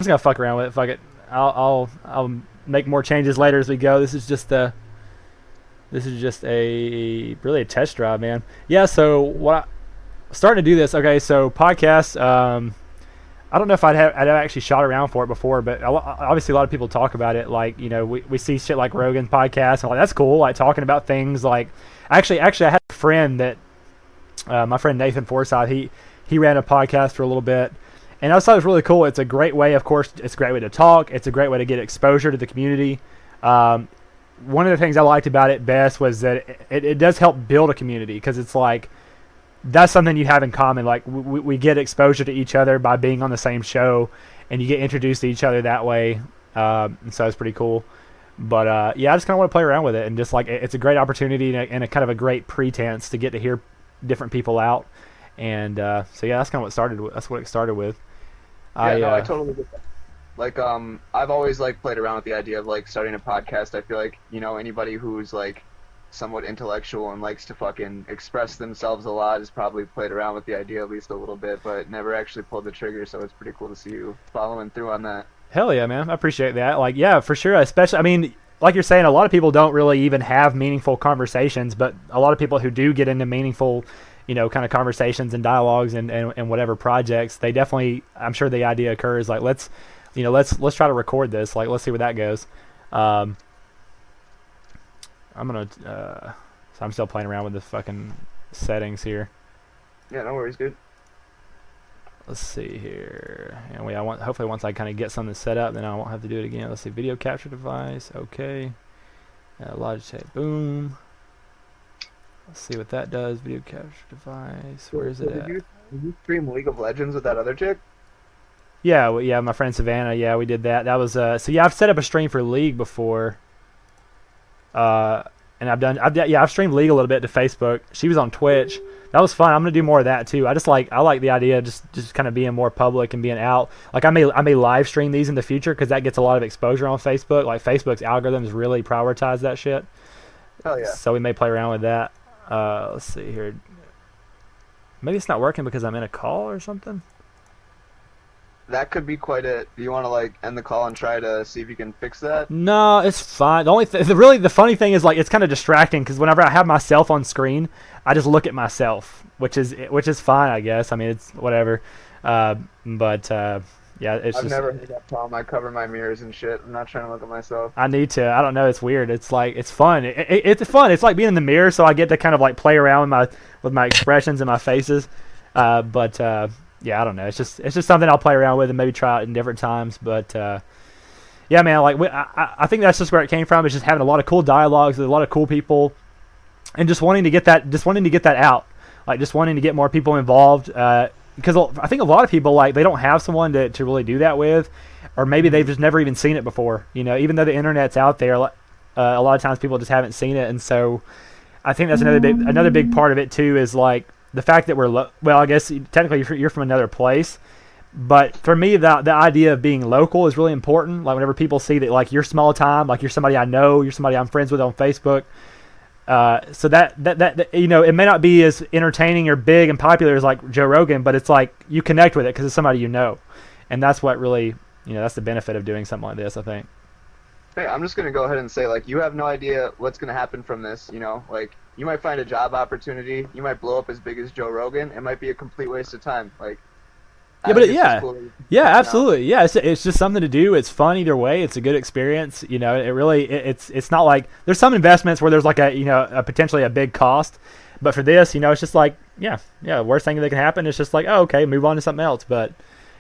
just gonna fuck around with it. Fuck it. I'll make more changes later as we go. This is just a really a test drive, man. Yeah. So starting to do this. Okay. So podcast. I don't know if I'd actually shot around for it before, but obviously a lot of people talk about it. Like, we see shit like Rogan podcast, and like that's cool. Like talking about things like actually I had a friend that my friend Nathan Forsyth. He ran a podcast for a little bit. And I thought it was really cool. It's a great way, of course, it's a great way to talk. It's a great way to get exposure to the community. One of the things I liked about it best was that it does help build a community, because it's like that's something you have in common. Like we get exposure to each other by being on the same show, and you get introduced to each other that way. And so it's pretty cool. But yeah, I just kind of want to play around with it, and just like it's a great opportunity and a kind of a great pretense to get to hear different people out. And so yeah, that's kind of what started. That's what it started with. I totally get that. Like, I've always like played around with the idea of like starting a podcast. I feel like, anybody who's like somewhat intellectual and likes to fucking express themselves a lot has probably played around with the idea at least a little bit, but never actually pulled the trigger. So it's pretty cool to see you following through on that. Hell yeah, man! I appreciate that. Like, yeah, for sure. Especially, I mean, like you're saying, a lot of people don't really even have meaningful conversations, but a lot of people who do get into meaningful, kind of conversations and dialogues and whatever projects, they definitely, I'm sure the idea occurs like, let's try to record this. Like, let's see where that goes. I'm still playing around with the fucking settings here. Yeah, no worries, dude. Let's see here. And hopefully once I kind of get something set up, then I won't have to do it again. Let's see, video capture device. Okay. Logitech, boom. Let's see what that does. Video capture device. Where is it at? Did you stream League of Legends with that other chick? Yeah, my friend Savannah. Yeah, we did that. That was so yeah. I've set up a stream for League before. And I've streamed League a little bit to Facebook. She was on Twitch. That was fun. I'm gonna do more of that too. I like the idea of just kind of being more public and being out. Like I may live stream these in the future, because that gets a lot of exposure on Facebook. Like Facebook's algorithms really prioritize that shit. Hell yeah. So we may play around with that. Let's see here. Maybe it's not working because I'm in a call or something. That could be quite a... Do you want to like end the call and try to see if you can fix that? No, it's fine. The only the funny thing is like it's kind of distracting, because whenever I have myself on screen, I just look at myself, which is fine, I guess. I mean, it's whatever. Yeah, I've never had that problem. I cover my mirrors and shit. I'm not trying to look at myself. I need to. I don't know. It's weird. It's like it's fun. It's fun. It's like being in the mirror, so I get to kind of like play around with my expressions and my faces. Yeah, I don't know. It's just something I'll play around with and maybe try out in different times. But yeah, man. Like I think that's just where it came from. It's just having a lot of cool dialogues with a lot of cool people, and just wanting to get that out. Like just wanting to get more people involved. Because I think a lot of people, like, they don't have someone to really do that with, or maybe they've just never even seen it before. Even though the internet's out there, a lot of times people just haven't seen it, and so I think that's another big part of it too. Is like the fact that we're well, I guess technically you're from another place, but for me the idea of being local is really important. Like whenever people see that, like, you're small time, like you're somebody I know, you're somebody I'm friends with on Facebook. So that it may not be as entertaining or big and popular as like Joe Rogan, but it's like you connect with it because it's somebody you know, and that's what really that's the benefit of doing something like this, I think. Hey, I'm just gonna go ahead and say, like, you have no idea what's gonna happen from this. Like, you might find a job opportunity, you might blow up as big as Joe Rogan. It might be a complete waste of time. Like, yeah, absolutely. Yeah, it's just something to do. It's fun either way. It's a good experience. It really it's not like there's some investments where there's like a potentially a big cost, but for this, it's just like yeah. Worst thing that can happen is just like, oh, okay, move on to something else. But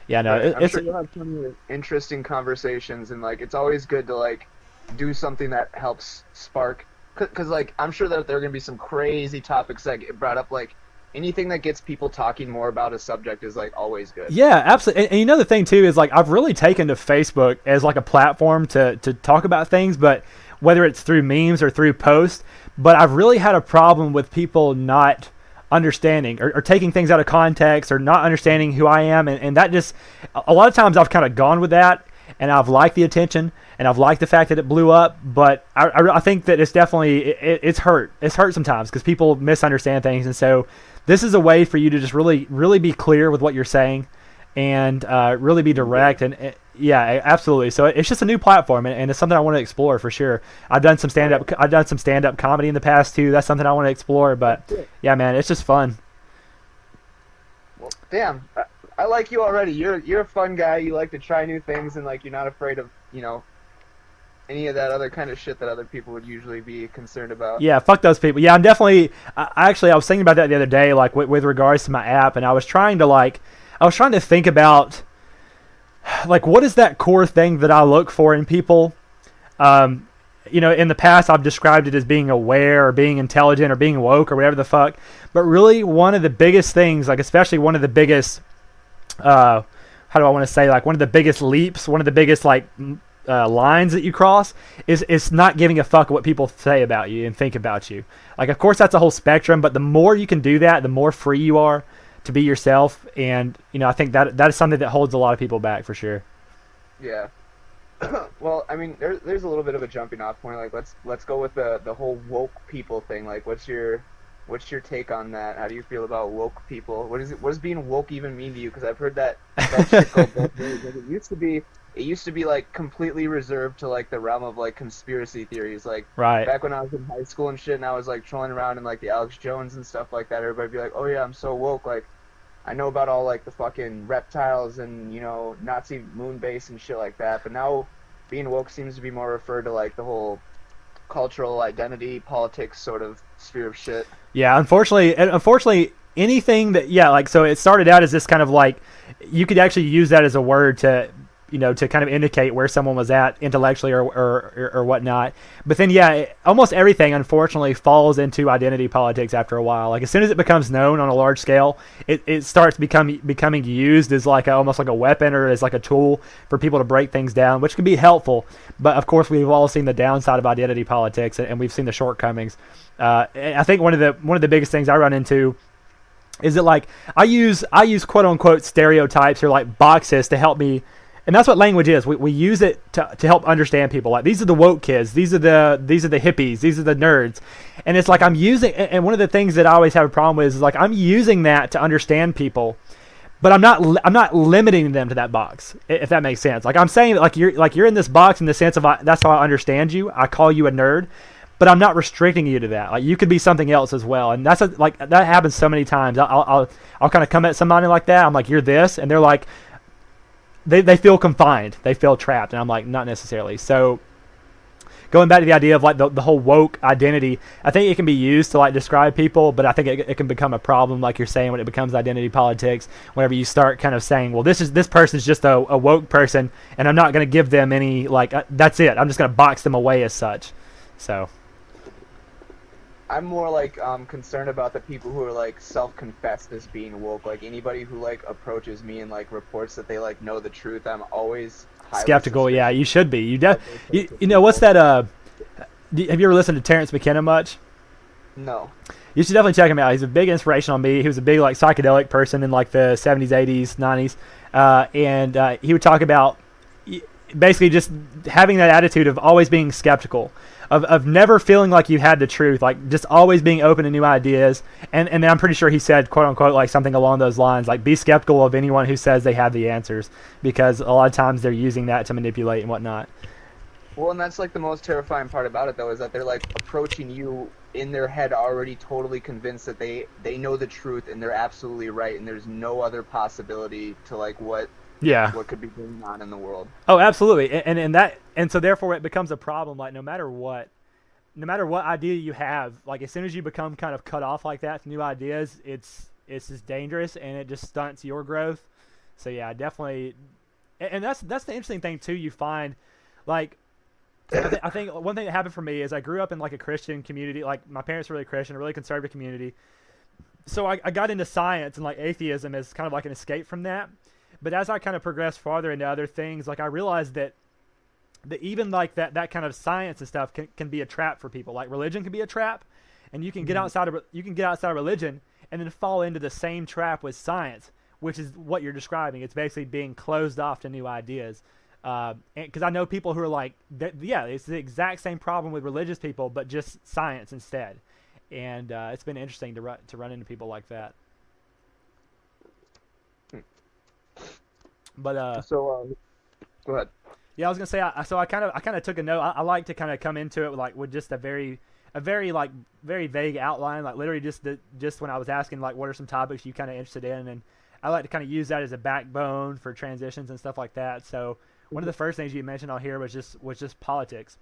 yeah, no, right. I'm sure you'll have some interesting conversations, and like it's always good to like do something that helps spark. Because like I'm sure that there are gonna be some crazy topics that get brought up, like. Anything that gets people talking more about a subject is like always good. Yeah, absolutely. And the thing too is like I've really taken to Facebook as like a platform to talk about things, but whether it's through memes or through posts, but I've really had a problem with people not understanding or taking things out of context or not understanding who I am, and that just a lot of times I've kind of gone with that, and I've liked the attention and I've liked the fact that it blew up, but I think that it's definitely it's hurt sometimes because people misunderstand things, and so this is a way for you to just really be clear with what you're saying, and really be direct, and Yeah, absolutely. So it's just a new platform, and it's something I want to explore for sure. I've done some stand up. I've done some stand up comedy in the past too. That's something I want to explore. But yeah, man, it's just fun. Well, damn, I like you already. You're a fun guy. You like to try new things, and like you're not afraid of any of that other kind of shit that other people would usually be concerned about. Yeah, fuck those people. Yeah, I'm definitely. I was thinking about that the other day, like with regards to my app, and I was trying to think about, like, what is that core thing that I look for in people. In the past I've described it as being aware or being intelligent or being woke or whatever the fuck. But really, one of the biggest things, like especially one of the biggest, how do I want to say, like one of the biggest leaps, one of the biggest like lines that you cross is not giving a fuck what people say about you and think about you. Like, of course, that's a whole spectrum, but the more you can do that, the more free you are to be yourself. And I think that is something that holds a lot of people back for sure. Yeah. Well, I mean, there's a little bit of a jumping off point. Like, let's go with the whole woke people thing. Like, what's your take on that? How do you feel about woke people? What does being woke even mean to you? Because I've heard that shit go both ways. Like, it used to be like completely reserved to like the realm of like conspiracy theories. Like, right. Back when I was in high school and shit, and I was like trolling around in like the Alex Jones and stuff like that, everybody'd be like, "Oh yeah, I'm so woke. Like, I know about all like the fucking reptiles and Nazi moon base and shit like that." But now being woke seems to be more referred to like the whole cultural identity, politics sort of sphere of shit. Yeah, unfortunately, anything that like, so it started out as this kind of like, you could actually use that as a word to to kind of indicate where someone was at intellectually or whatnot. But then, almost everything, unfortunately, falls into identity politics after a while. Like, as soon as it becomes known on a large scale, it starts becoming used as like almost like a weapon or as like a tool for people to break things down, which can be helpful. But of course, we've all seen the downside of identity politics, and we've seen the shortcomings. I think one of the biggest things I run into is that, like, I use quote unquote stereotypes or like boxes to help me. And that's what language is. We use it to help understand people. Like, these are the woke kids. These are the hippies. These are the nerds. And it's like I'm using. And one of the things that I always have a problem with is like I'm using that to understand people, but I'm not limiting them to that box. If that makes sense. Like, I'm saying that you're in this box in the sense of that's how I understand you. I call you a nerd, but I'm not restricting you to that. Like, you could be something else as well. And that's that happens so many times. I'll kind of come at somebody like that. I'm like, you're this, and they're like. They feel confined. They feel trapped. And I'm like, not necessarily. So going back to the idea of like the whole woke identity, I think it can be used to like describe people, but I think it can become a problem, like you're saying, when it becomes identity politics, whenever you start kind of saying, well, this person's just a woke person, and I'm not going to give them any, like, that's it. I'm just going to box them away as such. So I'm more like concerned about the people who are like self-confessed as being woke. Like, anybody who like approaches me and like reports that they like know the truth, I'm always skeptical. Yeah, you should be. You know what's that? Have you ever listened to Terrence McKenna much? No. You should definitely check him out. He's a big inspiration on me. He was a big like psychedelic person in like the 70s, 80s, 90s, and he would talk about basically just having that attitude of always being skeptical. Of never feeling like you had the truth, like just always being open to new ideas. And then I'm pretty sure he said, quote unquote, like something along those lines, like be skeptical of anyone who says they have the answers, because a lot of times they're using that to manipulate and whatnot. Well, and that's like the most terrifying part about it, though, is that they're like approaching you in their head already totally convinced that they know the truth and they're absolutely right, and there's no other possibility to like what could be going on in the world. Oh, absolutely. And so therefore it becomes a problem. Like, no matter what idea you have, like as soon as you become kind of cut off like that to new ideas, it's just dangerous, and it just stunts your growth. So yeah, definitely. And that's the interesting thing too. You find, like, I think one thing that happened for me is I grew up in like a Christian community. Like, my parents were really Christian, a really conservative community. So I got into science, and like atheism is kind of like an escape from that. But as I kind of progressed farther into other things, like I realized that even like that kind of science and stuff can be a trap for people. Like, religion can be a trap, and you can get outside of religion and then fall into the same trap with science, which is what you're describing. It's basically being closed off to new ideas. Because I know people who are like, it's the exact same problem with religious people, but just science instead. And it's been interesting to run into people like that. But Go ahead. Yeah, I was gonna say. I kind of took a note. I like to kind of come into it with just a very vague outline, like literally just when I was asking like what are some topics you kind of interested in, and I like to kind of use that as a backbone for transitions and stuff like that. So one of the first things you mentioned on here was just politics.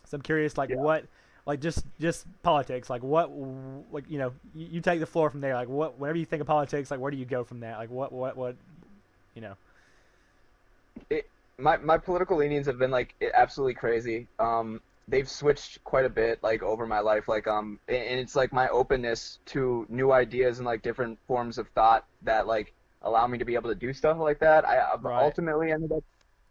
So I'm curious, what, like just politics, like what, like you take the floor from there. Like whenever you think of politics, like where do you go from that? Like what. My political leanings have been like absolutely crazy. They've switched quite a bit like over my life, and it's like my openness to new ideas and like different forms of thought that like allow me to be able to do stuff like that. I ultimately ended up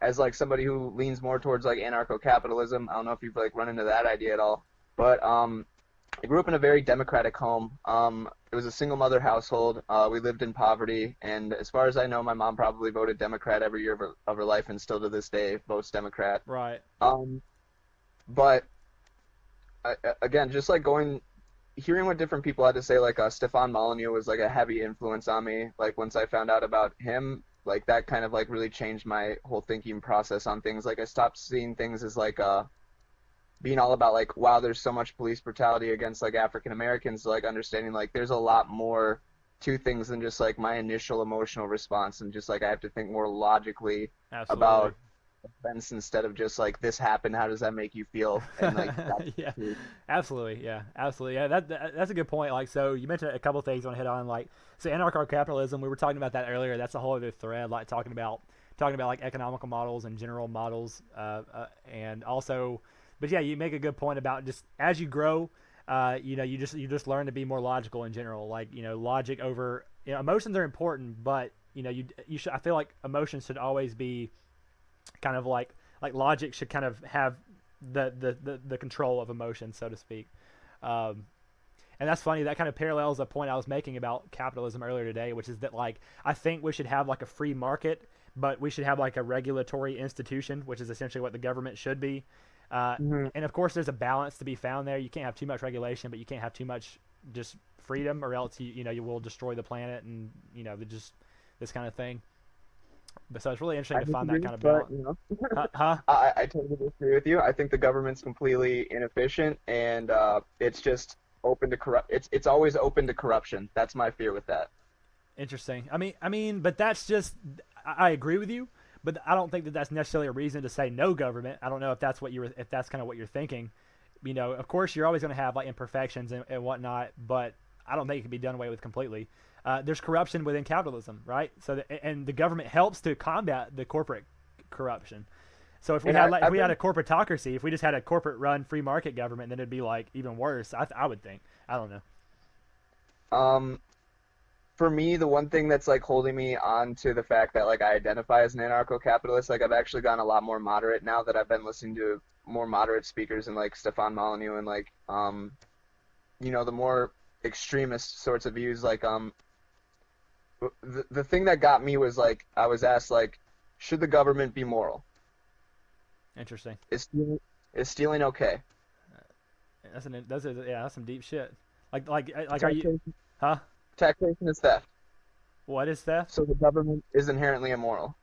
as like somebody who leans more towards like anarcho capitalism. I don't know if you've like run into that idea at all, but I grew up in a very democratic home. It was a single mother household. We lived in poverty, and as far as I know, my mom probably voted Democrat every year of her life, and still to this day votes Democrat. Right. But again, just like hearing what different people had to say, like Stefan Molyneux was like a heavy influence on me. Like once I found out about him, like that kind of like really changed my whole thinking process on things. Like I stopped seeing things as like being all about like, wow, there's so much police brutality against like African Americans, like understanding like there's a lot more to things than just like my initial emotional response, and just like I have to think more logically about events instead of just like this happened, how does that make you feel? And like absolutely. Yeah, that's a good point. Like, so you mentioned a couple of things I want to hit on, like, so anarcho capitalism, we were talking about that earlier. That's a whole other thread, like talking about like economical models and general models, and also, but yeah, you make a good point about just as you grow, you just learn to be more logical in general. Like, logic over, emotions are important, but you should, I feel like emotions should always be kind of like logic should kind of have the control of emotion, so to speak. And that's funny. That kind of parallels a point I was making about capitalism earlier today, which is that like I think we should have like a free market, but we should have like a regulatory institution, which is essentially what the government should be. And of course, there's a balance to be found there. You can't have too much regulation, but you can't have too much just freedom, or else you will destroy the planet, and just this kind of thing. But so it's really interesting to find that kind of balance. I totally agree with you. I think the government's completely inefficient, and it's just open to It's always open to corruption. That's my fear with that. Interesting. I mean, but that's just. I agree with you. But I don't think that that's necessarily a reason to say no government. I don't know if that's kind of what you're thinking. Of course, you're always going to have like imperfections and whatnot, but I don't think it can be done away with completely. There's corruption within capitalism, right? So, and the government helps to combat the corporate corruption. So if we had a corporatocracy, if we just had a corporate-run free market government, then it'd be like even worse. I would think. I don't know. For me, the one thing that's like holding me on to the fact that like I identify as an anarcho-capitalist, like I've actually gotten a lot more moderate now that I've been listening to more moderate speakers and like Stefan Molyneux and like the more extremist sorts of views. Like the thing that got me was like I was asked like, should the government be moral? Interesting. Is stealing okay? That's some deep shit. Like are you? Huh? Taxation is theft. What is theft? So the government is inherently immoral.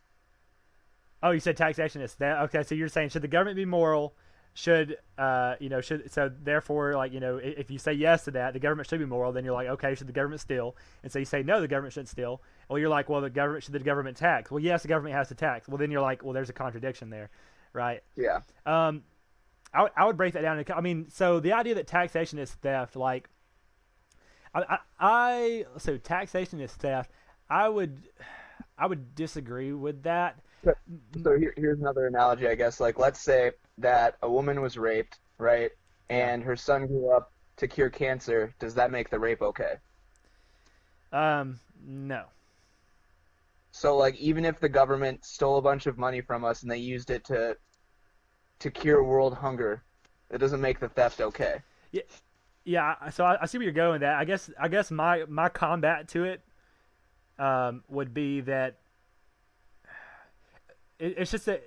Oh, you said taxation is theft. Okay, so you're saying should the government be moral? Should so therefore, like, if you say yes to that, the government should be moral, then you're like, okay, should the government steal? And so you say no, the government shouldn't steal. Well, you're like, well, should the government tax? Well, yes, the government has to tax. Well, then you're like, well, there's a contradiction there, right? Yeah. I would break that down. So the idea that taxation is theft, like, so taxation is theft. I would disagree with that. So here's another analogy, I guess. Like, let's say that a woman was raped, right? And her son grew up to cure cancer. Does that make the rape okay? No. So, like, even if the government stole a bunch of money from us and they used it to cure world hunger, it doesn't make the theft okay. Yeah. Yeah, so I see where you're going with that. I guess my combat to it would be that it's just that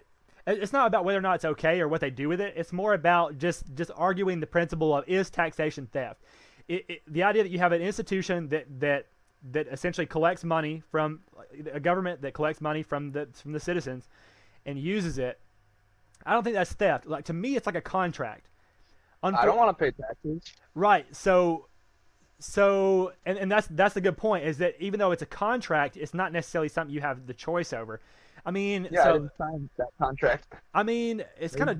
it's not about whether or not it's okay or what they do with it. It's more about just arguing the principle of, is taxation theft? The idea that you have an institution that essentially collects money from a government that collects money from the citizens, and uses it, I don't think that's theft. Like, to me, it's like a contract. I don't want to pay taxes. Right. And that's the good point, is that even though it's a contract, it's not necessarily something you have the choice over. I mean, yeah, I didn't sign that contract. I mean, it's kind of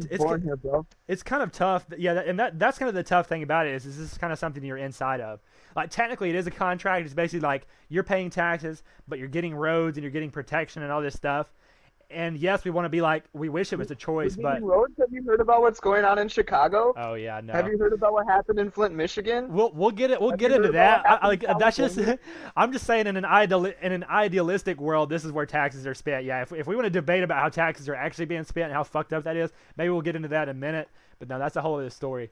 tough. Yeah, that's kind of the tough thing about it is this is kind of something you're inside of. Like, technically, it is a contract. It's basically like you're paying taxes, but you're getting roads and you're getting protection and all this stuff. And yes, we want to be like, we wish it was a choice, but roads. Have you heard about what's going on in Chicago? Oh yeah, no. Have you heard about what happened in Flint, Michigan? We'll get into that. That's just. I'm just saying, in an idealistic world, this is where taxes are spent. Yeah, if we want to debate about how taxes are actually being spent and how fucked up that is, maybe we'll get into that in a minute. But no, that's a whole other story.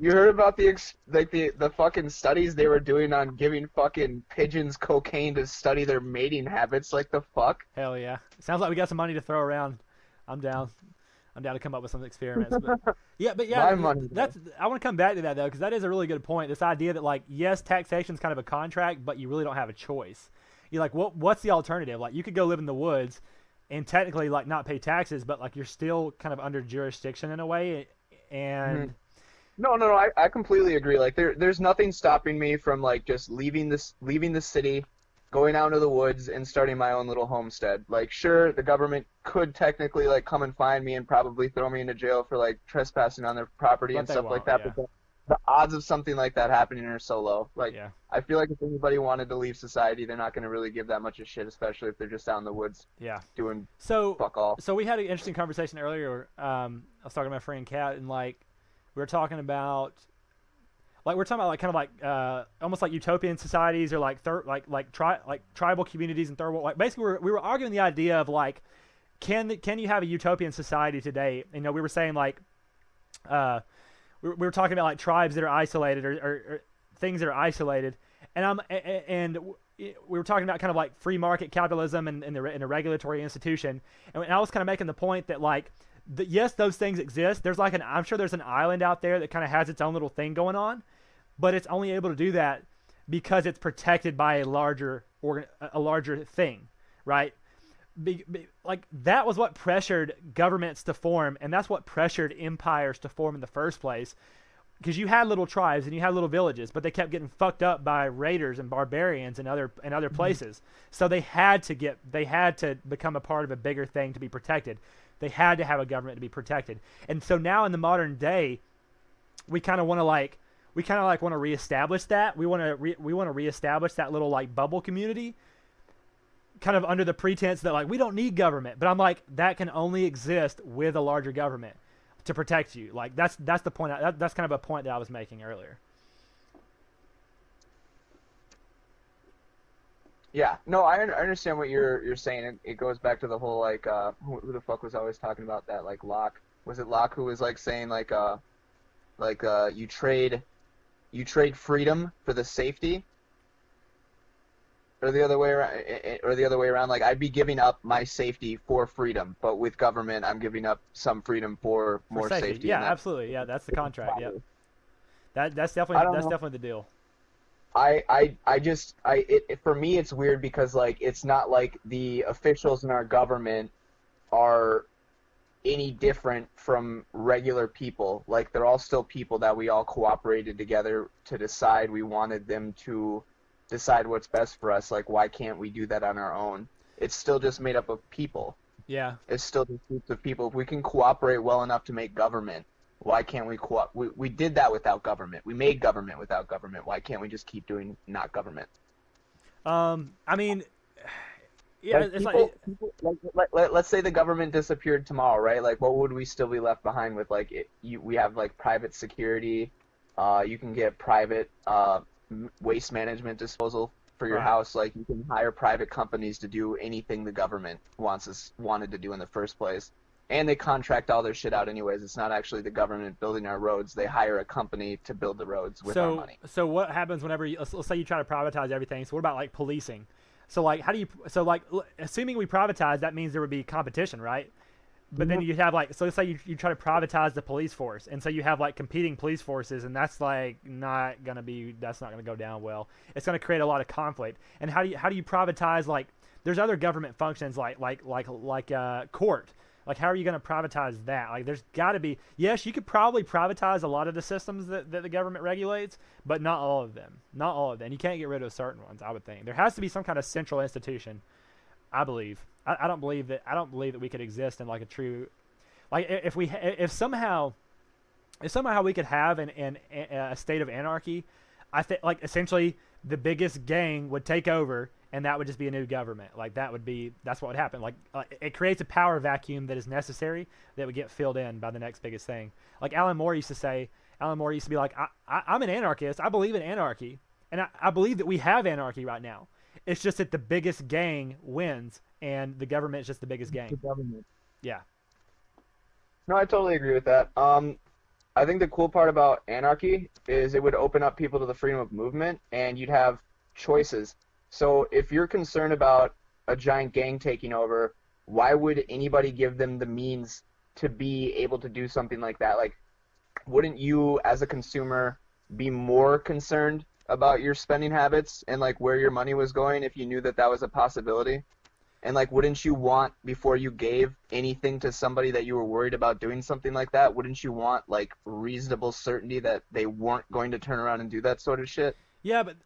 You heard about the fucking studies they were doing on giving fucking pigeons cocaine to study their mating habits? Like, the fuck? Hell yeah! Sounds like we got some money to throw around. I'm down to come up with some experiments. But yeah, I want to come back to that though, because that is a really good point. This idea that, like, yes, taxation is kind of a contract, but you really don't have a choice. You're like, what's the alternative? Like, you could go live in the woods and technically, like, not pay taxes, but, like, you're still kind of under jurisdiction in a way, and. Mm-hmm. No, I completely agree. Like, there's nothing stopping me from, like, just leaving the city, going out into the woods, and starting my own little homestead. Like, sure, the government could technically, like, come and find me and probably throw me into jail for, like, trespassing on their property and stuff like that. Yeah. But the odds of something like that happening are so low. Like, yeah. I feel like if anybody wanted to leave society, they're not going to really give that much a shit, especially if they're just out in the woods. Yeah. Doing fuck all. So we had an interesting conversation earlier. I was talking to my friend Kat, and, like, we were talking about, like, like kind of like almost like utopian societies, or like tribal communities and third world. Like, basically, we were arguing the idea of, like, can you have a utopian society today? You know, we were saying, like, we were talking about, like, tribes that are isolated, or things that are isolated, and we were talking about kind of like free market capitalism and in a regulatory institution, and I was kind of making the point that, like, yes, those things exist. There's like I'm sure there's an island out there that kind of has its own little thing going on, but it's only able to do that because it's protected by a larger thing, right? Like, that was what pressured governments to form, and that's what pressured empires to form in the first place. Because you had little tribes and you had little villages, but they kept getting fucked up by raiders and barbarians and other places. So they had to become a part of a bigger thing to be protected. They had to have a government to be protected. And so now in the modern day, we kind of want to reestablish that. We want to reestablish that little, like, bubble community, kind of under the pretense that, like, we don't need government. But I'm like, that can only exist with a larger government to protect you. Like, that's the point. That's kind of a point that I was making earlier. Yeah, no, I understand what you're saying. It goes back to the whole, like, who the fuck was always talking about that? Like, Locke. Was it Locke who was, like, saying, like, you trade freedom for the safety, or the other way around? Like, I'd be giving up my safety for freedom, but with government, I'm giving up some freedom for more safety. Yeah, absolutely. Yeah, that's the contract. Yeah, that's definitely the deal. For me, it's weird because, like, it's not like the officials in our government are any different from regular people. Like, they're all still people that we all cooperated together to decide. We wanted them to decide what's best for us. Like, why can't we do that on our own? It's still just made up of people. Yeah. It's still just groups of people. If we can cooperate well enough to make government, why can't we we did that without government. We made government without government. Why can't we just keep doing not government? I mean, yeah, like, let's say the government disappeared tomorrow, right? Like, what would we still be left behind with? Like, we have, like, private security. You can get private waste management disposal for your house. Like, you can hire private companies to do anything the government wanted to do in the first place. And they contract all their shit out anyways. It's not actually the government building our roads. They hire a company to build the roads with our money. So what happens whenever let's say you try to privatize everything? So what about, like, policing? So, like, assuming we privatize, that means there would be competition, right? But then you have, like, so let's say you try to privatize the police force, and so you have, like, competing police forces, and that's, like, not gonna go down well. It's gonna create a lot of conflict. And how do you privatize, like, there's other government functions like court. Like, how are you going to privatize that? Like, there's got to be, yes, you could probably privatize a lot of the systems that the government regulates, but not all of them. Not all of them. You can't get rid of certain ones, I would think. There has to be some kind of central institution, I believe. I don't believe that we could exist in like a true, like if somehow we could have a state of anarchy, I think like essentially the biggest gang would take over, and that would just be a new government. Like that's what would happen. Like it creates a power vacuum that is necessary that would get filled in by the next biggest thing. Like Alan Moore used to be like, I'm an anarchist. I believe in anarchy, and I believe that we have anarchy right now. It's just that the biggest gang wins, and the government is just the biggest gang. The government. Yeah. No, I totally agree with that. I think the cool part about anarchy is it would open up people to the freedom of movement, and you'd have choices. So if you're concerned about a giant gang taking over, why would anybody give them the means to be able to do something like that? Like, wouldn't you, as a consumer, be more concerned about your spending habits and, like, where your money was going if you knew that that was a possibility? And, like, wouldn't you want, before you gave anything to somebody that you were worried about doing something like that, wouldn't you want, like, reasonable certainty that they weren't going to turn around and do that sort of shit? Yeah, but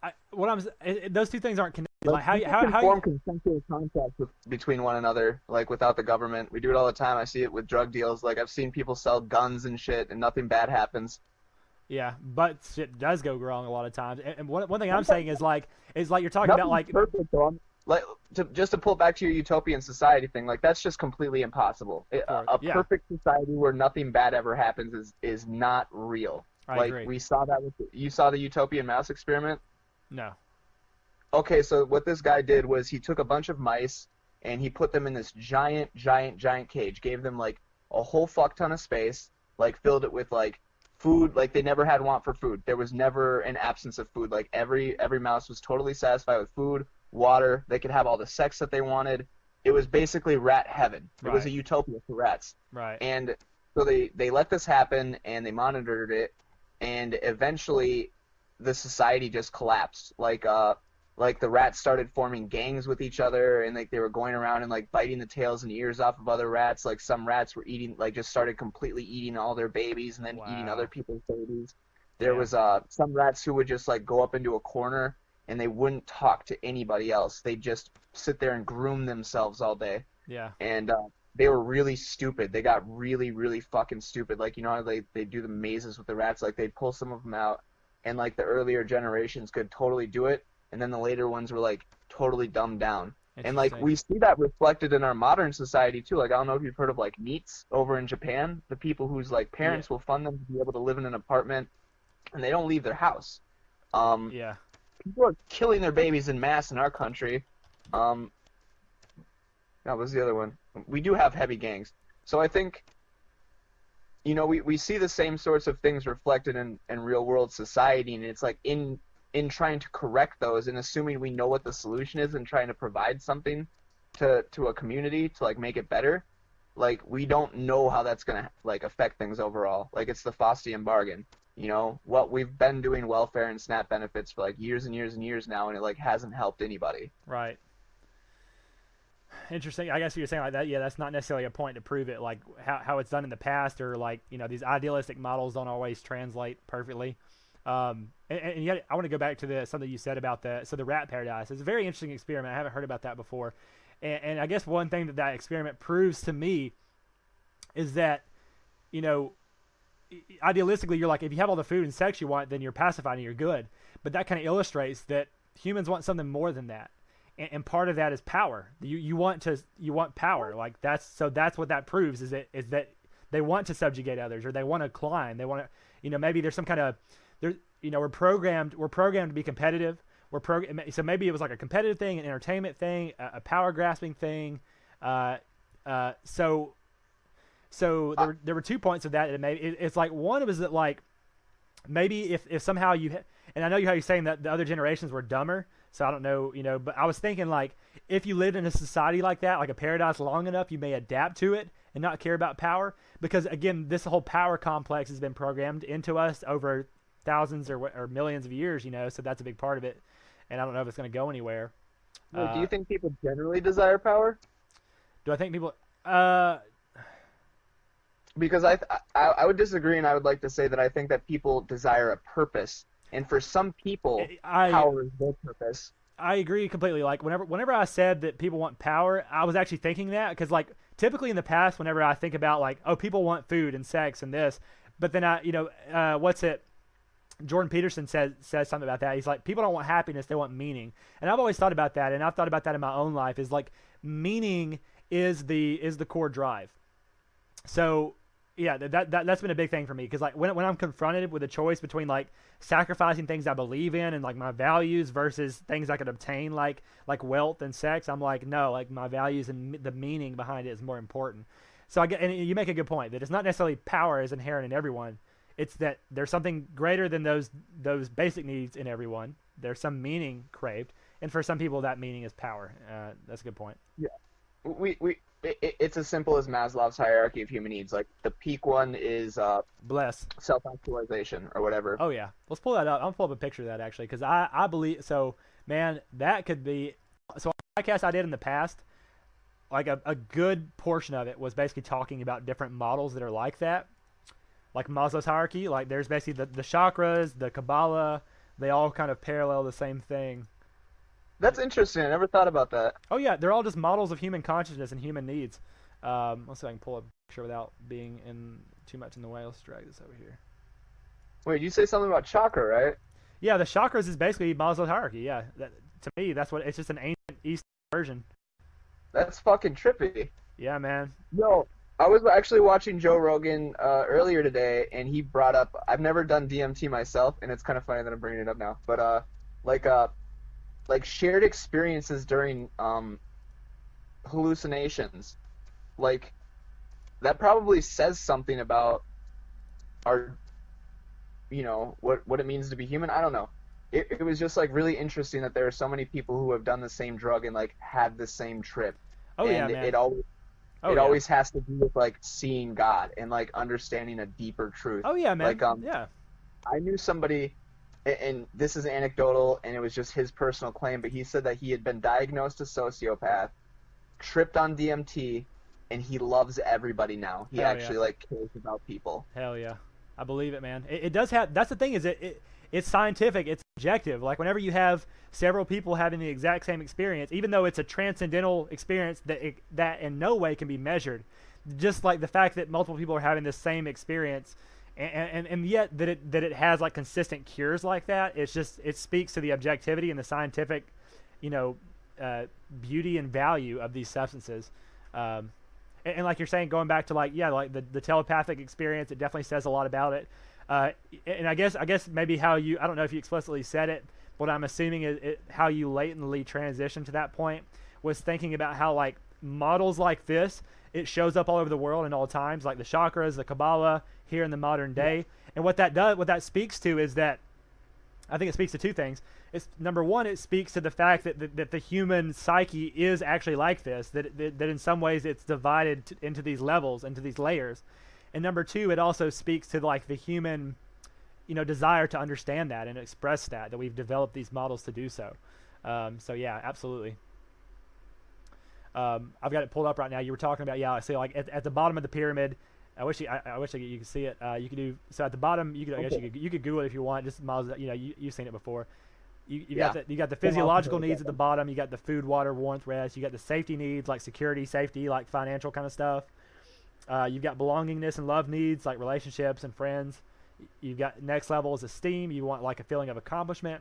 those two things aren't connected. Like, you can form consensual contracts between one another, like, without the government. We do it all the time. I see it with drug deals. Like, I've seen people sell guns and shit, and nothing bad happens. Yeah, but shit does go wrong a lot of times. And one thing I'm saying is like you're talking about like perfect though. Like just to pull back to your utopian society thing, like that's just completely impossible. A perfect society where nothing bad ever happens is not real. I agree. We saw that you saw the utopian mouse experiment? No. Okay, so what this guy did was he took a bunch of mice and he put them in this giant cage, gave them like a whole fuck ton of space, like filled it with like food. Like they never had want for food. There was never an absence of food. Like every mouse was totally satisfied with food, water. They could have all the sex that they wanted. It was basically rat heaven. It was a utopia for rats. Right. And so they let this happen and they monitored it, and eventually the society just collapsed. Like the rats started forming gangs with each other, and like they were going around and like biting the tails and ears off of other rats. Like some rats were just started completely eating all their babies and then eating other people's babies. There was some rats who would just like go up into a corner and they wouldn't talk to anybody else. They just sit there and groom themselves all day. Yeah. And they were really stupid. They got really, really fucking stupid. Like, you know how they do the mazes with the rats? Like they'd pull some of them out, and like the earlier generations could totally do it. And then the later ones were, like, totally dumbed down. And, like, we see that reflected in our modern society, too. Like, I don't know if you've heard of, like, NEETs over in Japan. The people whose, like, parents will fund them to be able to live in an apartment, and they don't leave their house. People are killing their babies en masse in our country. That was the other one. We do have heavy gangs. So I think, you know, we see the same sorts of things reflected in real-world society, and it's, like, in trying to correct those and assuming we know what the solution is and trying to provide something to a community to like make it better, like we don't know how that's gonna like affect things overall. Like it's the Faustian bargain, you know, what we've been doing welfare and SNAP benefits for like years and years and years now, and it like hasn't helped anybody. Right. Interesting. I guess you're saying like that. Yeah, that's not necessarily a point to prove it. Like how it's done in the past, or like, you know, these idealistic models don't always translate perfectly. And yet, I want to go back to something you said about the rat paradise. It's a very interesting experiment. I haven't heard about that before. And I guess one thing that experiment proves to me is that, you know, idealistically, you're like, if you have all the food and sex you want, then you're pacified and you're good. But that kind of illustrates that humans want something more than that. And part of that is power. You want power. Like that's what that proves is that they want to subjugate others, or they want to climb. They want to, you know, maybe there's some kind of, you know, we're programmed to be competitive. So maybe it was like a competitive thing, an entertainment thing, a power grasping thing. So there were 2 points of that. It's like one was that like maybe if somehow and I know how you're saying that the other generations were dumber. So I don't know, you know, but I was thinking like if you lived in a society like that, like a paradise long enough, you may adapt to it and not care about power, because again, this whole power complex has been programmed into us over thousands or millions of years, you know, so that's a big part of it, and I don't know if it's going to go anywhere. Wait, do you think people generally desire power? Do I think people because I would disagree, and I would like to say that I think that people desire a purpose, and for some people, power is their purpose. I agree completely. Like whenever I said that people want power, I was actually thinking that because like typically in the past, whenever I think about like, oh, people want food and sex and this, but then what's it? Jordan Peterson says something about that. He's like, people don't want happiness, they want meaning. And I've always thought about that, and I've thought about that in my own life. Is like meaning is the core drive. So yeah, that's been a big thing for me because like when I'm confronted with a choice between like sacrificing things I believe in and like my values versus things I could obtain like wealth and sex, I'm like, no, like my values and the meaning behind it is more important. So and you make a good point that it's not necessarily power is inherent in everyone. It's that there's something greater than those basic needs in everyone. There's some meaning craved, and for some people that meaning is power. That's a good point. Yeah, it's as simple as Maslow's hierarchy of human needs. Like the peak one is self-actualization or whatever. Oh yeah, let's pull that up. I'll pull up a picture of that actually because I believe so. Man, that could be so. A podcast I did in the past, like a good portion of it was basically talking about different models that are like that. Like Maslow's hierarchy, like there's basically the chakras, the Kabbalah, they all kind of parallel the same thing. That's interesting. I never thought about that. Oh yeah, they're all just models of human consciousness and human needs. Let's see if I can pull a picture without being in too much in the way. Let's drag this over here. Wait, you say something about chakra, right? Yeah, the chakras is basically Maslow's hierarchy. Yeah, to me, that's what it's just an ancient East version. That's fucking trippy. Yeah, man. Yo, I was actually watching Joe Rogan earlier today, and he brought up. I've never done DMT myself, and it's kind of funny that I'm bringing it up now. But like shared experiences during hallucinations, like that probably says something about our, what it means to be human. I don't know. It was just like really interesting that there are so many people who have done the same drug and like had the same trip. Oh and yeah, man. It always has to do with like seeing God and like understanding a deeper truth. Oh yeah, man. Like yeah. I knew somebody, and this is anecdotal, and it was just his personal claim, but he said that he had been diagnosed a sociopath, tripped on DMT, and he loves everybody now. He actually like cares about people. Hell yeah, I believe it, man. It does have. That's the thing is it's scientific. It's objective. Like whenever you have several people having the exact same experience, even though it's a transcendental experience that in no way can be measured, just like the fact that multiple people are having the same experience, and yet that it has like consistent cures like that, it speaks to the objectivity and the scientific, beauty and value of these substances. And like you're saying, going back to like the telepathic experience, it definitely says a lot about it. And I guess maybe I don't know if you explicitly said it, but I'm assuming how you latently transitioned to that point was thinking about how like models like this, it shows up all over the world in all times, like the chakras, the Kabbalah here in the modern day. And what that speaks to is that I think it speaks to two things. It's number one, it speaks to the fact that the human psyche is actually like this, that in some ways it's divided into these levels, into these layers. And number two, it also speaks to like the human, desire to understand that and express that we've developed these models to do so. So yeah, absolutely. I've got it pulled up right now. You were talking about, I see like at the bottom of the pyramid. I wish you could see it. You could do so at the bottom. I guess you could Google it if you want. Just models. You've seen it before. You got the physiological needs at the bottom. You got the food, water, warmth, rest. You got the safety needs like security, safety, like financial kind of stuff. You've got belongingness and love needs like relationships and friends. You've got next level is esteem. You want like a feeling of accomplishment,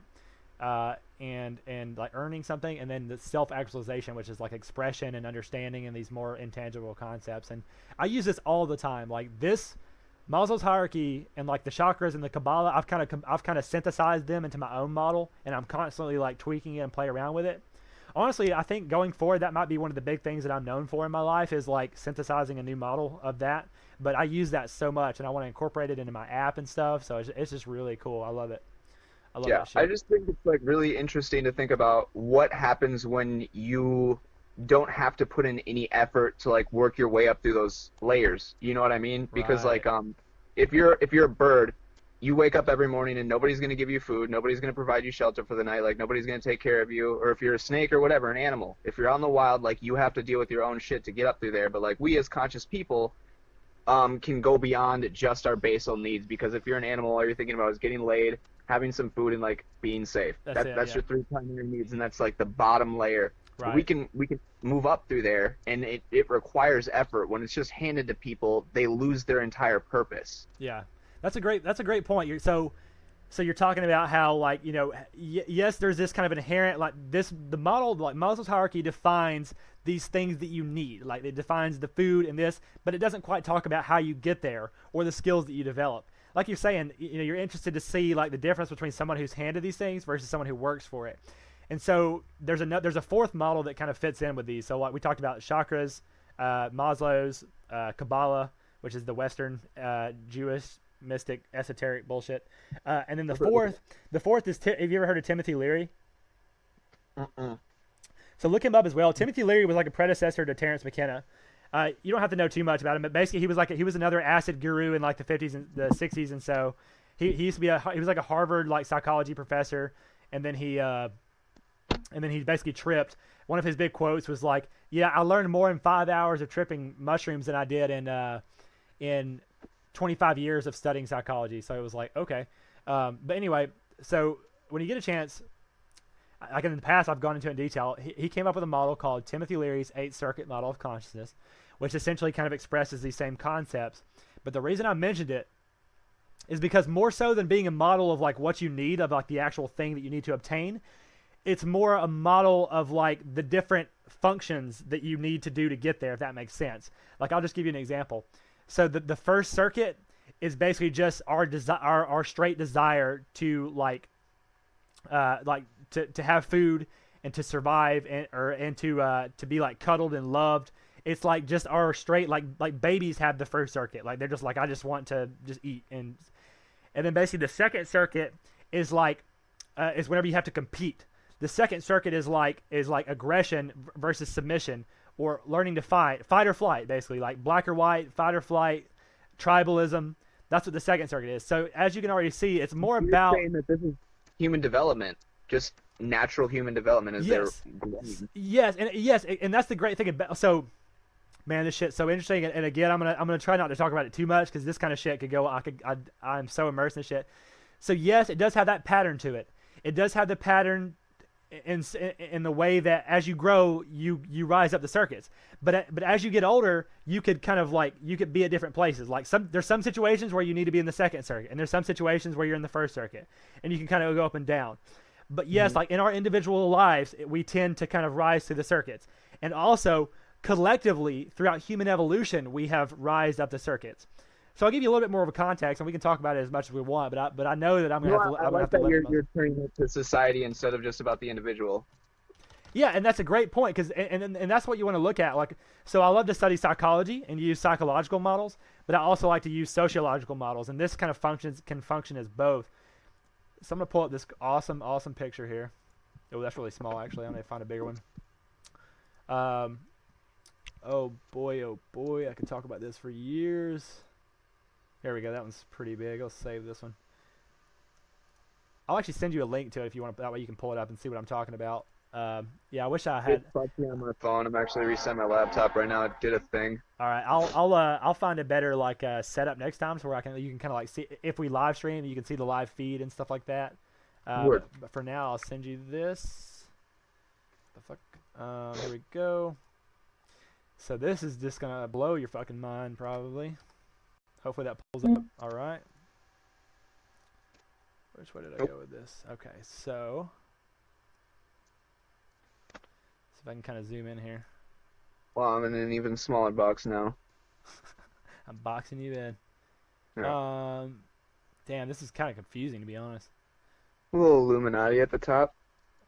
and like earning something, and then the self-actualization, which is like expression and understanding and these more intangible concepts. And I use this all the time. Like this Maslow's hierarchy and like the chakras and the Kabbalah, I've kind of synthesized them into my own model, and I'm constantly like tweaking it and play around with it. Honestly, I think going forward, that might be one of the big things that I'm known for in my life is like synthesizing a new model of that. But I use that so much, and I want to incorporate it into my app and stuff. So it's just really cool. I love it. I love that shit. I just think it's like really interesting to think about what happens when you don't have to put in any effort to like work your way up through those layers. You know what I mean? Because like if you're a bird, you wake up every morning and nobody's going to give you food, nobody's going to provide you shelter for the night, like nobody's going to take care of you. Or if you're a snake or whatever, an animal, if you're out in the wild, like you have to deal with your own shit to get up through there. But like we as conscious people, can go beyond just our basal needs. Because if you're an animal, all you're thinking about is getting laid, having some food, and like being safe. That's your 3 primary needs, and that's like the bottom layer. Right. We can move up through there, and it requires effort. When it's just handed to people, they lose their entire purpose. Yeah, that's a great point. So you're talking about how, like, you know, yes, there's this kind of inherent, like, the model, like Maslow's hierarchy defines these things that you need. Like, it defines the food and this, but it doesn't quite talk about how you get there or the skills that you develop. Like you're saying, you know, you're interested to see like the difference between someone who's handed these things versus someone who works for it. And so there's a fourth model that kind of fits in with these. So like we talked about chakras, Maslow's, Kabbalah, which is the Western Jewish mystic esoteric bullshit, and then the fourth is have you ever heard of Timothy Leary? So look him up as well. Timothy Leary was like a predecessor to Terence McKenna. You don't have to know too much about him, but basically he was another acid guru in like the 50s and the 60s, and so he used to be he was like a Harvard like psychology professor, and then he basically tripped. One of his big quotes was like, "Yeah, I learned more in 5 hours of tripping mushrooms than I did in 25 years of studying psychology." So it was like, okay. But anyway, so when you get a chance, like in the past, I've gone into it in detail. He came up with a model called Timothy Leary's 8-circuit model of consciousness, which essentially kind of expresses these same concepts. But the reason I mentioned it is because more so than being a model of like what you need, of like the actual thing that you need to obtain, it's more a model of like the different functions that you need to do to get there, if that makes sense. Like, I'll just give you an example. So the first circuit is basically just our straight desire to to have food and to survive and to be like cuddled and loved. It's like just our straight like babies have the first circuit. Like, they're just like, I just want to just eat. And then basically the second circuit is like is whenever you have to compete. The second circuit is like aggression versus submission, or learning to fight or flight, basically, like black or white, fight or flight, tribalism. That's what the second circuit is. So as you can already see, it's more about saying that this is human development, just natural human development. Yes, and that's the great thing about. So, man, this shit's so interesting. And again, I'm gonna try not to talk about it too much, because this kind of shit could go. I'm so immersed in shit. So yes, it does have that pattern to it. It does have the pattern in the way that as you grow, you rise up the circuits. But as you get older, you could kind of like, you could be at different places. Like there's some situations where you need to be in the second circuit, and there's some situations where you're in the first circuit, and you can kind of go up and down. But yes, like in our individual lives, we tend to kind of rise through the circuits, and also collectively throughout human evolution, we have rised up the circuits. So I'll give you a little bit more of a context, and we can talk about it as much as we want. But I know that I'm going to have to. I like that you're turning it to society instead of just about the individual. Yeah, and that's a great point, because and that's what you want to look at. Like, so I love to study psychology and use psychological models, but I also like to use sociological models, and this kind of can function as both. So I'm gonna pull up this awesome picture here. Oh, that's really small, actually. I'm gonna find a bigger one. Oh boy, I could talk about this for years. There we go. That one's pretty big. I'll save this one. I'll actually send you a link to it if you want. That way you can pull it up and see what I'm talking about. Yeah, I wish I had. It's fucking on my phone. I'm actually resetting my laptop right now. It did a thing. All right, I'll find a better like setup next time, so where you can kind of like see if we live stream, you can see the live feed and stuff like that. But for now, I'll send you this. The fuck. Here we go. So this is just gonna blow your fucking mind, probably. Hopefully that pulls up. All right. Which way did I go with this? Okay, so see if I can kind of zoom in here. Well, I'm in an even smaller box now. I'm boxing you in. Yeah. Damn, this is kind of confusing, to be honest. A little Illuminati at the top.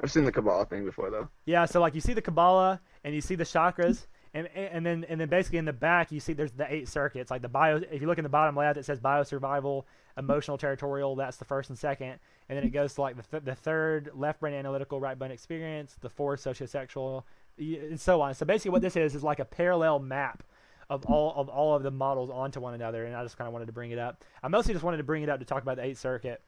I've seen the Kabbalah thing before, though. Yeah, so like you see the Kabbalah and you see the chakras. And then basically in the back you see there's the 8 circuits, like the bio. If you look in the bottom left, it says biosurvival, emotional, territorial. That's the first and second, and then it goes to like the third, left brain analytical, right brain experience, the fourth, sociosexual, and so on. So basically what this is like a parallel map of all of the models onto one another, and I just kind of wanted to bring it up. I mostly just wanted to bring it up to talk about the 8 circuit.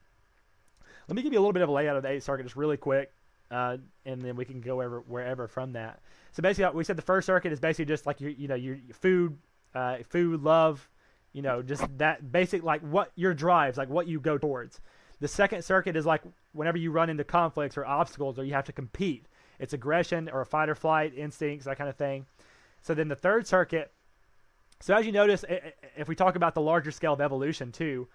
Let me give you a little bit of a layout of the 8 circuit just really quick. And then we can go wherever from that. So basically, we said the first circuit is basically just like your food, love, You know, just that basic, like what your drives, like what you go towards. The second circuit is like whenever you run into conflicts or obstacles or you have to compete. It's aggression or fight or flight, instincts, that kind of thing. So then the third circuit, so as you notice, if we talk about the larger scale of evolution too,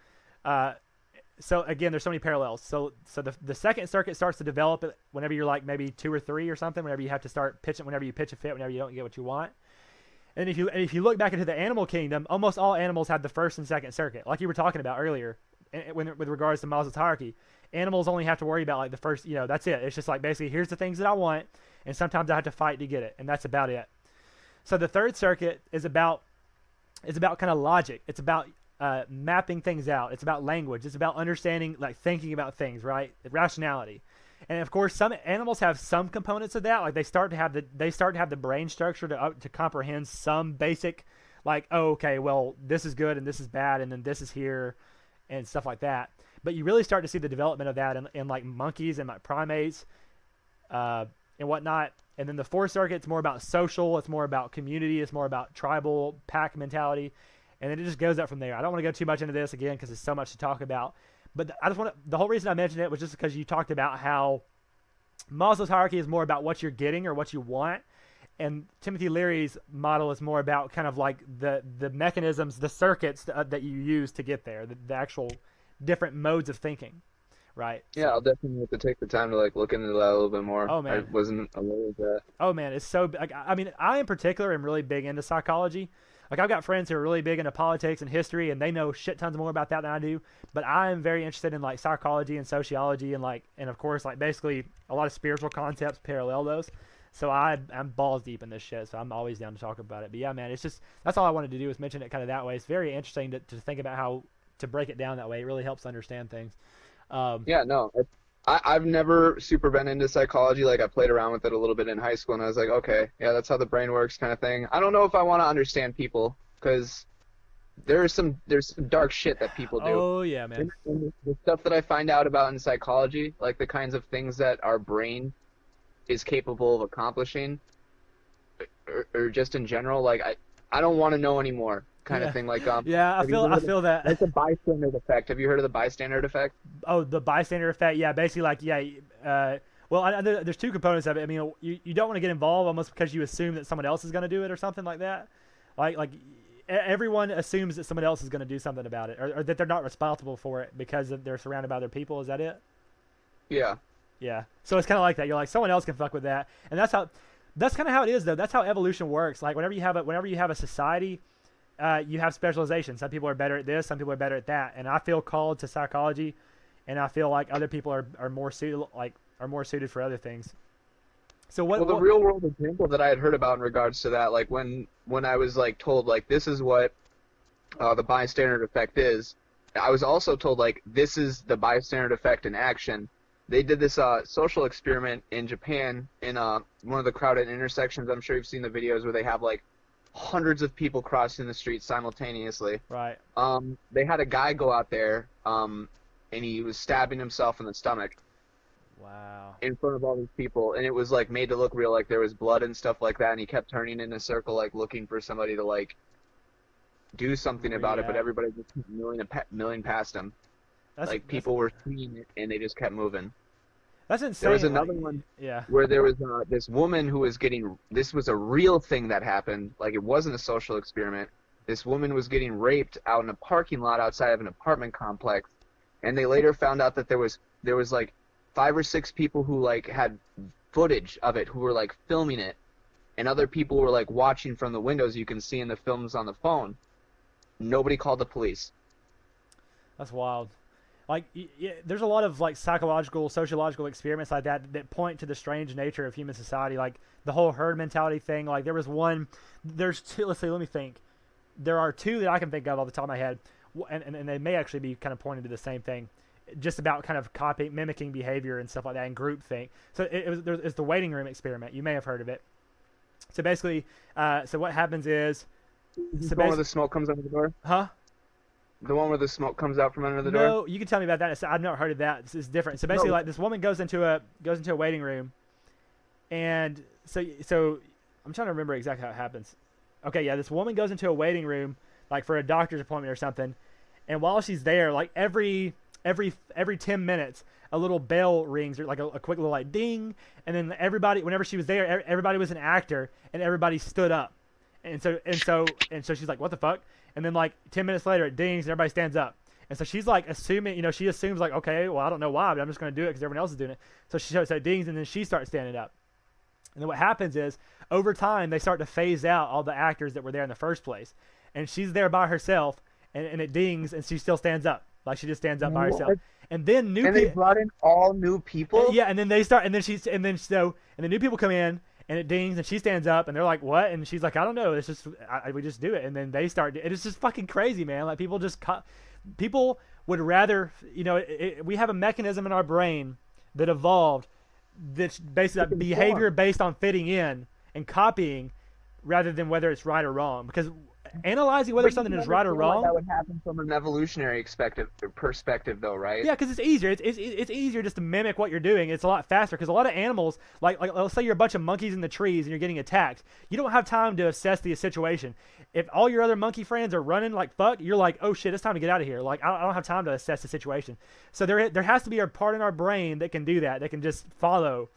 so again, there's so many parallels. So the second circuit starts to develop whenever you're like maybe 2 or 3 or something, whenever you have to start pitching, whenever you pitch a fit, whenever you don't get what you want. And if you look back into the animal kingdom, almost all animals have the first and second circuit, like you were talking about earlier, with regards to Maslow's hierarchy. Animals only have to worry about like the first, that's it. It's just like basically here's the things that I want, and sometimes I have to fight to get it, and that's about it. So the third circuit is about kind of logic. It's about mapping things out. It's about language. It's about understanding, like thinking about things, right? Rationality. And of course, some animals have some components of that. Like they start to have the brain structure to comprehend some basic, like, oh, okay, well, this is good and this is bad, and then this is here, and stuff like that. But you really start to see the development of that in like monkeys and like primates, and whatnot. And then the fourth circuit, it's more about social. It's more about community. It's more about tribal pack mentality. And then it just goes up from there. I don't want to go too much into this again because there's so much to talk about. But the whole reason I mentioned it was just because you talked about how Maslow's hierarchy is more about what you're getting or what you want. And Timothy Leary's model is more about kind of like the mechanisms, the circuits that you use to get there, the actual different modes of thinking, right? Yeah, I'll definitely have to take the time to like look into that a little bit more. Oh, man. I wasn't aware of that. Oh, man, it's so... I mean, I in particular am really big into psychology. Like, I've got friends who are really big into politics and history, and they know shit tons more about that than I do. But I am very interested in, like, psychology and sociology and, like, and of course, like, basically a lot of spiritual concepts parallel those. So I'm balls deep in this shit, so I'm always down to talk about it. But yeah, man, it's just... That's all I wanted to do was mention it kind of that way. It's very interesting to think about how to break it down that way. It really helps understand things. Yeah, no, I've never super been into psychology. Like, I played around with it a little bit in high school, and I was like, okay, yeah, that's how the brain works, kind of thing. I don't know if I want to understand people, because there's some dark shit that people do. Oh yeah, man. And the stuff that I find out about in psychology, like the kinds of things that our brain is capable of accomplishing, or just in general, like I don't want to know anymore. Kind of thing, like yeah, I feel that. That's the bystander effect. Have you heard of the bystander effect? Oh, the bystander effect. Yeah, basically, like, well, there's two components of it. I mean, you don't want to get involved almost because you assume that someone else is going to do it or something like that. Like everyone assumes that someone else is going to do something about it, or that they're not responsible for it because they're surrounded by other people. Is that it? Yeah. Yeah. So it's kind of like that. You're like, someone else can fuck with that, and that's kind of how it is, though. That's how evolution works. Like whenever you have a society. You have specialization. Some people are better at this. Some people are better at that. And I feel called to psychology, and I feel like other people are more suited for other things. So what? Well, the real world example that I had heard about in regards to that, like when I was like told like this is what the bystander effect is, I was also told like this is the bystander effect in action. They did this social experiment in Japan in one of the crowded intersections. I'm sure you've seen the videos where they have like hundreds of people crossing the street simultaneously. Right. They had a guy go out there, and he was stabbing himself in the stomach. Wow. In front of all these people, and it was like made to look real, like there was blood and stuff like that, and he kept turning in a circle, like looking for somebody to like do something about it, but everybody just kept milling past him. People were seeing it, and they just kept moving. That's insane. There was another one where there was this woman who was getting... This was a real thing that happened. Like, it wasn't a social experiment. This woman was getting raped out in a parking lot outside of an apartment complex. And they later found out that there was like 5 or 6 people who, like, had footage of it, who were, like, filming it. And other people were, like, watching from the windows. You can see in the films on the phone. Nobody called the police. That's wild. Like, there's a lot of like psychological, sociological experiments like that point to the strange nature of human society, like the whole herd mentality thing. Like there's two. Let's see, let me think. There are 2 that I can think of off the top of my head, and they may actually be kind of pointing to the same thing, just about kind of mimicking behavior and stuff like that, and group think. So it's the waiting room experiment. You may have heard of it. So basically, so what happens is, the one where the smoke comes out of the door. Huh? The one where the smoke comes out from under the door? No, you can tell me about that. I've never heard of that. It's different. So basically, like this woman goes into a waiting room, and so I'm trying to remember exactly how it happens. Okay, yeah, this woman goes into a waiting room. like for a doctor's appointment or something, and while she's there, like every 10 minutes, a little bell rings, or like a quick little like ding, and then everybody, whenever she was there, everybody was an actor, and everybody stood up, and so she's like, what the fuck? And then like 10 minutes later, it dings, and everybody stands up. And so she's like assuming, she assumes like, okay, well, I don't know why, but I'm just going to do it because everyone else is doing it. So it dings, and then she starts standing up. And then what happens is, over time, they start to phase out all the actors that were there in the first place. And she's there by herself, and it dings, and she still stands up. Like, she just stands up by herself. And then they brought in all new people? Yeah, and then they start, and then new people come in, and it dings, and she stands up, and they're like, what? And she's like, I don't know, it's just, we just do it. And then they start, and it's just fucking crazy, man. Like, people would rather, we have a mechanism in our brain that evolved that's basically behavior based on fitting in and copying rather than whether it's right or wrong. Because analyzing whether something is right or wrong, that would happen from an evolutionary perspective, though, right? Yeah, because it's easier. It's easier just to mimic what you're doing. It's a lot faster because a lot of animals, like let's say you're a bunch of monkeys in the trees and you're getting attacked. You don't have time to assess the situation. If all your other monkey friends are running like fuck, you're like, oh shit, it's time to get out of here. Like I don't have time to assess the situation. So there has to be a part in our brain that can do that. That can just follow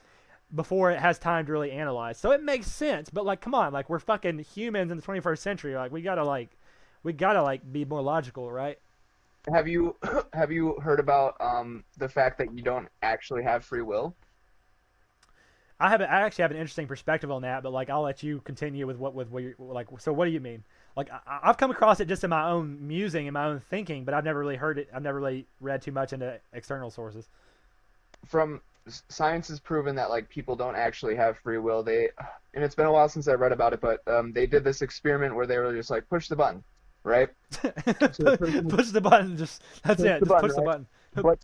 before it has time to really analyze. So it makes sense, but like, come on, like we're fucking humans in the 21st century. Like we gotta be more logical, right? Have you heard about the fact that you don't actually have free will? I actually have an interesting perspective on that, but like I'll let you continue with what you're like. So what do you mean? Like I've come across it just in my own musing and my own thinking, but I've never really heard it. I've never really read too much into external sources. From science has proven that like people don't actually have free will. And it's been a while since I read about it, but they did this experiment where they were just like push the button, right? So push the button. Just that's it. Just push the button. But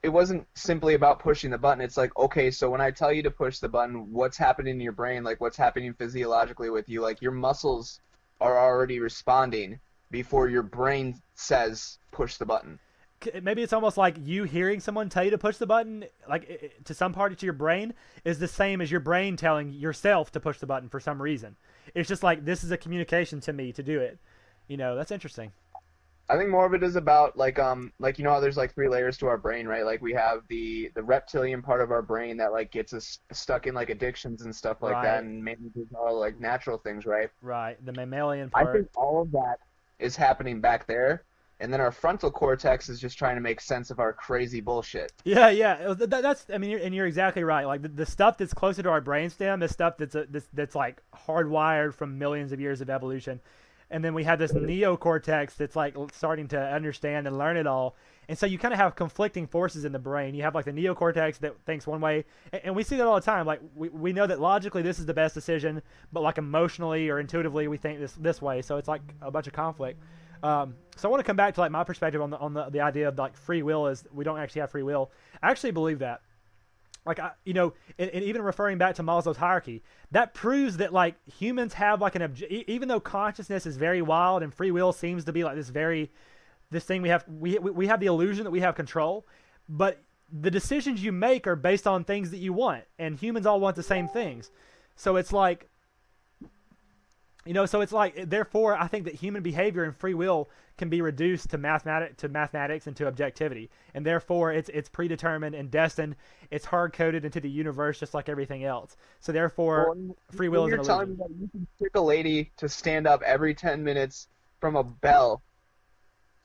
it wasn't simply about pushing the button. It's like, okay, so when I tell you to push the button, what's happening in your brain? Like what's happening physiologically with you? Like your muscles are already responding before your brain says push the button. Maybe it's almost like you hearing someone tell you to push the button, like to some part of your brain, is the same as your brain telling yourself to push the button for some reason. It's just like, this is a communication to me to do it. That's interesting. I think more of it is about like how there's like 3 layers to our brain, right? Like we have the reptilian part of our brain that like gets us stuck in like addictions and stuff like that, and manages all like natural things, right? Right. The mammalian part. I think all of that is happening back there. And then our frontal cortex is just trying to make sense of our crazy bullshit. Yeah. You're exactly right. Like the stuff that's closer to our brainstem, the stuff that's like hardwired from millions of years of evolution, and then we have this neocortex that's like starting to understand and learn it all. And so you kind of have conflicting forces in the brain. You have like the neocortex that thinks one way, and we see that all the time. Like we know that logically this is the best decision, but like emotionally or intuitively we think this way. So it's like a bunch of conflict. So I want to come back to like my perspective on the idea of like free will is we don't actually have free will. I actually believe that. Like and even referring back to Maslow's hierarchy, that proves that like humans have like even though consciousness is very wild and free will seems to be like this thing we have the illusion that we have control, but the decisions you make are based on things that you want, and humans all want the same things. So it's like, therefore, I think that human behavior and free will can be reduced to mathematics and to objectivity, and therefore it's predetermined and destined. It's hard coded into the universe, just like everything else. So therefore, free will is an illusion. You're telling me that you can trick a lady to stand up every 10 minutes from a bell.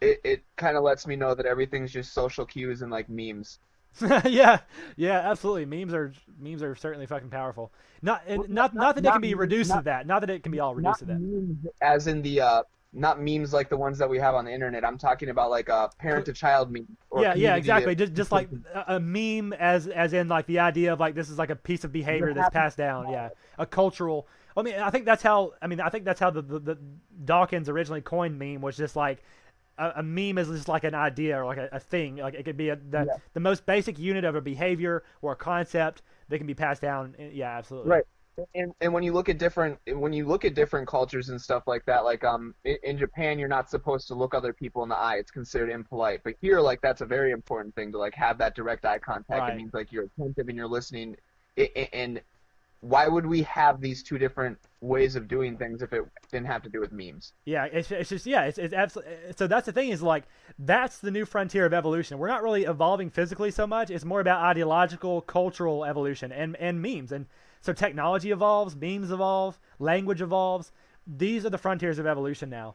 It kind of lets me know that everything's just social cues and like memes. yeah, absolutely. Memes are certainly fucking powerful. Not that it can be reduced to that. Not that it can be all reduced to that. Memes as in the not memes like the ones that we have on the internet. I'm talking about like a parent-to-child meme. Yeah, exactly. Just like a meme as in like the idea of like this is like a piece of behavior that's passed down. Yeah, a cultural. I think that's how the Dawkins originally coined meme, was just like. A meme is just like an idea or like a thing. Like it could be the most basic unit of a behavior or a concept that can be passed down. Yeah, absolutely. Right. And when you look at different cultures and stuff like that, like in Japan, you're not supposed to look other people in the eye. It's considered impolite. But here, like that's a very important thing to like have that direct eye contact. Right. It means like you're attentive and you're listening. And why would we have these two different ways of doing things if it didn't have to do with memes? Yeah, it's just yeah, it's absolutely. So that's the thing is like that's the new frontier of evolution. We're not really evolving physically so much. It's more about ideological, cultural evolution and memes. And so technology evolves, memes evolve, language evolves. These are the frontiers of evolution now.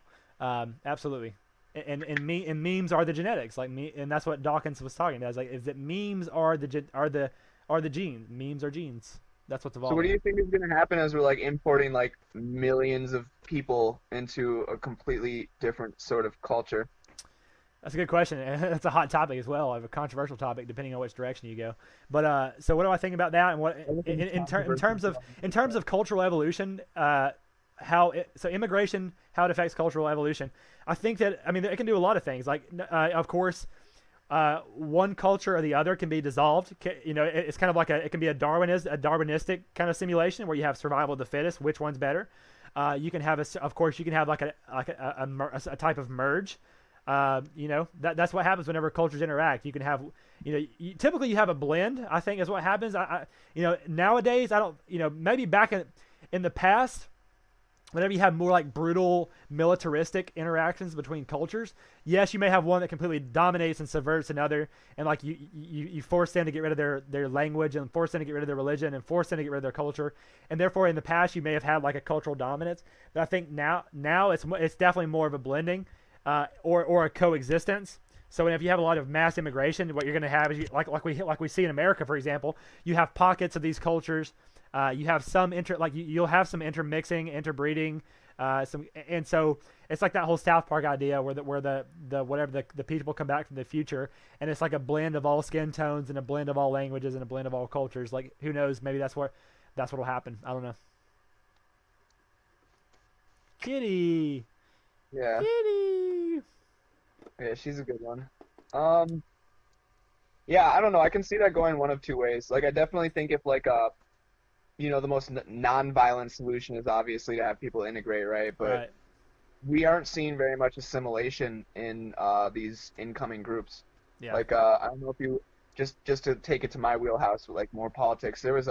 Absolutely. And memes are the genetics, like me, and that's what Dawkins was talking about. Is that memes are the genes. Memes are genes. That's what's evolving. So what do you think is going to happen as we're like importing like millions of people into a completely different sort of culture? That's a good question. That's a hot topic as well, a controversial topic, depending on which direction you go. But so what do I think about that? And what in terms of cultural evolution, so immigration, how it affects cultural evolution? I think that it can do a lot of things. Like of course. One culture or the other can be dissolved. It's kind of like it can be a Darwinistic kind of simulation where you have survival of the fittest. Which one's better? You can have like a type of merge. That's what happens whenever cultures interact. You can have, typically you have a blend. I think is what happens. Nowadays I don't. Maybe back in the past. Whenever you have more like brutal militaristic interactions between cultures, yes, you may have one that completely dominates and subverts another, and like you force them to get rid of their language and force them to get rid of their religion and force them to get rid of their culture, and therefore in the past you may have had like a cultural dominance. But I think now it's definitely more of a blending, or a coexistence. So if you have a lot of mass immigration, what you're going to have is like we see in America, for example, you have pockets of these cultures. You have some you'll have some intermixing, interbreeding, and so it's like that whole South Park idea where the people come back from the future, and it's like a blend of all skin tones and a blend of all languages and a blend of all cultures. Like who knows? Maybe that's what'll happen. I don't know. Kitty. Yeah. Kitty. Yeah, she's a good one. Yeah, I don't know. I can see that going one of two ways. Like I definitely think if like the most non-violent solution is obviously to have people integrate, right? But Right. we aren't seeing very much assimilation in these incoming groups. Yeah. Like I don't know if you just to take it to my wheelhouse with like more politics. There was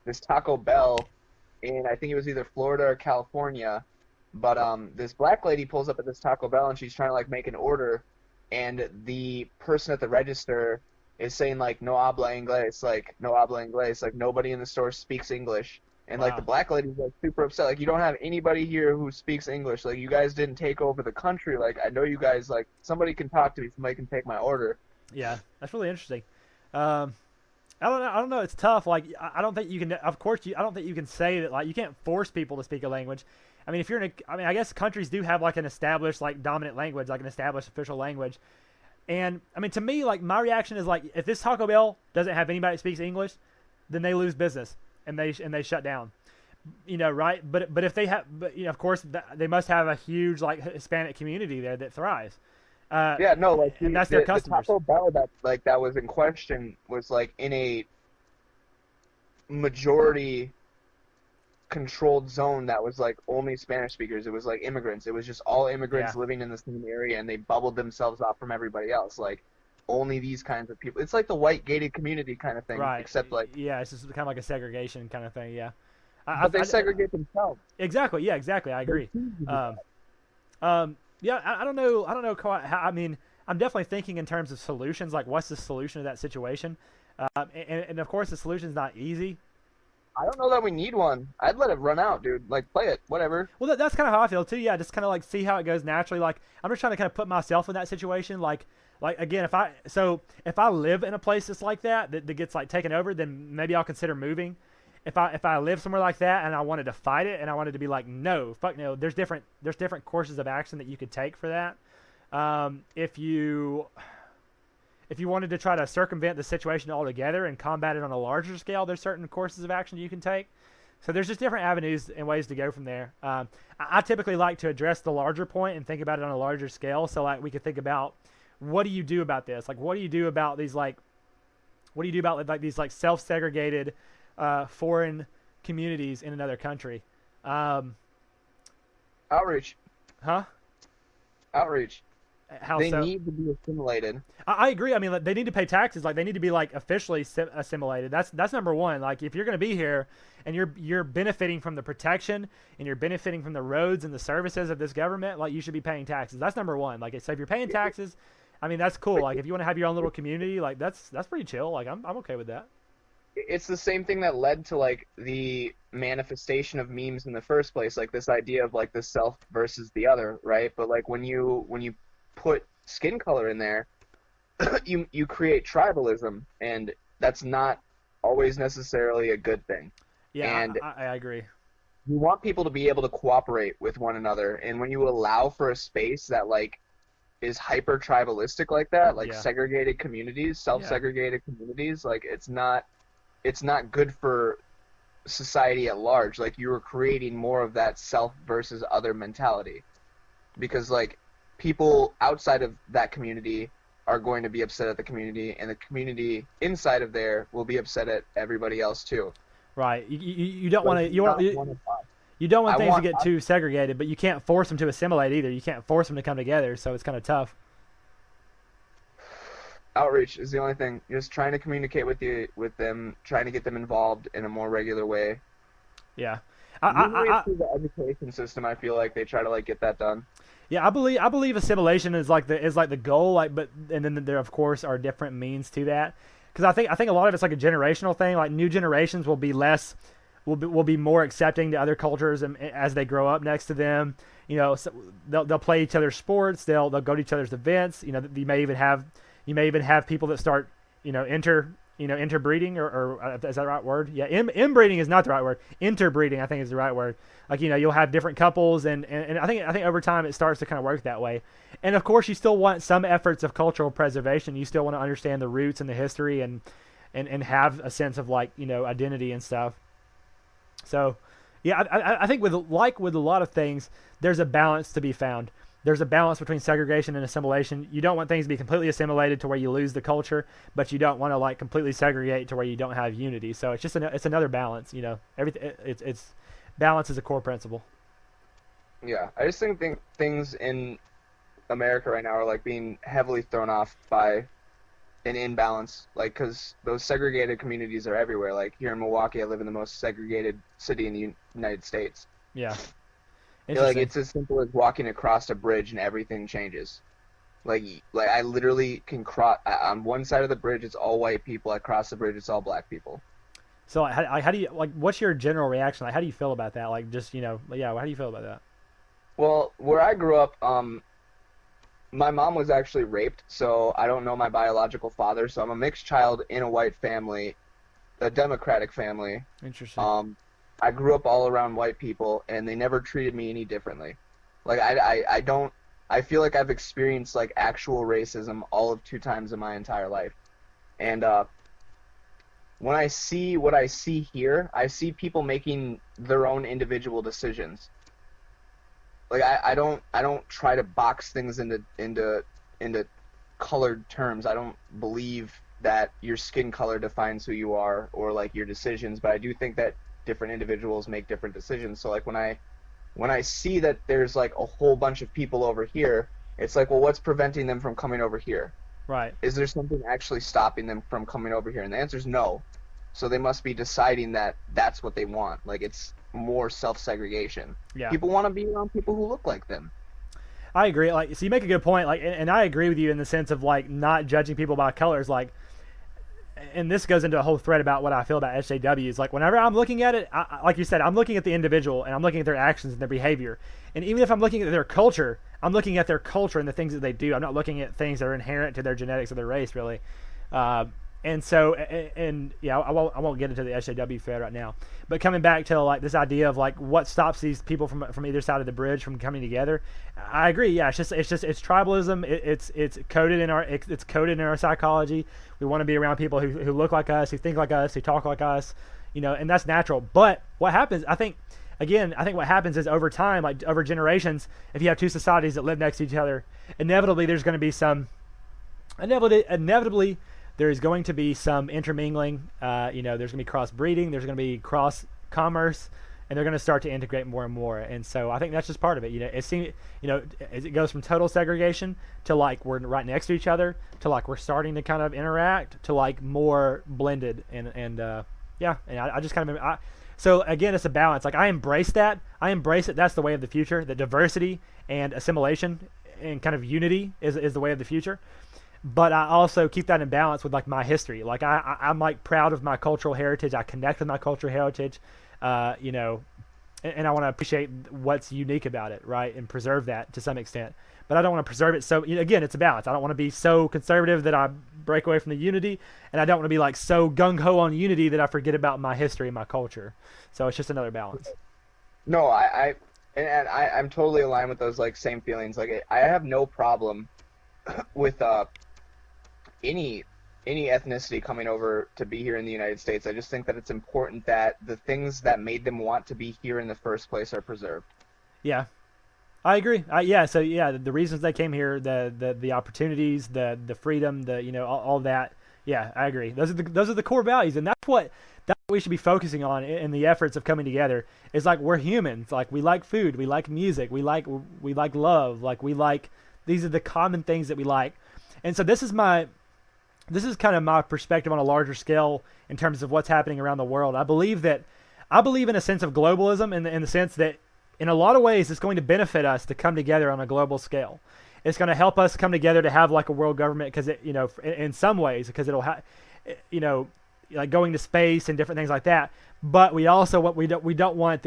this Taco Bell in I think it was either Florida or California, but this black lady pulls up at this Taco Bell and she's trying to like make an order, and the person at the register is saying like no habla inglés, like nobody in the store speaks English, and like Wow. the black lady's like super upset, like you don't have anybody here who speaks English, like you guys didn't take over the country, like I know you guys, like somebody can talk to me, somebody can take my order. Yeah, that's really interesting. I don't know. It's tough. Like I don't think you can. Of course, I don't think you can say that. Like you can't force people to speak a language. I mean, if you're I guess countries do have like an established like dominant language, like an established official language. And I mean, to me, like my reaction is like, if this Taco Bell doesn't have anybody that speaks English, then they lose business and they shut down. Right? But if they have, of course, they must have a huge like Hispanic community there that thrives. Yeah, no, like and that's their customers. The Taco Bell that was in question was like in a majority controlled zone that was like only Spanish speakers. It was like immigrants. It was just all immigrants living in the same area, and they bubbled themselves off from everybody else. Like only these kinds of people. It's like the white gated community kind of thing, right? Except like it's just kind of like a segregation kind of thing. Yeah, but they segregate themselves. Exactly. Yeah, exactly. I agree. Yeah, I don't know. I mean, I'm definitely thinking in terms of solutions. Like, what's the solution to that situation? And of course, the solution is not easy. I don't know that we need one. I'd let it run out, dude. Like, play it, whatever. Well, that's kind of how I feel too. Yeah, just kind of like see how it goes naturally. Like, I'm just trying to kind of put myself in that situation. Like again, if I live in a place that's like that gets like taken over, then maybe I'll consider moving. If I live somewhere like that and I wanted to fight it and I wanted to be like, no, fuck no. There's different courses of action that you could take for that. If you wanted to try to circumvent the situation altogether and combat it on a larger scale, there's certain courses of action you can take. So there's just different avenues and ways to go from there. I typically like to address the larger point and think about it on a larger scale. So like we could think about, what do you do about this? Like what do you do about these these like self-segregated foreign communities in another country? Outreach. Huh? Outreach. How They so? need to be assimilated. I agree. I mean, like, they need to pay taxes. Like, they need to be like officially assimilated. That's number one. Like, if you're going to be here and you're benefiting from the protection and you're benefiting from the roads and the services of this government, like, you should be paying taxes. That's number one. Like, so if you're paying taxes, I mean, that's cool. Like, if you want to have your own little community, like, that's pretty chill. Like, I'm okay with that. It's the same thing that led to like the manifestation of memes in the first place, like this idea of like the self versus the other, right? But like when you put skin color in there, you create tribalism, and that's not always necessarily a good thing. Yeah, And I agree. you want people to be able to cooperate with one another, and when you allow for a space that like is hyper tribalistic like that, like Yeah. segregated communities, self-segregated communities, like it's not good for society at large. Like you were creating more of that self versus other mentality, because like people outside of that community are going to be upset at the community, and the community inside of there will be upset at everybody else too. Right. You don't want to you don't want I things want to get too segregated, but you can't force them to assimilate either. You can't force them to come together, so it's kind of tough. Outreach is the only thing. Just trying to communicate with them, trying to get them involved in a more regular way. Yeah. Usually through the education system, I feel like they try to like get that done. Yeah, I believe assimilation is like the goal, like, but and then there of course are different means to that, because I think a lot of it's like a generational thing. Like new generations will be more accepting to other cultures, and as they grow up next to them, you know, so they'll play each other's sports, they'll go to each other's events. You know, you may even have people that start, interbreeding, or is that the right word? Yeah, inbreeding is not the right word. Interbreeding, I think, is the right word. Like, you'll have different couples, and I think over time it starts to kind of work that way. And of course, you still want some efforts of cultural preservation. You still want to understand the roots and the history, and have a sense of like, identity and stuff. So, yeah, I think with a lot of things, there's a balance to be found. There's a balance between segregation and assimilation. You don't want things to be completely assimilated to where you lose the culture, but you don't want to like completely segregate to where you don't have unity. So it's just it's another balance. Everything it's balance is a core principle. Yeah, I just think things in America right now are like being heavily thrown off by an imbalance, like because those segregated communities are everywhere. Like here in Milwaukee, I live in the most segregated city in the United States. Yeah. Like it's as simple as walking across a bridge and everything changes. Like I literally can cross on one side of the bridge. It's all white people. I cross the bridge. It's all black people. So how do you like? What's your general reaction? Like, how do you feel about that? Like, just yeah. How do you feel about that? Well, where I grew up, my mom was actually raped, so I don't know my biological father. So I'm a mixed child in a white family, a Democratic family. Interesting. I grew up all around white people, and they never treated me any differently. Like I feel like I've experienced like actual racism all of 2 times in my entire life. And when I see what I see here, I see people making their own individual decisions. Like I don't try to box things into colored terms. I don't believe that your skin color defines who you are or like your decisions, but I do think that different individuals make different decisions. So like when I see that there's like a whole bunch of people over here, it's like, well, what's preventing them from coming over here? Right. Is there something actually stopping them from coming over here? And the answer is no. So they must be deciding that that's what they want. Like it's more self-segregation. Yeah. People want to be around people who look like them. I agree. Like, so you make a good point. Like, and I agree with you in the sense of like not judging people by colors. Like, and this goes into a whole thread about what I feel about SJWs. Like, whenever I'm looking at it, like you said, I'm looking at the individual and I'm looking at their actions and their behavior. And even if I'm looking at their culture, I'm looking at their culture and the things that they do. I'm not looking at things that are inherent to their genetics or their race, really. And so, and yeah, I won't get into the SJW thread right now. But coming back to like this idea of like what stops these people from either side of the bridge from coming together, I agree. Yeah, it's tribalism. It's coded in our psychology. We want to be around people who look like us, who think like us, who talk like us, and that's natural. But what happens, I think what happens is over time, like over generations, if you have 2 societies that live next to each other, inevitably there's going to be some there is going to be some intermingling. There's going to be cross breeding. There's going to be cross commerce. and they're going to start to integrate more and more. And so I think that's just part of it. It seems, it goes from total segregation to like we're right next to each other to like we're starting to kind of interact to like more blended and I just kind of so again, it's a balance. Like I embrace that. I embrace it. That's the way of the future. The diversity and assimilation and kind of unity is the way of the future. But I also keep that in balance with like my history. Like I'm like proud of my cultural heritage. I connect with my cultural heritage, and I want to appreciate what's unique about it, right, and preserve that to some extent. But I don't want to preserve it. So again, it's a balance. I don't want to be so conservative that I break away from the unity, and I don't want to be like so gung ho on unity that I forget about my history and my culture. So it's just another balance. No, I'm totally aligned with those like same feelings. Like I have no problem with any ethnicity coming over to be here in the United States. I just think that it's important that the things that made them want to be here in the first place are preserved. Yeah, I agree. The reasons they came here, the opportunities, the freedom, all that. Yeah, I agree. Those are the core values, and that's what we should be focusing on in the efforts of coming together. Is like we're humans. Like we like food, we like music, we like love, these are the common things that we like. And so this is kind of my perspective on a larger scale in terms of what's happening around the world. I believe in a sense of globalism in the sense that in a lot of ways it's going to benefit us to come together on a global scale. It's going to help us come together to have like a world government because in some ways because it'll have, like going to space and different things like that. But we also we don't want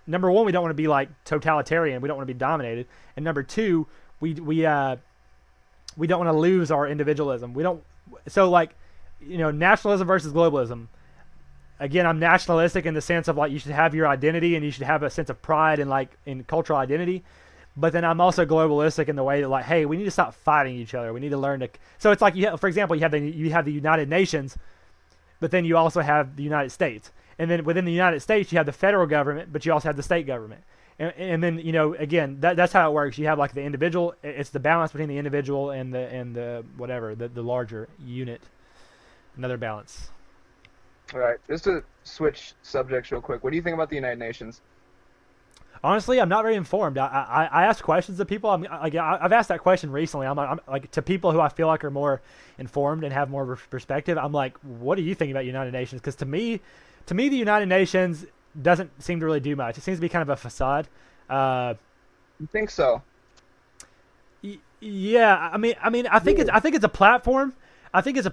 number one, we don't want to be like totalitarian. We don't want to be dominated. And number two, we don't want to lose our individualism. Nationalism versus globalism. Again, I'm nationalistic in the sense of like you should have your identity and you should have a sense of pride in cultural identity. But then I'm also globalistic in the way that like, hey, we need to stop fighting each other. We need to learn to. So it's like for example, you have the United Nations, but then you also have the United States, and then within the United States you have the federal government, but you also have the state government. And then again that's how it works. You have like the individual. It's the balance between the individual and the whatever the larger unit. Another balance. All right, just to switch subjects real quick. What do you think about the United Nations? Honestly, I'm not very informed. I ask questions to people. I've asked that question recently. I'm like to people who I feel like are more informed and have more perspective. I'm like, what do you think about United Nations? Because to me, the United Nations doesn't seem to really do much. It seems to be kind of a facade. You think so? Yeah, I think it's a platform. I think it's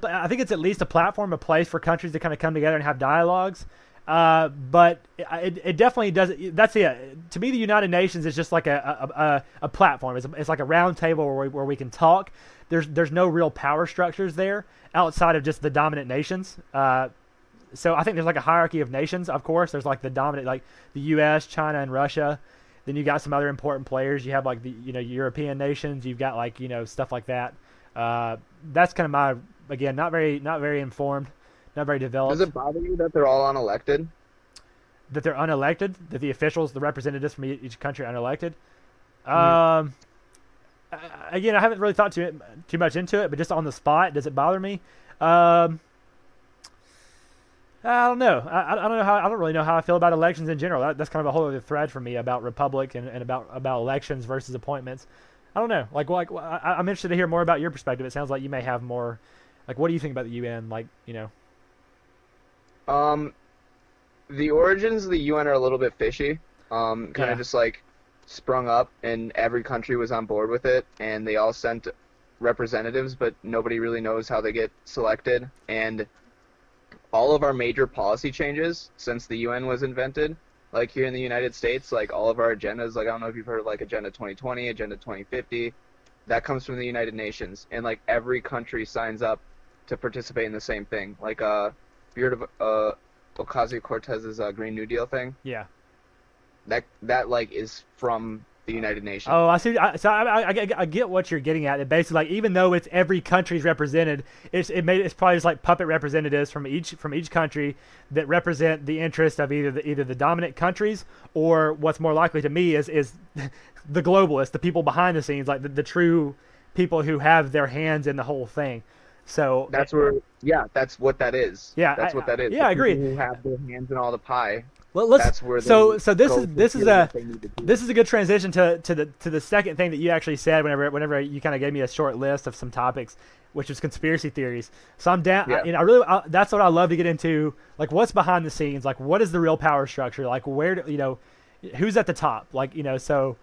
at least a platform, a place for countries to kind of come together and have dialogues. But it definitely doesn't. That's it. To me, the United Nations is just like a platform. It's like a round table where we can talk. There's no real power structures there outside of just the dominant nations. So I think there's like a hierarchy of nations. Of course, there's like the dominant, like the U.S., China, and Russia. Then you got some other important players. You have like the European nations. You've got like stuff like that. That's kind of my again not very informed. Not very developed. Does it bother you that they're all unelected? That they're unelected? That the officials, the representatives from each country are unelected? Again, I haven't really thought too much into it, but just on the spot, does it bother me? I don't know. I don't know how. I don't really know how I feel about elections in general. That's kind of a whole other thread for me about republic and about elections versus appointments. I don't know. I'm interested to hear more about your perspective. It sounds like you may have more. Like, what do you think about the UN? The origins of the UN are a little bit fishy. Kind of just like sprung up and every country was on board with it and they all sent representatives, but nobody really knows how they get selected. And all of our major policy changes since the UN was invented, like here in the United States, like all of our agendas, like I don't know if you've heard of like Agenda 2020, Agenda 2050, that comes from the United Nations. And like every country signs up to participate in the same thing. Like, you heard of Ocasio-Cortez's Green New Deal thing? Yeah. That like is from the United Nations. Oh, I see. I get what you're getting at. It basically, like, even though it's every country's represented, it's probably just like puppet representatives from each country that represent the interest of either the dominant countries or what's more likely to me is the globalists, the people behind the scenes, like the true people who have their hands in the whole thing. So that's what that is. Yeah, that's what that is. Yeah, I agree. People who have their hands in all the pie. Well, let's. That's where So this go is to this is feel a what they need to do. this is a good transition to the second thing that you actually said whenever you kind of gave me a short list of some topics, which was conspiracy theories. So I'm down. Yeah. That's what I love to get into. Like, what's behind the scenes? Like, what is the real power structure? Like, who's at the top? Like, so.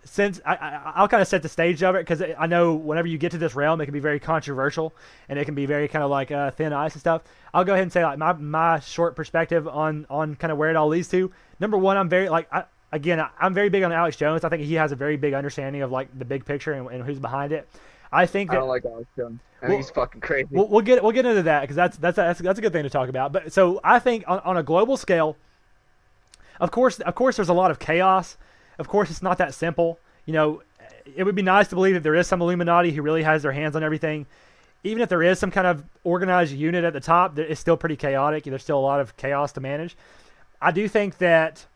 Since I'll kind of set the stage of it, because I know whenever you get to this realm, it can be very controversial and it can be very kind of like thin ice and stuff. I'll go ahead and say like my short perspective on kind of where it all leads to. Number one, I'm very I'm very big on Alex Jones. I think he has a very big understanding of like the big picture and who's behind it. I think that, I don't like Alex Jones. He's fucking crazy. We'll get into that, because that's a good thing to talk about. But so I think on a global scale, of course there's a lot of chaos. Of course, it's not that simple. It would be nice to believe that there is some Illuminati who really has their hands on everything. Even if there is some kind of organized unit at the top, it's still pretty chaotic. There's still a lot of chaos to manage. I do think that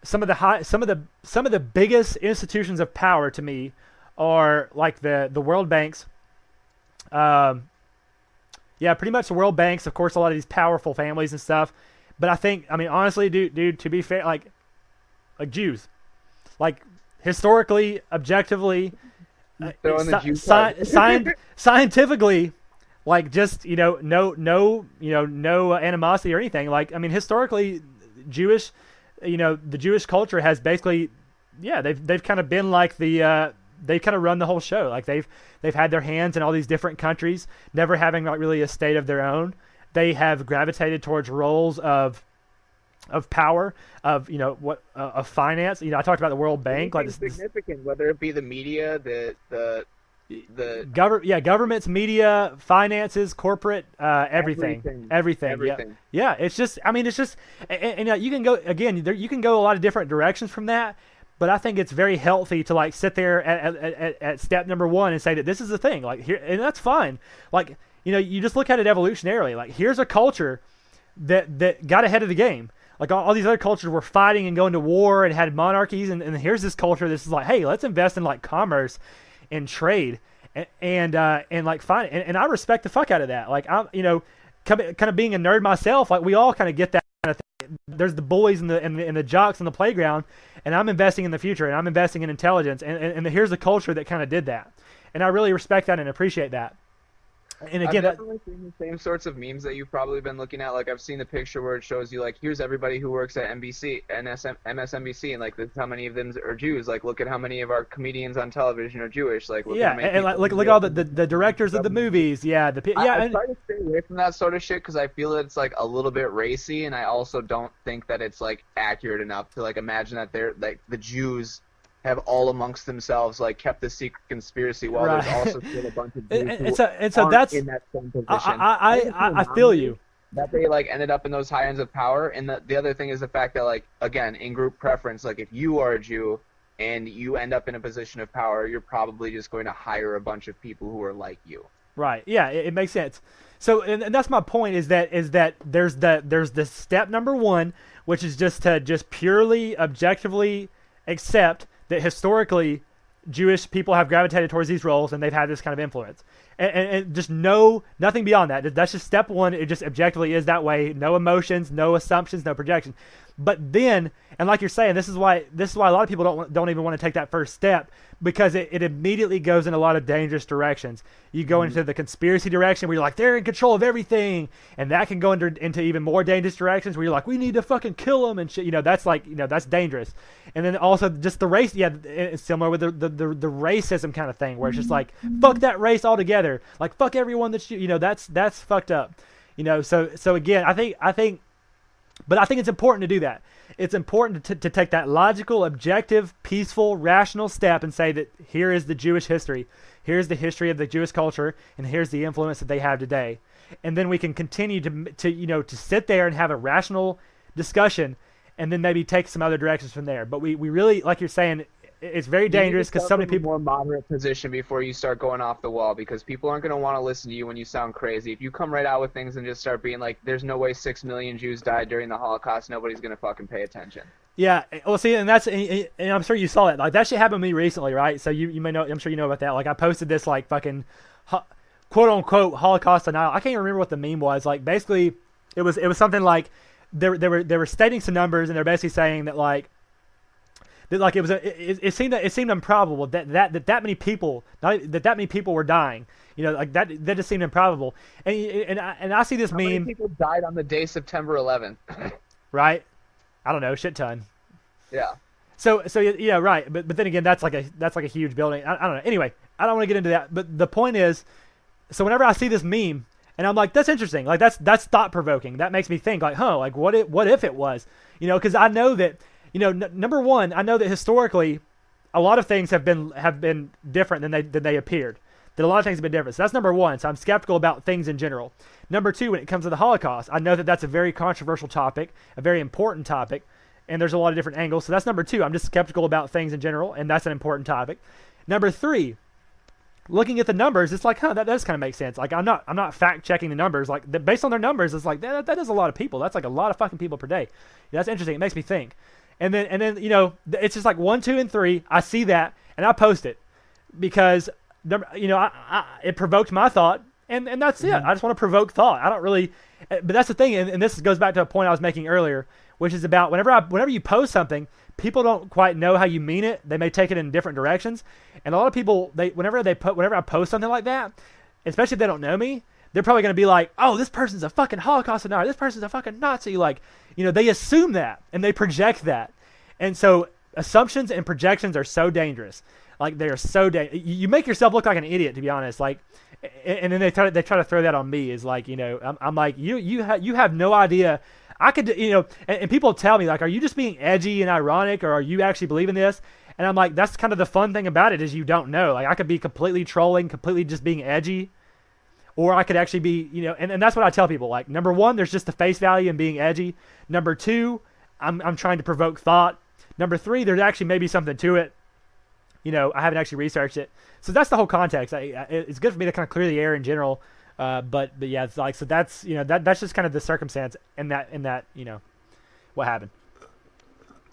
some of the biggest institutions of power to me are like the World Banks. Pretty much the World Banks. Of course, a lot of these powerful families and stuff. But honestly, dude, to be fair, like Jews, like historically, objectively, scientifically, like just no animosity or anything. Like historically, the Jewish culture has basically, they've kind of been like they kind of run the whole show. Like they've had their hands in all these different countries, never having like really a state of their own. They have gravitated towards roles of power, of finance. I talked about the World Bank, like significant, whether it be the media, the governments, media, finances, corporate, everything. Yeah. It's just, you can go again. You can go a lot of different directions from that, but I think it's very healthy to like sit there at step number one and say that this is the thing. Like here, and that's fine. Like you just look at it evolutionarily. Like here's a culture that got ahead of the game. Like all these other cultures were fighting and going to war and had monarchies, and here's this culture. This is like, hey, let's invest in like commerce and trade and like fine. And I respect the fuck out of that. Like I'm, kind of being a nerd myself. Like we all kind of get that kind of thing. There's the boys and the jocks on the playground, and I'm investing in the future and I'm investing in intelligence. And here's the culture that kind of did that, and I really respect that and appreciate that. And again, I've definitely seen the same sorts of memes that you've probably been looking at. Like I've seen the picture where it shows you like, here's everybody who works at MSNBC, and like this is how many of them are Jews. Like look at how many of our comedians on television are Jewish. Like look at how many and look at all the directors of the movies. I try to stay away from that sort of shit because I feel that it's like a little bit racy, and I also don't think that it's like accurate enough to like imagine that they're like the Jews have all amongst themselves like kept the secret conspiracy while there's also still a bunch of Jews who aren't in that same position. I feel you. That they like ended up in those high ends of power, and the other thing is the fact that like again in group preference, like if you are a Jew and you end up in a position of power, you're probably just going to hire a bunch of people who are like you. Right. Yeah, it makes sense. So and that's my point is that there's the step number one, which is just to purely objectively accept that historically Jewish people have gravitated towards these roles and they've had this kind of influence. And just nothing beyond that. That's just step one. It just objectively is that way. No emotions, no assumptions, no projection. But then, and like you're saying, this is why a lot of people don't even want to take that first step, because it immediately goes in a lot of dangerous directions. You go into the conspiracy direction where you're like, they're in control of everything, and that can go into even more dangerous directions where you're like, we need to fucking kill them and shit. That's like, that's dangerous. And then also just the race, it's similar with the racism kind of thing where it's just like, fuck that race altogether. Like fuck everyone that's that's fucked up. So again, I think it's important to do that. It's important to take that logical, objective, peaceful, rational step and say that here is the Jewish history. Here's the history of the Jewish culture, and here's the influence that they have today. And then we can continue to sit there and have a rational discussion, and then maybe take some other directions from there. But we really, like you're saying, it's very dangerous because so many people more moderate position before you start going off the wall, because people aren't going to want to listen to you when you sound crazy. If you come right out with things and just start being like, there's no way 6 million Jews died during the Holocaust, nobody's going to fucking pay attention. Yeah, well, see, and I'm sure you saw that. Like that shit happened to me recently, right? So you may know. I'm sure you know about that. Like I posted this like fucking quote unquote Holocaust denial. I can't even remember what the meme was. Like basically, it was something like they were stating some numbers, and they're basically saying that like it seemed improbable that many people were dying. Like that just seemed improbable. And I see this How meme. many people died on the day September 11th? Right? I don't know, shit ton. Yeah. So yeah, right. But then again, that's like a huge building. I don't know. Anyway, I don't want to get into that. But the point is, so whenever I see this meme, and I'm like, that's interesting. Like that's thought provoking. That makes me think like, like what if it was? Because I know that number one, I know that historically, a lot of things have been different than they appeared. That a lot of things have been different. So that's number one. So I'm skeptical about things in general. Number two, when it comes to the Holocaust, I know that that's a very controversial topic, a very important topic, and there's a lot of different angles. So that's number two. I'm just skeptical about things in general, and that's an important topic. Number three, looking at the numbers, it's like, that does kind of make sense. Like I'm not fact checking the numbers. Like based on their numbers, it's like that is a lot of people. That's like a lot of fucking people per day. That's interesting. It makes me think. And then it's just like 1, 2, and 3. I see that and I post it because it provoked my thought, and that's it. I just want to provoke thought. I don't really, but that's the thing, and this goes back to a point I was making earlier, which is about whenever you post something, people don't quite know how you mean it. They may take it in different directions, and a lot of people whenever I post something like that, especially if they don't know me, they're probably going to be like, oh, this person's a fucking Holocaust denier. This person's a fucking Nazi. Like, they assume that and they project that, and so assumptions and projections are so dangerous. Like they are so you make yourself look like an idiot, to be honest. Like, and then they try to throw that on me. Is like, I'm like, you have no idea. I could, and people tell me like, are you just being edgy and ironic, or are you actually believing this? And I'm like, that's kind of the fun thing about it, is you don't know. Like I could be completely trolling, completely just being edgy, or I could actually be, and that's what I tell people. Like number one, there's just the face value in being edgy. Number two, I'm trying to provoke thought. Number three, there's actually maybe something to it. I haven't actually researched it, so that's the whole context. It's good for me to kind of clear the air in general, but yeah, it's like, so that's that's just kind of the circumstance and that what happened.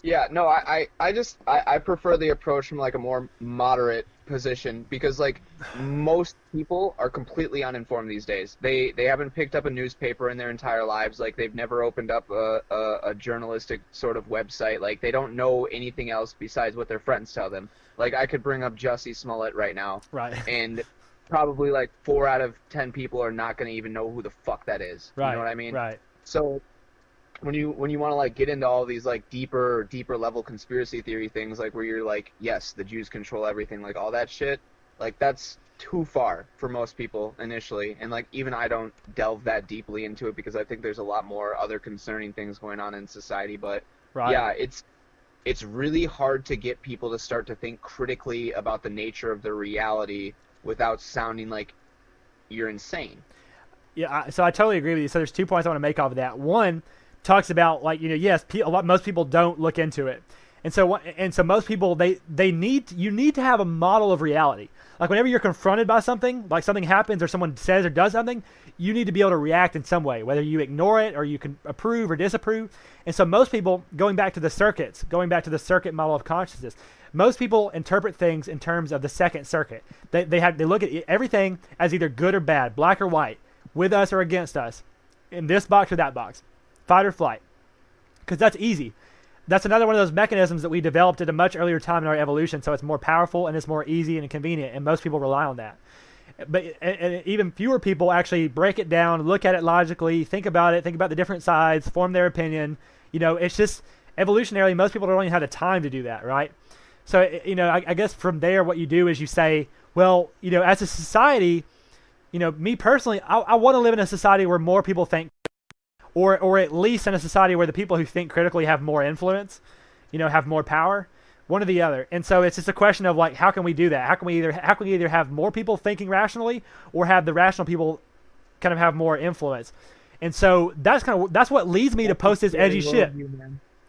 Yeah, no, I prefer the approach from like a more moderate position, because like most people are completely uninformed these days. They haven't picked up a newspaper in their entire lives. Like they've never opened up a journalistic sort of website. Like they don't know anything else besides what their friends tell them. Like I could bring up Jussie Smollett right now, right? And probably like 4 out of 10 people are not going to even know who the fuck that is. Right. You know what I mean? Right. So when you want to like get into all these like deeper level conspiracy theory things, like where you're like, yes, the Jews control everything, like all that shit, like that's too far for most people initially, and like even I don't delve that deeply into it because I think there's a lot more other concerning things going on in society. But right. Yeah, it's really hard to get people to start to think critically about the nature of their reality without sounding like you're insane. Yeah, so I totally agree with you. So there's 2 points I want to make off of that. One talks about like, yes, most people don't look into it, and so most people you need to have a model of reality. Like whenever you're confronted by something, like something happens or someone says or does something, you need to be able to react in some way, whether you ignore it or you can approve or disapprove. And so most people, going back to the circuit model of consciousness, most people interpret things in terms of the second circuit. They look at everything as either good or bad, black or white, with us or against us, in this box or that box, fight or flight, because that's easy. That's another one of those mechanisms that we developed at a much earlier time in our evolution, so it's more powerful and it's more easy and convenient, and most people rely on that. But and even fewer people actually break it down, look at it logically, think about the different sides, form their opinion. It's just evolutionarily, most people don't really have the time to do that, right? So, I guess from there, what you do is you say, well, as a society, me personally, I want to live in a society where more people think, or at least in a society where the people who think critically have more influence, have more power, one or the other. And so it's just a question of like, how can we do that? How can we either have more people thinking rationally, or have the rational people kind of have more influence? And so that's what leads me to post this edgy shit.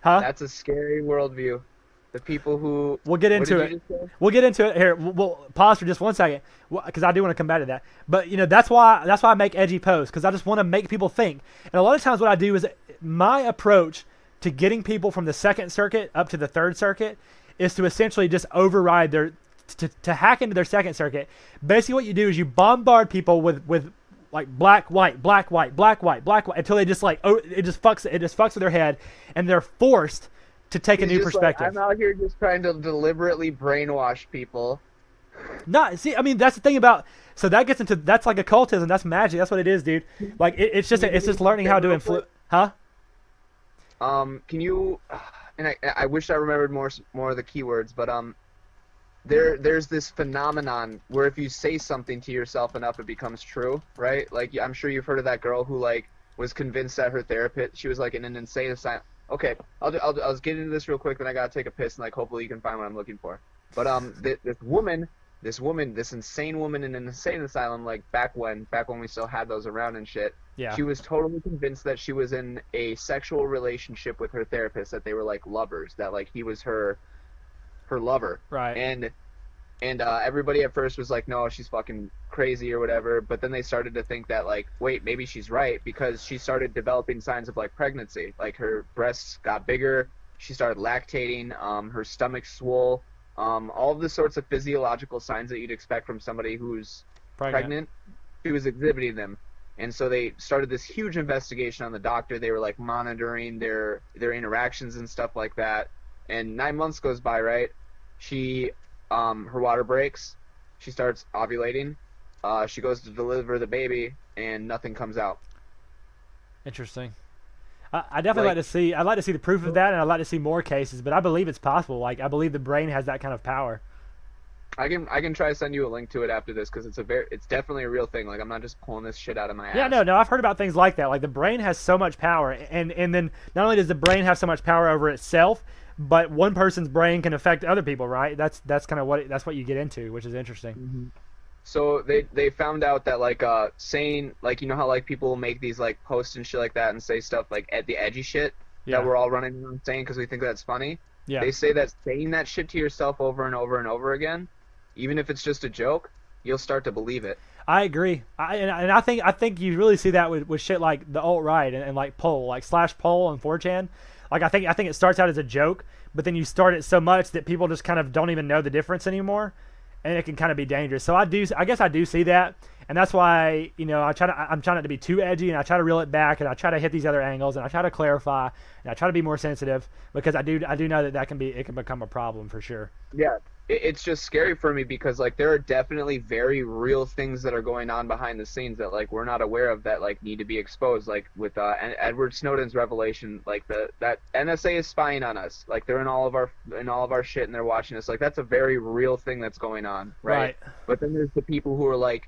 Huh? That's a scary worldview. The people who... We'll get into it. We'll get into it here. We'll pause for just 1 second, because I do want to come back to that. But that's why I make edgy posts, because I just want to make people think. And a lot of times what I do is, my approach to getting people from the second circuit up to the third circuit is to essentially just override to hack into their second circuit. Basically what you do is you bombard people with like black, white, black, white, black, white, black, white, until they just like, oh, it just fucks with their head, and they're forced to take a new perspective. Like, I'm out here just trying to deliberately brainwash people. See, I mean, that's the thing about. So that gets into, that's like occultism. That's magic. That's what it is, dude. Like it's just learning how to influence. Huh? Can you? And I wish I remembered more of the keywords, but there's this phenomenon where if you say something to yourself enough, it becomes true, right? Like I'm sure you've heard of that girl who like was convinced that her therapist, she was like in an insane asylum. Okay, I'll get into this real quick, then I gotta take a piss, and like hopefully you can find what I'm looking for. But this insane woman in an insane asylum, like back when we still had those around and shit. Yeah. She was totally convinced that she was in a sexual relationship with her therapist, that they were like lovers, that like he was her lover. Right. And everybody at first was like, no, she's fucking crazy or whatever. But then they started to think that like, wait, maybe she's right, because she started developing signs of like pregnancy. Like her breasts got bigger, she started lactating, her stomach swole, all of the sorts of physiological signs that you'd expect from somebody who's pregnant. She was exhibiting them. And so they started this huge investigation on the doctor. They were like monitoring their interactions and stuff like that. And 9 months goes by, right? She her water breaks. She starts ovulating. She goes to deliver the baby, and nothing comes out. Interesting. I definitely I'd like to see the proof of that, and I'd like to see more cases. But I believe it's possible. Like I believe the brain has that kind of power. I can try to send you a link to it after this, because it's definitely a real thing. Like I'm not just pulling this shit out of my ass. Yeah, no, I've heard about things like that. Like the brain has so much power, and then not only does the brain have so much power over itself, but one person's brain can affect other people, right? That's kind of what you get into, which is interesting. Mm-hmm. So they found out that like saying, like, you know how like people make these like posts and shit like that and say stuff like the edgy shit that we're all running around saying because we think that's funny. Yeah. They say that saying that shit to yourself over and over and over again, even if it's just a joke, you'll start to believe it. I agree. I think you really see that with shit like the alt-right and like poll, like /poll and 4chan. Like I think it starts out as a joke, but then you start it so much that people just kind of don't even know the difference anymore, and it can kind of be dangerous. So I guess I do see that, and that's why, you know, I'm trying not to be too edgy, and I try to reel it back, and I try to hit these other angles, and I try to clarify, and I try to be more sensitive, because I do know that it can become a problem for sure. Yeah. It's just scary for me, because like there are definitely very real things that are going on behind the scenes that like we're not aware of, that like need to be exposed, like with Edward Snowden's revelation, like that NSA is spying on us, like they're in all of our shit, and they're watching us. Like that's a very real thing that's going on, right? But then there's the people who are like,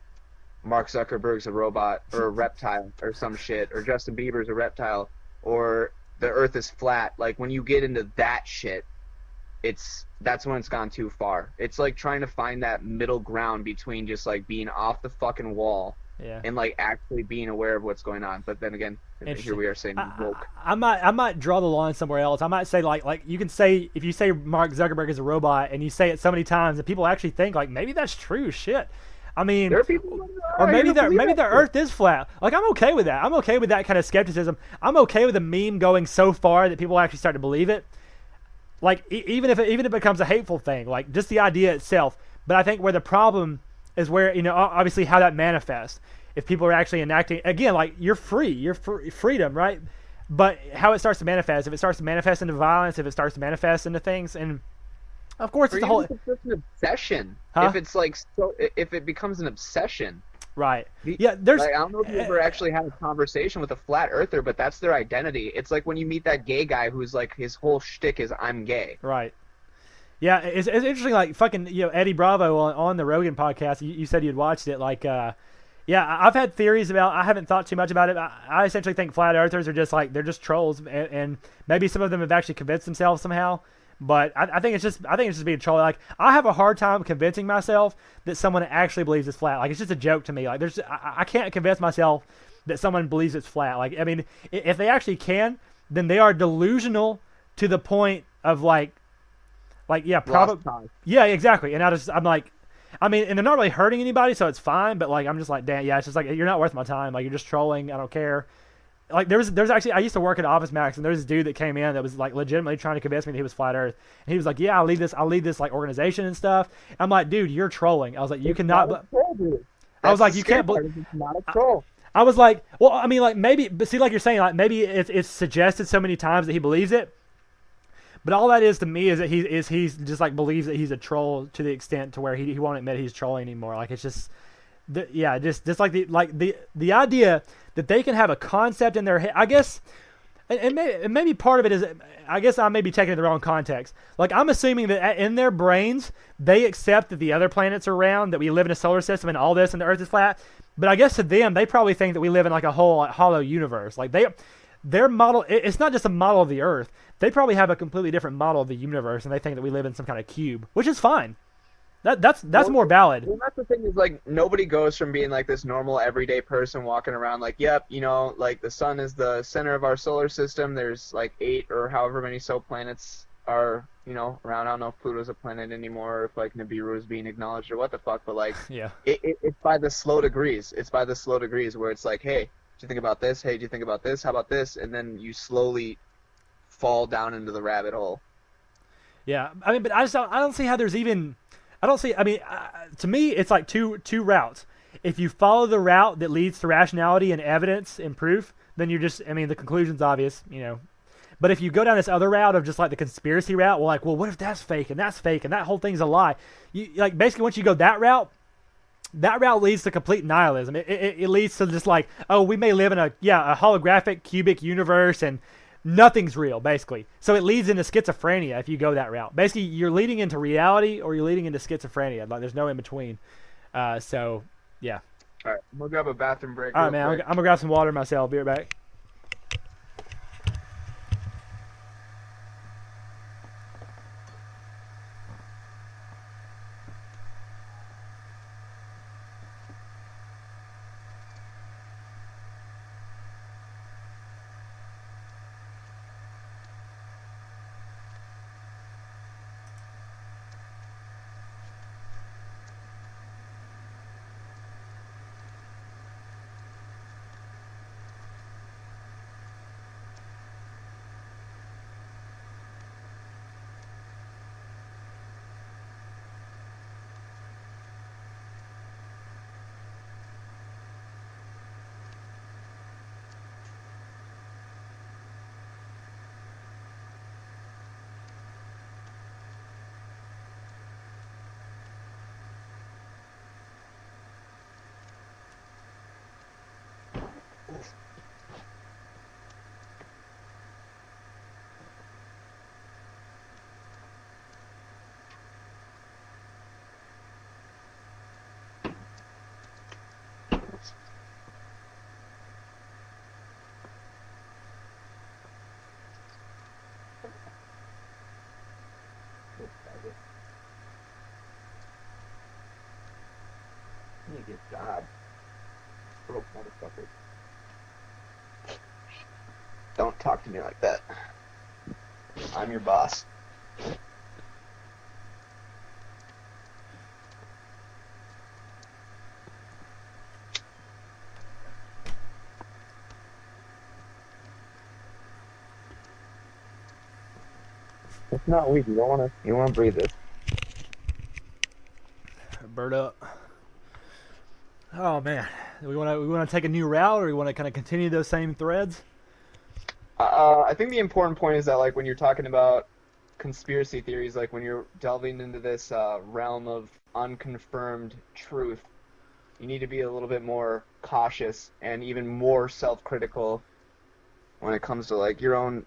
Mark Zuckerberg's a robot or a reptile or some shit, or Justin Bieber's a reptile, or the earth is flat. Like when you get into that shit, that's when it's gone too far. It's like trying to find that middle ground between just like being off the fucking wall and like actually being aware of what's going on. But then again, here we are saying woke. I might draw the line somewhere else. I might say like you can say, if you say Mark Zuckerberg is a robot and you say it so many times that people actually think like maybe that's true. Shit. I mean, there are people or maybe the earth is flat. Like I'm okay with that. I'm okay with that kind of skepticism. I'm okay with a meme going so far that people actually start to believe it. Like even if it becomes a hateful thing, like just the idea itself. But I think where the problem is, where, you know, obviously how that manifests. If people are actually enacting, again, like you're freedom, right? But how it starts to manifest, if it starts to manifest into violence, if it starts to manifest into things, and of course it's the whole. If it's just an obsession. Huh? If it's like if it becomes an obsession. Right. Yeah. There's. Like, I don't know if you ever actually had a conversation with a flat earther, but that's their identity. It's like when you meet that gay guy who's like, his whole shtick is I'm gay. Right. Yeah, it's interesting. Like fucking, you know, Eddie Bravo on the Rogan podcast. You said you'd watched it. Like, yeah, I've had theories about. I haven't thought too much about it. I essentially think flat earthers are just like, they're just trolls, and maybe some of them have actually convinced themselves somehow. But I think it's just being a troll. Like I have a hard time convincing myself that someone actually believes it's flat. Like it's just a joke to me. Like I can't convince myself that someone believes it's flat. Like I mean, if they actually can, then they are delusional to the point of like yeah, probably yeah, exactly. And I'm like, I mean, and they're not really hurting anybody, so it's fine. But like I'm just like, damn, yeah, it's just like you're not worth my time. Like you're just trolling. I don't care. Like there's actually, I used to work at Office Max, and there's this dude that came in that was like legitimately trying to convince me that he was flat Earth, and he was like, "Yeah, I'll lead this like organization and stuff." I'm like, "Dude, you're trolling." I was like, "You cannot." I was like, "You can't." It's not a troll. I was like, well, I mean, like maybe, but see, like you're saying, like maybe it's suggested so many times that he believes it. But all that is to me is that he's just like believes that he's a troll to the extent to where he won't admit he's trolling anymore. Like it's just, just like the idea that they can have a concept in their head. I guess, and maybe part of it is, I guess I may be taking it the wrong context. Like I'm assuming that in their brains they accept that the other planets are round, that we live in a solar system, and all this, and the Earth is flat. But I guess to them, they probably think that we live in like a whole like, hollow universe. Like their model, it's not just a model of the Earth. They probably have a completely different model of the universe, and they think that we live in some kind of cube, which is fine. That's more valid. Well, that's the thing is like nobody goes from being like this normal everyday person walking around like, yep, you know, like the sun is the center of our solar system. There's like 8 or however many so planets are, you know, around. I don't know if Pluto's a planet anymore, or if like Nibiru is being acknowledged or what the fuck. But like, yeah, it's by the slow degrees. It's by the slow degrees where it's like, hey, do you think about this? Hey, do you think about this? How about this? And then you slowly fall down into the rabbit hole. Yeah, I mean, but I don't see how there's even. I don't see. I mean, to me, it's like two routes. If you follow the route that leads to rationality and evidence and proof, then you're just. I mean, the conclusion's obvious, you know. But if you go down this other route of just like the conspiracy route, well, like, well, what if that's fake and that whole thing's a lie? You like basically once you go that route leads to complete nihilism. It leads to just like, oh, we may live in a holographic cubic universe and nothing's real, basically. So it leads into schizophrenia if you go that route. Basically, you're leading into reality or you're leading into schizophrenia. Like, there's no in between. So, yeah. All right, I'm going to grab a bathroom break. All right, man. I'm going to grab some water myself. Be right back. You need to get a job. Broke motherfucker. Don't talk to me like that. I'm your boss. It's not weed. You don't want to breathe it. Bird up. Oh man, we want to take a new route, or we want to kind of continue those same threads? I think the important point is that like when you're talking about conspiracy theories, like when you're delving into this realm of unconfirmed truth, you need to be a little bit more cautious and even more self-critical when it comes to like your own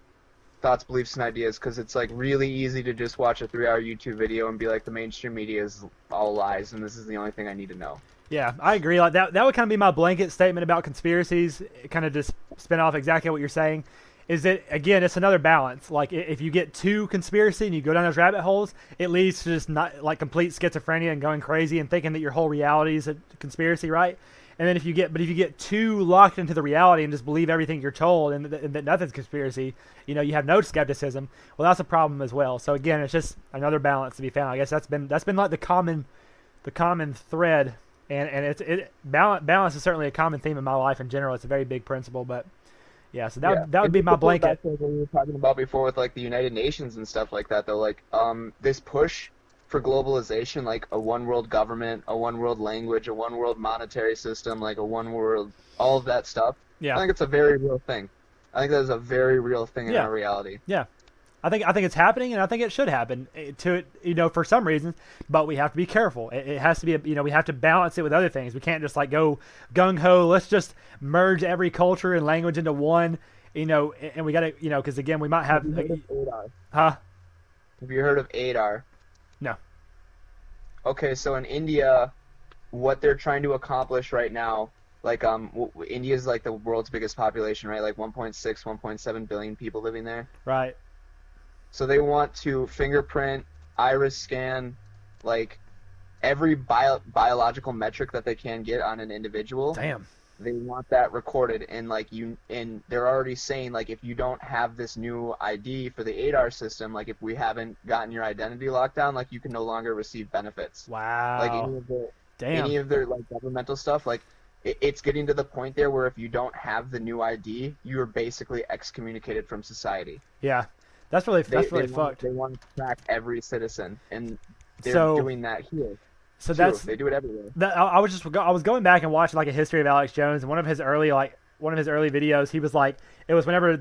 thoughts, beliefs, and ideas, because it's like really easy to just watch a 3-hour YouTube video and be like, the mainstream media is all lies and this is the only thing I need to know. Yeah, I agree. Like that would kind of be my blanket statement about conspiracies. It kind of just spin off exactly what you're saying. Is that, again, it's another balance. Like, if you get too conspiracy and you go down those rabbit holes, it leads to just not, like, complete schizophrenia and going crazy and thinking that your whole reality is a conspiracy, right? And then if you get too locked into the reality and just believe everything you're told and that nothing's conspiracy, you know, you have no skepticism, well, that's a problem as well. So, again, it's just another balance to be found. I guess that's been like the common thread, and balance is certainly a common theme in my life in general. It's a very big principle, but... Yeah, so that would be my blanket. Back to what we were talking about before with like the United Nations and stuff like that, though. Like, this push for globalization, like a one world government, a one world language, a one world monetary system, like a one world, all of that stuff. Yeah. I think it's a very real thing. I think that is a very real thing in Yeah. our reality. Yeah. I think it's happening, and I think it should happen to it, for some reasons. But we have to be careful. It has to be, we have to balance it with other things. We can't just like go gung ho. Let's just merge every culture and language into one. And we got to, because again, we might have. Have you heard of ADAR? Huh? Have you heard of ADAR? No. Okay, so in India, what they're trying to accomplish right now, like India is like the world's biggest population, right? Like 1.6, 1.7 billion people living there. Right. So they want to fingerprint, iris scan, like every biological metric that they can get on an individual. Damn. They want that recorded, and they're already saying like if you don't have this new ID for the ADAR system, like if we haven't gotten your identity locked down, like you can no longer receive benefits. Wow. Like any of their like governmental stuff, like it's getting to the point there where if you don't have the new ID, you are basically excommunicated from society. Yeah. That's really fucked. They want to track every citizen, and they're So- doing that here. So too. They do it everywhere. I was going back and watching like a history of Alex Jones, and one of his early videos, he was like, it was whenever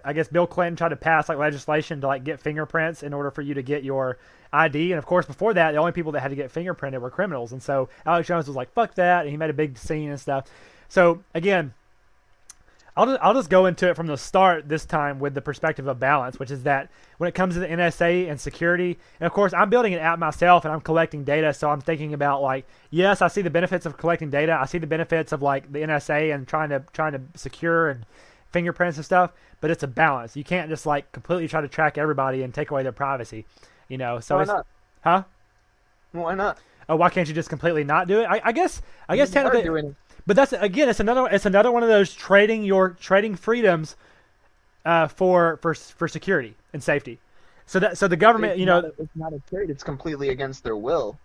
I guess Bill Clinton tried to pass like legislation to like get fingerprints in order for you to get your ID, and of course before that the only people that had to get fingerprinted were criminals, and so Alex Jones was like, fuck that, and he made a big scene and stuff. So again, I'll just go into it from the start this time with the perspective of balance, which is that when it comes to the NSA and security, and of course I'm building an app myself and I'm collecting data, so I'm thinking about like, yes, I see the benefits of collecting data. I see the benefits of like the NSA and trying to secure and fingerprints and stuff, but it's a balance. You can't just like completely try to track everybody and take away their privacy, So Why not? Huh? Why not? Oh, why can't you just completely not do it? I guess technically. Doing it. But that's again, it's another one of those trading freedoms for security and safety. So the government, it's not a trade. It's completely against their will.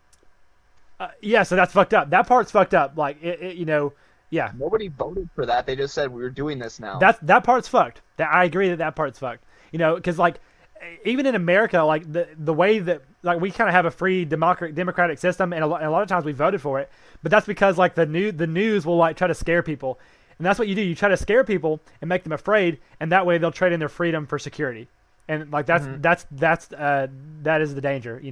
Yeah. So that's fucked up. That part's fucked up. Like yeah. Nobody voted for that. They just said we're doing this now. That part's fucked. I agree that part's fucked. Because like even in America, like the way that like we kind of have a free democratic system, and a lot of times we voted for it, but that's because like the news will like try to scare people, and that's what you do. You try to scare people and make them afraid, and that way they'll trade in their freedom for security, and like that is the danger,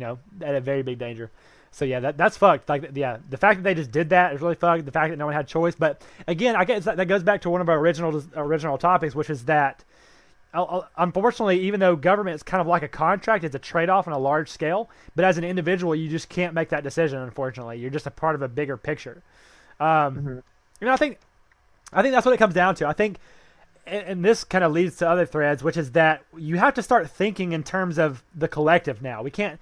a very big danger. So yeah, that's fucked. Like yeah, the fact that they just did that is really fucked. The fact that no one had choice, but again, I guess that goes back to one of our original topics, which is that. Unfortunately, even though government is kind of like a contract, it's a trade-off on a large scale. But as an individual, you just can't make that decision. Unfortunately, you're just a part of a bigger picture. I think that's what it comes down to. I think, and this kind of leads to other threads, which is that you have to start thinking in terms of the collective now. We can't.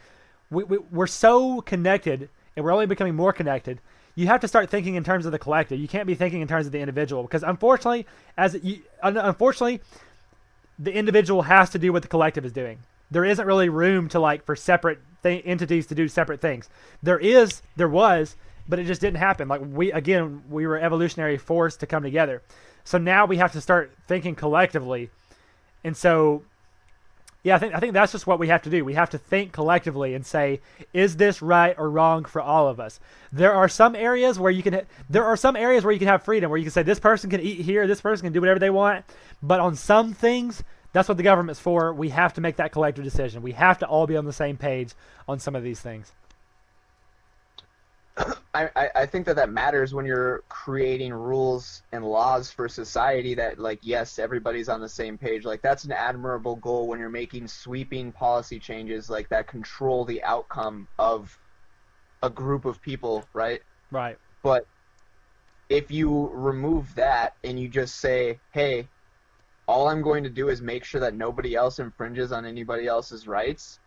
We're so connected, and we're only becoming more connected. You have to start thinking in terms of the collective. You can't be thinking in terms of the individual, because unfortunately, the individual has to do what the collective is doing. There isn't really room to like for separate entities to do separate things. There was, but it just didn't happen. Like we were evolutionary forced to come together. So now we have to start thinking collectively. And so, yeah, I think that's just what we have to do. We have to think collectively and say, is this right or wrong for all of us? There are some areas where you can have freedom, where you can say this person can eat here, this person can do whatever they want. But on some things, that's what the government's for. We have to make that collective decision. We have to all be on the same page on some of these things. I think that matters when you're creating rules and laws for society that, like, yes, everybody's on the same page. Like, that's an admirable goal when you're making sweeping policy changes, like, that control the outcome of a group of people, right? Right. But if you remove that and you just say, hey, all I'm going to do is make sure that nobody else infringes on anybody else's rights,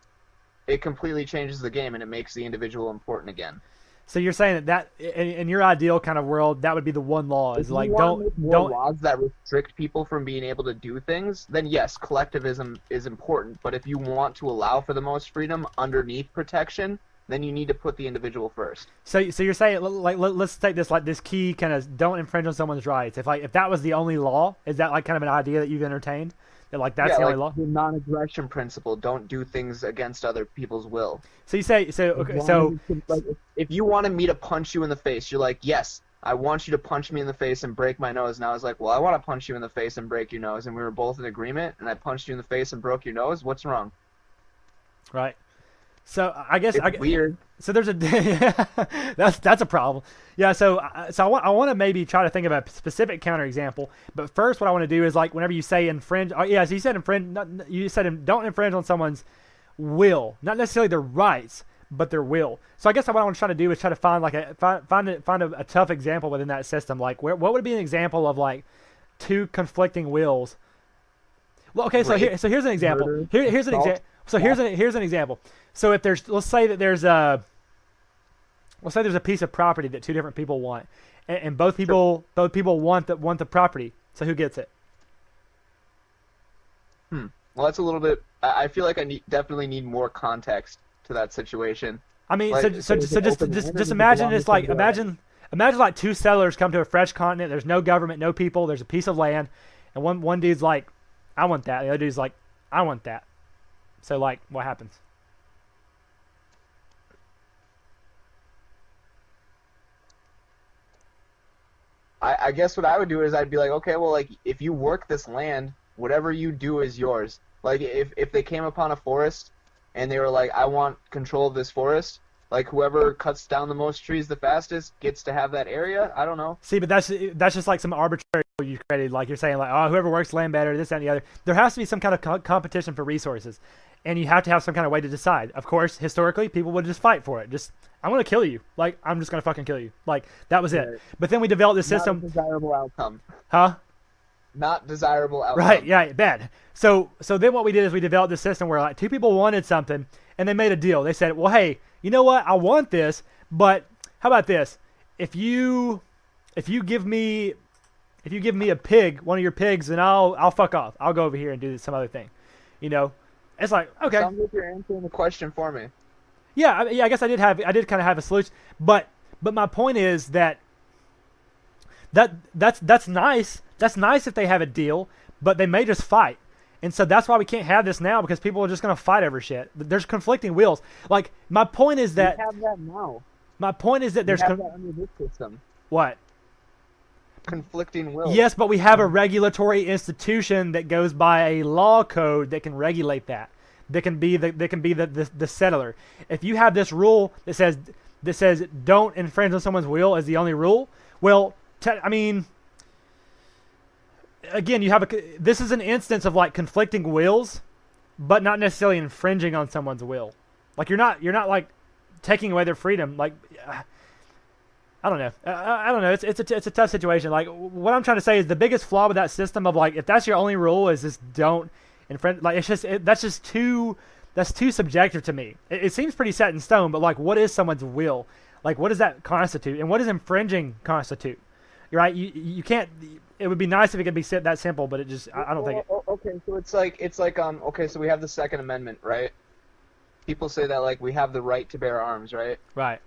it completely changes the game and it makes the individual important again. So you're saying that in your ideal kind of world, that would be the one law is like don't laws that restrict people from being able to do things. Then yes, collectivism is important. But if you want to allow for the most freedom underneath protection, then you need to put the individual first. So you're saying like let's take this key kind of don't infringe on someone's rights. If that was the only law, is that like kind of an idea that you've entertained? Like that's the only law. The non-aggression principle. Don't do things against other people's will. So you say like, if you wanted me to punch you in the face, you're like, yes, I want you to punch me in the face and break my nose. And I was like, well, I want to punch you in the face and break your nose. And we were both in agreement. And I punched you in the face and broke your nose. What's wrong? Right. So I guess it's weird. So there's a that's a problem. Yeah. So I want to maybe try to think of a specific counterexample. But first, what I want to do is like whenever you say infringe. Oh, yeah. So you said infringe. You said don't infringe on someone's will, not necessarily their rights, but their will. So I guess what I want to try to do is try to find like find a tough example within that system. Like what would be an example of like two conflicting wills? Well, okay. So here's an example. Here's an example. So here's an example. So if let's say there's a piece of property that two different people want, and both people want the property. So who gets it? Well, that's a little bit. I feel like I definitely need more context to that situation. I mean, like, so just imagine it's like imagine like two settlers come to a fresh continent. There's no government, no people. There's a piece of land, and one dude's like, I want that. The other dude's like, I want that. So like, what happens? I guess what I would do is I'd be like, okay, well, like, if you work this land, whatever you do is yours. Like, if they came upon a forest and they were like, I want control of this forest, like, whoever cuts down the most trees the fastest gets to have that area. I don't know. See, but that's just like some arbitrary you created. Like, you're saying, like, oh, whoever works land better, this, that, and the other. There has to be some kind of competition for resources. And you have to have some kind of way to decide. Of course, historically, people would just fight for it. Just, I'm going to kill you. Like, I'm just going to fucking kill you. Like, that was it. But then we developed this system. Not a desirable outcome. Huh? Not desirable outcome. Right, yeah, bad. So then what we did is we developed this system where, like, two people wanted something, and they made a deal. They said, well, hey, you know what? I want this, but how about this? If you give me a pig, one of your pigs, then I'll fuck off. I'll go over here and do some other thing. You know? It's like, okay. Sounds like you're answering the question for me. Yeah, I guess I did kind of have a solution, but my point is that's nice. That's nice if they have a deal, but they may just fight, and so that's why we can't have this now because people are just gonna fight over shit. There's conflicting wills. Like my point is that we have that now. My point is that there's that under this system. What? Conflicting wills. Yes, but we have a regulatory institution that goes by a law code that can regulate that. That can be the settler. If you have this rule that says don't infringe on someone's will as the only rule, well, I mean, again, this is an instance of like conflicting wills, but not necessarily infringing on someone's will. Like you're not like taking away their freedom. Like I don't know. I don't know. It's a tough situation. Like what I'm trying to say is the biggest flaw with that system of like if that's your only rule is just don't infringe. Like that's too subjective to me. It seems pretty set in stone, but like what is someone's will? Like what does that constitute? And what does infringing constitute? Right? You can't. It would be nice if it could be that simple, but it just I don't think it. Okay, so it's like okay, so we have the Second Amendment, right? People say that like we have the right to bear arms, right? Right.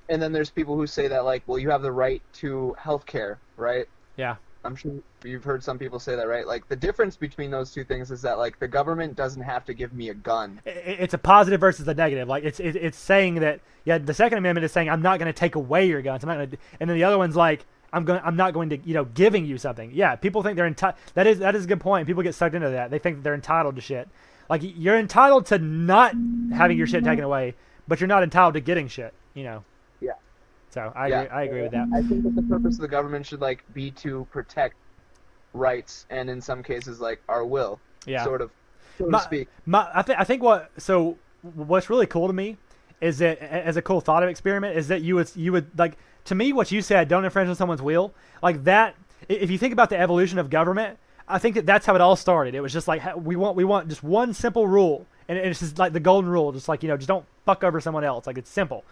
And then there's people who say that like, well, you have the right to health care, right? Yeah. I'm sure you've heard some people say that, right? Like the difference between those two things is that like the government doesn't have to give me a gun. It's a positive versus a negative. Like it's saying that the Second Amendment is saying I'm not going to take away your guns. I'm not going to, and then the other one's like I'm not going to giving you something. Yeah, people think they're entitled. That is a good point. People get sucked into that. They think they're entitled to shit. Like you're entitled to not having your shit taken away, but you're not entitled to getting shit. Yeah. So I agree with that. I think that the purpose of the government should like be to protect rights and in some cases like our will. Yeah. Sort of, so to speak. I think what's really cool to me is that as a cool thought experiment is that you would like to me what you said, don't infringe on someone's will, like that. If you think about the evolution of government, I think that's how it all started. It was just like we want just one simple rule, and it's just like the golden rule, just like just don't fuck over someone else. Like it's simple.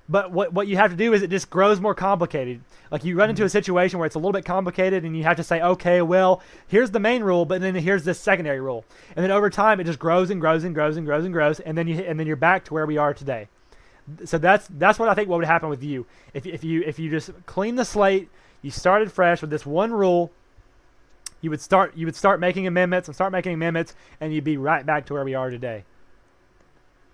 But what you have to do is it just grows more complicated. Like you run into a situation where it's a little bit complicated, and you have to say, okay, well, here's the main rule, but then here's this secondary rule, and then over time it just grows and grows and grows and grows and grows, and then you're back to where we are today. So that's what I think what would happen with you if you just clean the slate, you started fresh with this one rule, you would start making amendments and you'd be right back to where we are today.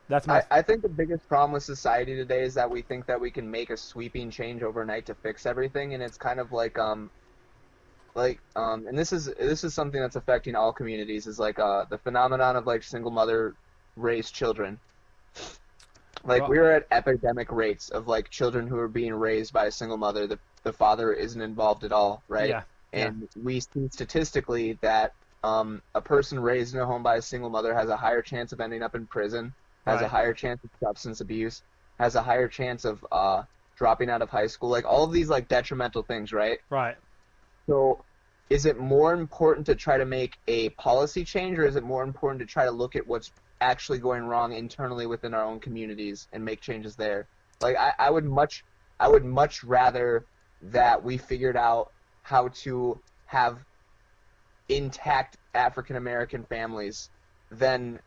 That's my. I think the biggest problem with society today is that we think that we can make a sweeping change overnight to fix everything, and it's kind of and this is something that's affecting all communities, is like the phenomenon of like single mother raised children. Like, we're at epidemic rates of like children who are being raised by a single mother. The father isn't involved at all, right? Yeah. And we see statistically that a person raised in a home by a single mother has a higher chance of ending up in prison, has a higher chance of substance abuse, has a higher chance of dropping out of high school, like all of these like detrimental things, right? Right. So is it more important to try to make a policy change, or is it more important to try to look at what's actually going wrong internally within our own communities and make changes there? Like, I would much rather that we figured out how to have intact African American families than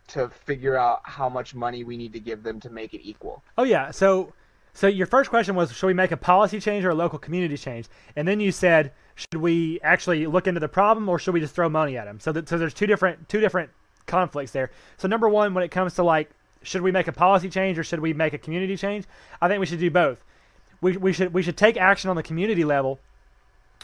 to figure out how much money we need to give them to make it equal. Oh yeah. So your first question was, should we make a policy change or a local community change? And then you said, should we actually look into the problem, or should we just throw money at them? So there's two different conflicts there. So number one, when it comes to like, should we make a policy change or should we make a community change? I think we should do both. We should take action on the community level,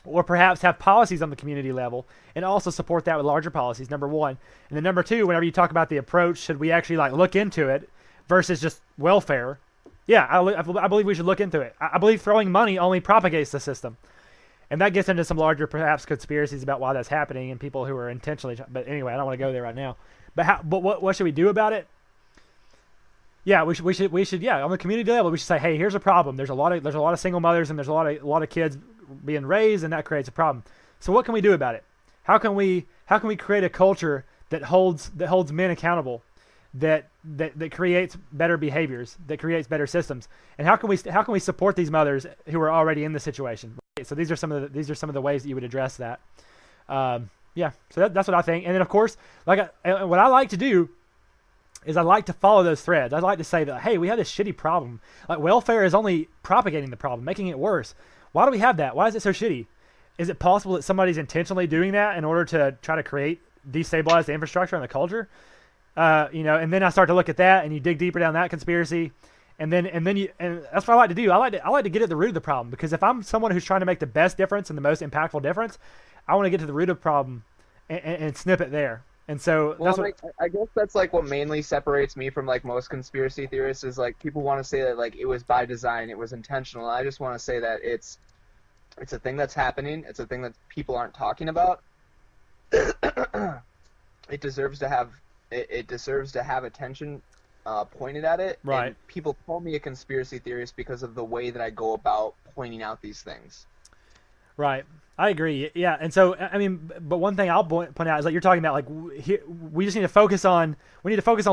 or perhaps have policies on the community level, and also support that with larger policies, number one. And then number two, whenever you talk about the approach, should we actually like look into it versus just welfare? Yeah, I believe we should look into it. I believe throwing money only propagates the system. And that gets into some larger, perhaps, conspiracies about why that's happening and people who are intentionally. But anyway, I don't want to go there right now. But what should we do about it? Yeah, we should. Yeah, on the community level, we should say, hey, here's a problem. There's a lot of single mothers and there's a lot of kids being raised, and that creates a problem. So what can we do about it? How can we create a culture that holds men accountable, that creates better behaviors, that creates better systems, and how can we support these mothers who are already in the situation? Right? So these are some of the ways that you would address that. Yeah, so that's what I think. And then of course, what I like to do is I like to follow those threads. I like to say that, hey, we have this shitty problem. Like, welfare is only propagating the problem, making it worse. Why do we have that? Why is it so shitty? Is it possible that somebody's intentionally doing that in order to try to destabilize the infrastructure and the culture? And then I start to look at that, and you dig deeper down that conspiracy, and that's what I like to do. I like to get at the root of the problem, because if I'm someone who's trying to make the best difference and the most impactful difference, I want to get to the root of the problem and snip it there. And so I guess that's like what mainly separates me from like most conspiracy theorists, is like people want to say that like it was by design, it was intentional. I just want to say that it's a thing that's happening. It's a thing that people aren't talking about. It deserves to have attention pointed at it. Right. And people call me a conspiracy theorist because of the way that I go about pointing out these things. Right. I agree. Yeah. And so, I mean, but one thing I'll point out is like you're talking about, like, we need to focus on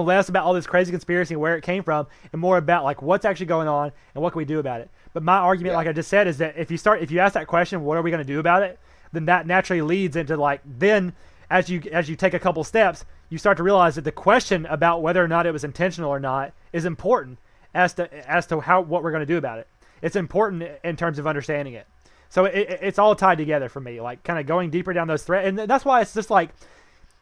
less about all this crazy conspiracy and where it came from, and more about like what's actually going on and what can we do about it. But my argument, like I just said, is that if you ask that question, what are we going to do about it? Then that naturally leads into like, then as you take a couple steps, you start to realize that the question about whether or not it was intentional or not is important as to what we're going to do about it. It's important in terms of understanding it. So it's all tied together for me, like kind of going deeper down those threads. And that's why it's just like,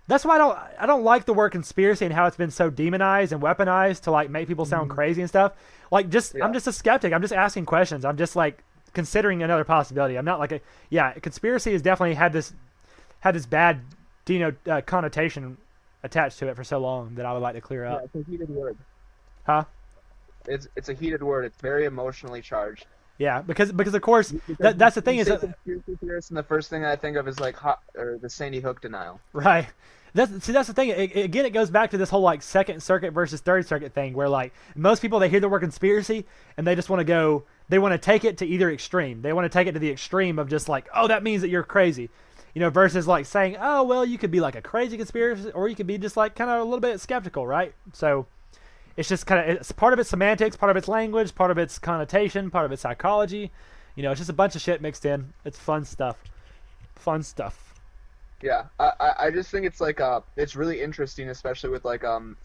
that's why I don't like the word conspiracy and how it's been so demonized and weaponized to like make people sound crazy and stuff. Like I'm just a skeptic. I'm just asking questions. I'm just like considering another possibility. I'm not like conspiracy has definitely had this bad connotation attached to it for so long that I would like to clear up. Yeah, it's a heated word. Huh? It's a heated word. It's very emotionally charged. Yeah, because of course that's the thing is that conspiracy theorists, and the first thing I think of is like the Sandy Hook denial. Right. That's the thing. It goes back to this whole like Second Circuit versus Third Circuit thing, where like most people, they hear the word conspiracy and they just want to take it to either extreme. They want to take it to the extreme of just like, oh, that means that you're crazy, versus like saying, oh, well, you could be like a crazy conspiracy, or you could be just like kind of a little bit skeptical, right? So it's just it's part of its semantics, part of its language, part of its connotation, part of its psychology. It's just a bunch of shit mixed in. It's fun stuff. Yeah, I just think it's like it's really interesting, especially with like and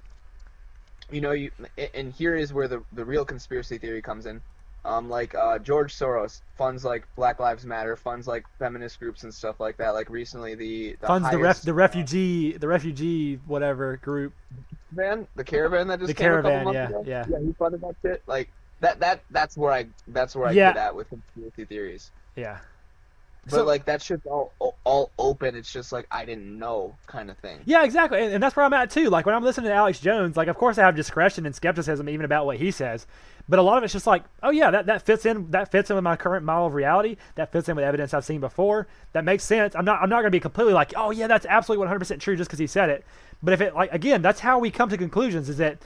here is where the real conspiracy theory comes in. Like George Soros funds like Black Lives Matter, funds like feminist groups and stuff like that. Like recently, the Funds highest the refugee whatever group. the caravan that just The came a couple caravan, months yeah, ago. yeah. Yeah, he funded that shit. Like that's where I Yeah. get at with conspiracy theories. Yeah. But So- like that shit's all open. It's just like I didn't know kind of thing. Yeah, exactly, and that's where I'm at too. Like when I'm listening to Alex Jones, like of course I have discretion and skepticism even about what he says, but a lot of it's just like, oh yeah, that fits in with my current model of reality. That fits in with evidence I've seen before. That makes sense. I'm not going to be completely like, oh yeah, that's absolutely 100% true just because he said it. But if it like again, that's how we come to conclusions. Is that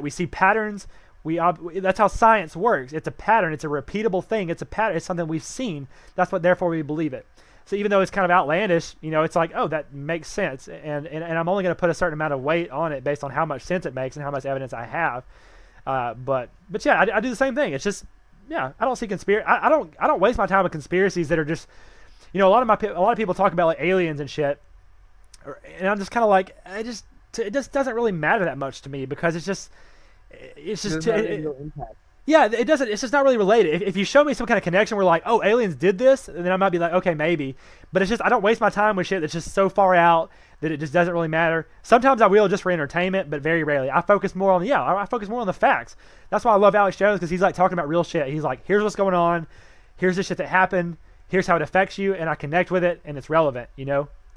we see patterns. That's how science works. It's a pattern. It's a repeatable thing. It's a pattern. It's something we've seen. That's what. Therefore, we believe it. So even though it's kind of outlandish, it's like, oh, that makes sense, and I'm only going to put a certain amount of weight on it based on how much sense it makes and how much evidence I have. But yeah, I do the same thing. It's just, yeah, I don't see conspiracy. I don't waste my time with conspiracies that are just, a lot of people talk about like aliens and shit, and I'm just kind of like, it just doesn't really matter that much to me because it's just No impact. yeah, it doesn't. It's just not really related. If you show me some kind of connection where like, oh, aliens did this, then I might be like, okay, maybe. But it's just I don't waste my time with shit that's just so far out that it just doesn't really matter. Sometimes I will just for entertainment, but very rarely. I focus more on the facts. That's why I love Alex Jones because he's like talking about real shit. He's like, here's what's going on, here's the shit that happened, here's how it affects you, and I connect with it, and it's relevant,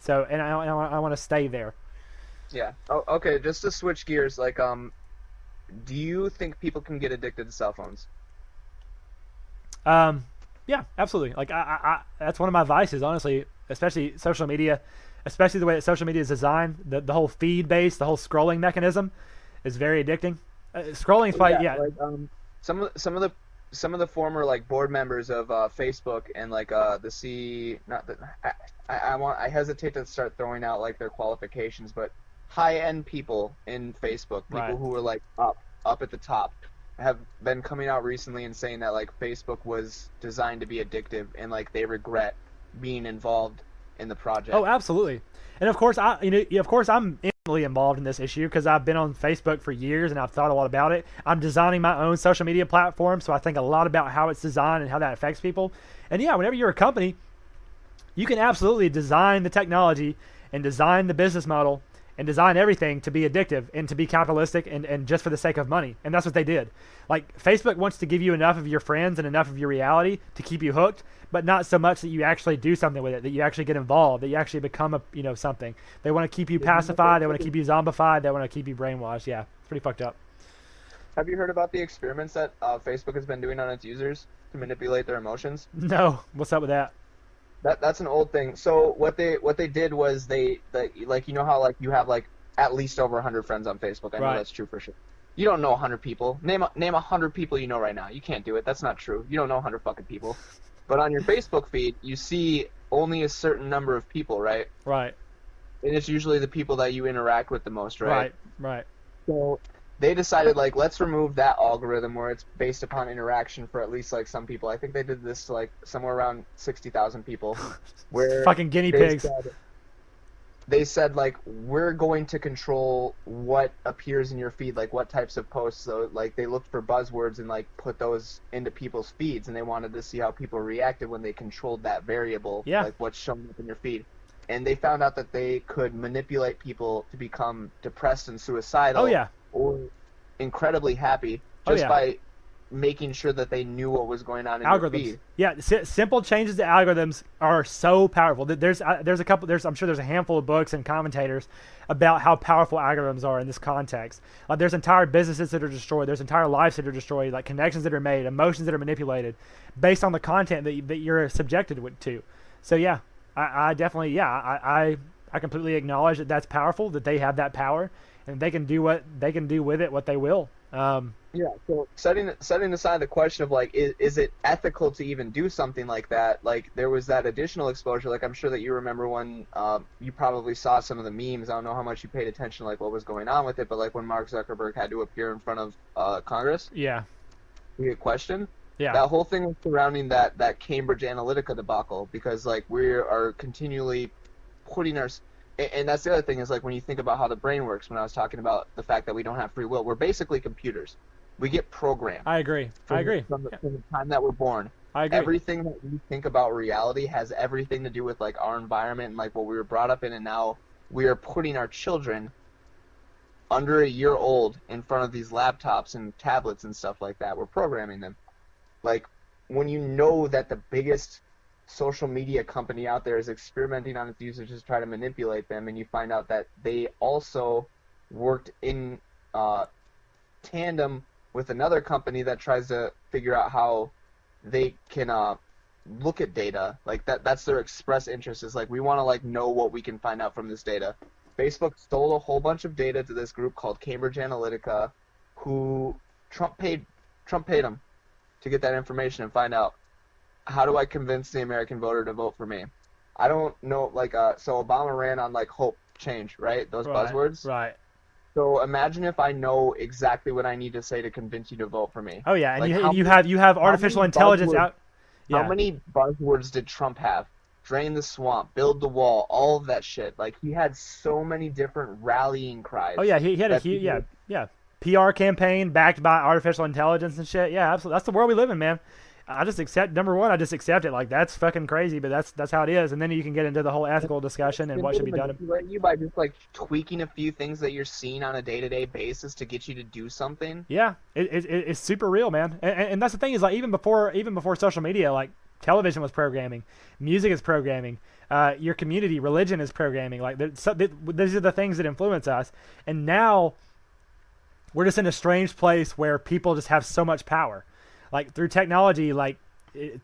So and I want to stay there. Yeah. Oh, okay. Just to switch gears, like do you think people can get addicted to cell phones? Yeah, absolutely. Like I that's one of my vices, honestly, especially social media, especially the way that social media is designed. The whole feed base, the whole scrolling mechanism is very addicting. Scrolling is probably, yeah. Like, some of the former like board members of Facebook and like I hesitate to start throwing out like their qualifications, but high-end people in Facebook, people Right. who are like up at the top, have been coming out recently and saying that like Facebook was designed to be addictive and like they regret being involved in the project. Oh, absolutely. And of course, I'm intimately involved in this issue because I've been on Facebook for years and I've thought a lot about it. I'm designing my own social media platform, so I think a lot about how it's designed and how that affects people. And yeah, whenever you're a company, you can absolutely design the technology and design the business model and design everything to be addictive and to be capitalistic and just for the sake of money. And that's what they did. Like, Facebook wants to give you enough of your friends and enough of your reality to keep you hooked, but not so much that you actually do something with it, that you actually get involved, that you actually become something. They want to keep you pacified. They want to keep you zombified. They want to keep you brainwashed. Yeah, it's pretty fucked up. Have you heard about the experiments that Facebook has been doing on its users to manipulate their emotions? No. What's up with that? That's an old thing. So what they did was they like, how like you have like at least over 100 friends on Facebook. I know Right. that's true for sure. You don't know 100 people. Name 100 people you know right now. You can't do it. That's not true. You don't know 100 fucking people. But on your Facebook feed, you see only a certain number of people, right? Right. And it's usually the people that you interact with the most, right? Right. So they decided, like, let's remove that algorithm where it's based upon interaction for at least, like, some people. I think they did this to, like, somewhere around 60,000 people. Where Fucking guinea they pigs. They said, like, we're going to control what appears in your feed, like, what types of posts. So, like, they looked for buzzwords and, like, put those into people's feeds, and they wanted to see how people reacted when they controlled that variable, Yeah. like, what's showing up in your feed. And they found out that they could manipulate people to become depressed and suicidal. Oh, yeah. Or incredibly happy Oh, just yeah. by making sure that they knew what was going on in your Algorithms. feed. Yeah, simple changes to algorithms are so powerful. There's a couple. I'm sure there's a handful of books and commentators about how powerful algorithms are in this context. There's entire businesses that are destroyed. There's entire lives that are destroyed. Like connections that are made, emotions that are manipulated, based on the content that you're subjected to. So yeah, I definitely I completely acknowledge that that's powerful. That they have that power, and they can do what they can do with it what they will. Yeah, so setting aside the question of like, is it ethical to even do something like that? Like, there was that additional exposure. Like, I'm sure that you remember when you probably saw some of the memes. I don't know how much you paid attention, like what was going on with it, but like when Mark Zuckerberg had to appear in front of Congress, Yeah. to get questioned. Yeah. That whole thing was surrounding that Cambridge Analytica debacle because like we are continually putting our. And that's the other thing is like when you think about how the brain works. When I was talking about the fact that we don't have free will, we're basically computers. We get programmed. I agree. From the time that we're born. I agree. Everything that we think about reality has everything to do with like our environment and like what we were brought up in, and now we are putting our children under a year old in front of these laptops and tablets and stuff like that. We're programming them. Like, when you know that the biggest social media company out there is experimenting on its users to try to manipulate them, and you find out that they also worked in tandem with another company that tries to figure out how they can look at data, like that's their express interest, is like, we want to like know what we can find out from this data. Facebook stole a whole bunch of data to this group called Cambridge Analytica, who Trump paid them to get that information and find out, how do I convince the American voter to vote for me? I don't know, like, so Obama ran on like hope, change, right? Those buzzwords. Right. So imagine if I know exactly what I need to say to convince you to vote for me. Oh yeah, and like, you have artificial intelligence out. Yeah. How many buzzwords did Trump have? Drain the swamp, build the wall, all of that shit. Like, he had so many different rallying cries. Oh yeah, he had a huge PR campaign backed by artificial intelligence and shit. Yeah, absolutely. That's the world we live in, man. I just accept, number one, I just accept it. Like, that's fucking crazy, but that's how it is. And then you can get into the whole ethical discussion and what should be done. You by just like tweaking a few things that you're seeing on a day-to-day basis to get you to do something. Yeah, it's super real, man. And that's the thing, is like, even before social media, like, television was programming, music is programming, your community, religion is programming. Like, these are the things that influence us. And now we're just in a strange place where people just have so much power. Like, through technology, like,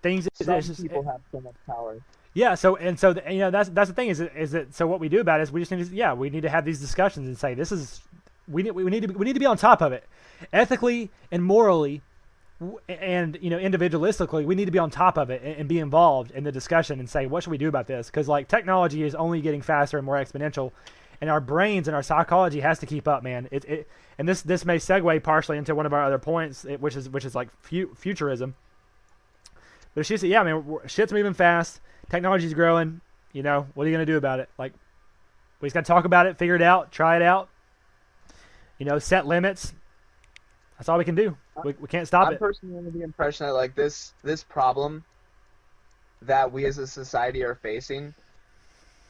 things. People have so much power. Yeah. So that's the thing, is that so what we do about it is we just need to we need to have these discussions and say, this is, we need to be on top of it, ethically and morally, and individualistically. We need to be on top of it and be involved in the discussion and say, what should we do about this? Because like, technology is only getting faster and more exponential, and our brains and our psychology has to keep up, man. And this may segue partially into one of our other points, which is like futurism. But it's just, yeah, man, shit's moving fast. Technology's growing. What are you gonna do about it? Like, we just gotta talk about it, figure it out, try it out. Set limits. That's all we can do. We can't stop it. I'm personally under the impression that like this problem that we as a society are facing